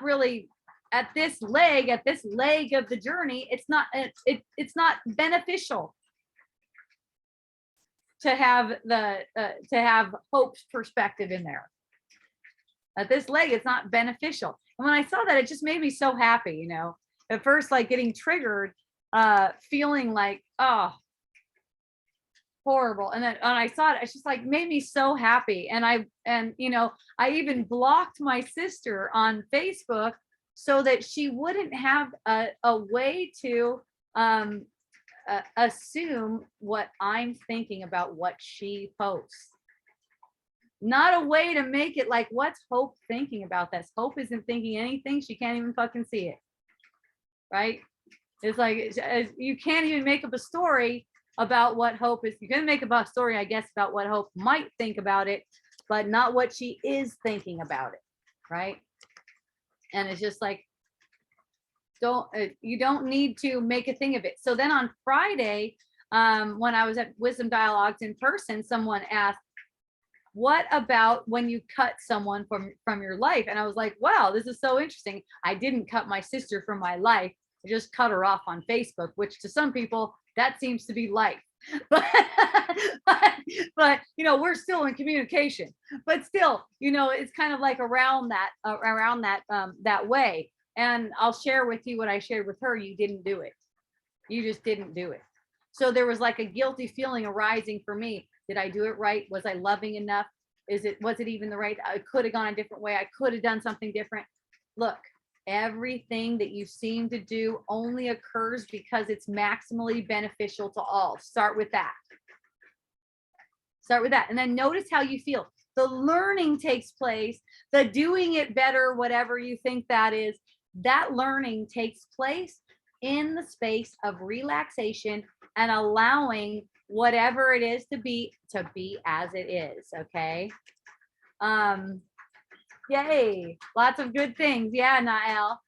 really at this leg of the journey. It's not beneficial to have Hope's perspective in there. At this leg, it's not beneficial. And when I saw that, it just made me so happy, at first, like getting triggered, feeling like, oh, horrible. And then when I saw it, it's just like made me so happy. And I even blocked my sister on Facebook so that she wouldn't have a way to assume what I'm thinking about what she posts. Not a way to make it like, what's Hope thinking about this? Hope isn't thinking anything. She can't even fucking see it. Right? It's like, you can't even make up a story about what Hope is. You can make up a story, I guess, about what Hope might think about it, but not what she is thinking about it. Right? And it's just like, you don't need to make a thing of it. So then on Friday, when I was at Wisdom Dialogues in person, someone asked, what about when you cut someone from your life? And I was like, wow, this is so interesting. I didn't cut my sister from my life. I just cut her off on Facebook, which to some people, that seems to be life. But we're still in communication. But still, it's kind of like around that way. And I'll share with you what I shared with her. You didn't do it. You just didn't do it. So there was like a guilty feeling arising for me. Did I do it right? Was I loving enough? Was it even the right? I could have gone a different way. I could have done something different. Look, everything that you seem to do only occurs because it's maximally beneficial to all. Start with that. Start with that. And then notice how you feel. The learning takes place, the doing it better, whatever you think that is, that learning takes place in the space of relaxation and allowing whatever it is to be as it is. Okay. Yay. Lots of good things. Yeah, Nael.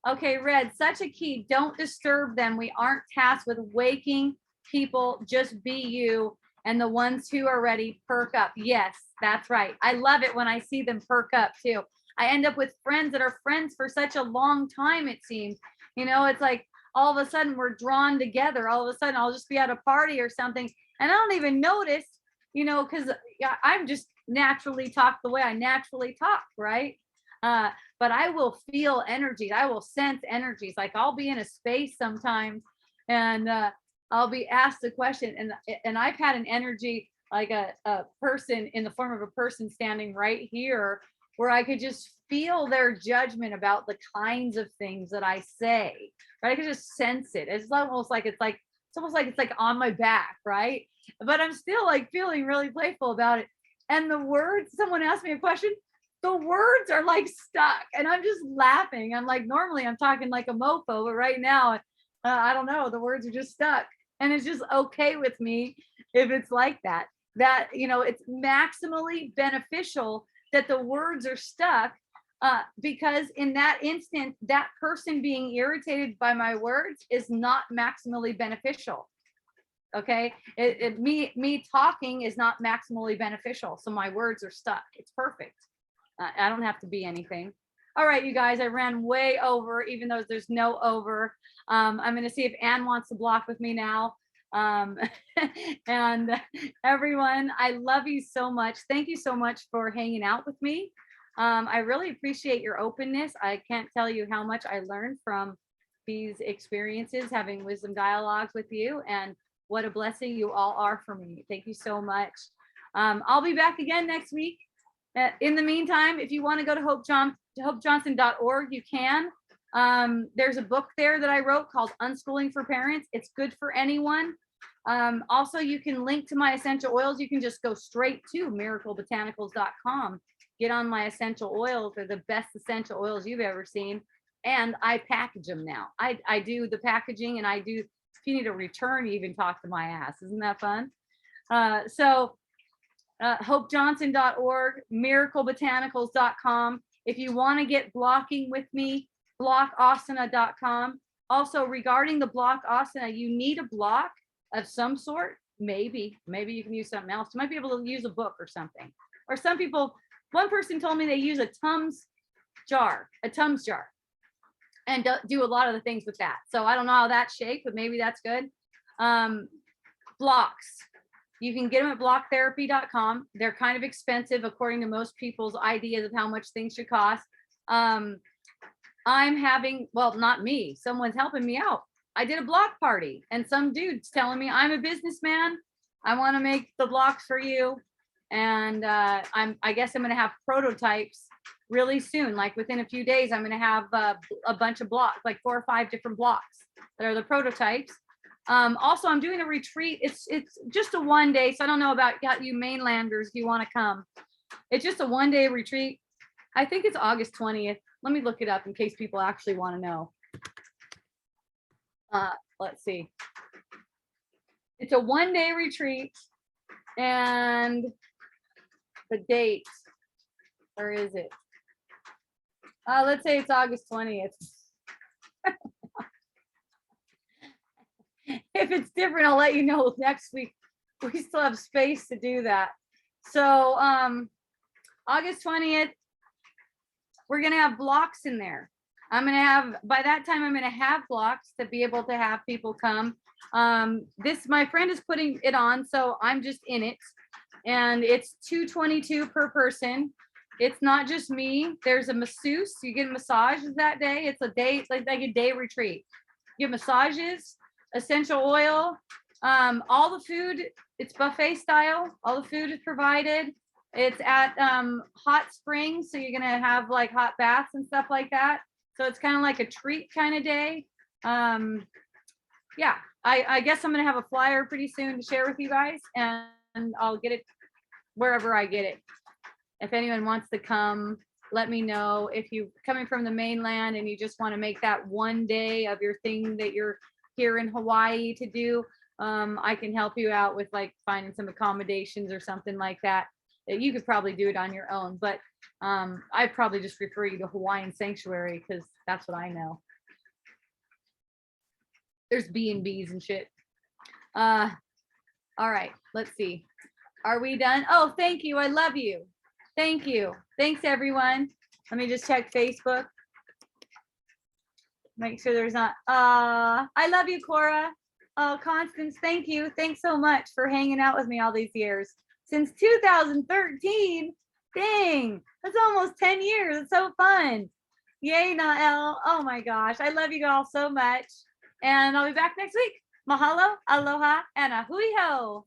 Okay, Red, such a key. Don't disturb them. We aren't tasked with waking people. Just be you. And the ones who are ready, perk up. Yes, that's right. I love it when I see them perk up too. I end up with friends that are friends for such a long time, it seems. It's like all of a sudden we're drawn together. All of a sudden I'll just be at a party or something and I don't even notice, because I'm just naturally talk the way I naturally talk, right? But I will feel energies. I will sense energies. Like I'll be in a space sometimes and I'll be asked a question and I've had an energy like a person in the form of a person standing right here where I could just feel their judgment about the kinds of things that I say, right? I could just sense it. It's almost like it's like on my back, right? But I'm still like feeling really playful about it. And the words, someone asked me a question, the words are like stuck and I'm just laughing. I'm like, normally I'm talking like a mofo, but right now, I don't know, the words are just stuck. And it's just okay with me if it's like that. That, it's maximally beneficial that the words are stuck, because in that instant, that person being irritated by my words is not maximally beneficial. Okay, me talking is not maximally beneficial, so my words are stuck. It's perfect. I don't have to be anything. All right, you guys, I ran way over, even though there's no over. I'm going to see if Anne wants to block with me now. And everyone, I love you so much. Thank you so much for hanging out with me. I really appreciate your openness. I can't tell you how much I learned from these experiences, having wisdom dialogues with you, and what a blessing you all are for me. Thank you so much. I'll be back again next week. In the meantime, if you want to go to hopejohnson.org, you can. There's a book there that I wrote called Unschooling for Parents. It's good for anyone. Also, you can link to my essential oils. You can just go straight to miraclebotanicals.com. Get on my essential oils. They're the best essential oils you've ever seen. And I package them now. I do the packaging, and I do, if you need a return, you even talk to my ass. Isn't that fun? hopejohnson.org, miraclebotanicals.com. If you want to get blocking with me, blockasana.com. Also, regarding the block asana, you need a block of some sort. Maybe you can use something else. You might be able to use a book or something. Or some people, one person told me they use a Tums jar, and do a lot of the things with that. So I don't know how that's shaped, but maybe that's good. Blocks. You can get them at blocktherapy.com. They're kind of expensive according to most people's ideas of how much things should cost. I'm having, well, not me, someone's helping me out. I did a block party, and some dude's telling me, I'm a businessman. I want to make the blocks for you. And I guess I'm going to have prototypes really soon. Like within a few days, I'm going to have a bunch of blocks, like 4 or 5 different blocks that are the prototypes. Also, I'm doing a retreat. It's just a 1 day. So I don't know about you mainlanders if you want to come. It's just a 1 day retreat. I think it's August 20th. Let me look it up in case people actually want to know. Let's see. It's a 1 day retreat, and the date, where is it? Let's say it's August 20th. If it's different, I'll let you know next week. We still have space to do that. So August 20th, we're going to have blocks in there. By that time, I'm going to have blocks to be able to have people come. My friend is putting it on, so I'm just in it. And it's $222 per person. It's not just me. There's a masseuse. You get massages that day. It's a day, like a day retreat. You get massages, essential oil, all the food. It's buffet style. All the food is provided. It's at hot springs, so you're gonna have like hot baths and stuff like that. So it's kind of like a treat kind of day. Yeah, I guess I'm gonna have a flyer pretty soon to share with you guys, and I'll get it wherever I get it. If anyone wants to come, let me know. If you're coming from the mainland and you just want to make that 1 day of your thing that you're here in Hawaii to do, I can help you out with like finding some accommodations or something like that. You could probably do it on your own, but I'd probably just refer you to Hawaiian Sanctuary because that's what I know. There's B&Bs and shit. All right, let's see. Are we done? Oh, thank you. I love you. Thank you. Thanks, everyone. Let me just check Facebook. Make sure there's not. I love you, Cora. Oh, Constance, thank you. Thanks so much for hanging out with me all these years. Since 2013. Dang, that's almost 10 years. It's so fun. Yay, Nael. Oh my gosh. I love you all so much. And I'll be back next week. Mahalo, aloha, and a hui ho.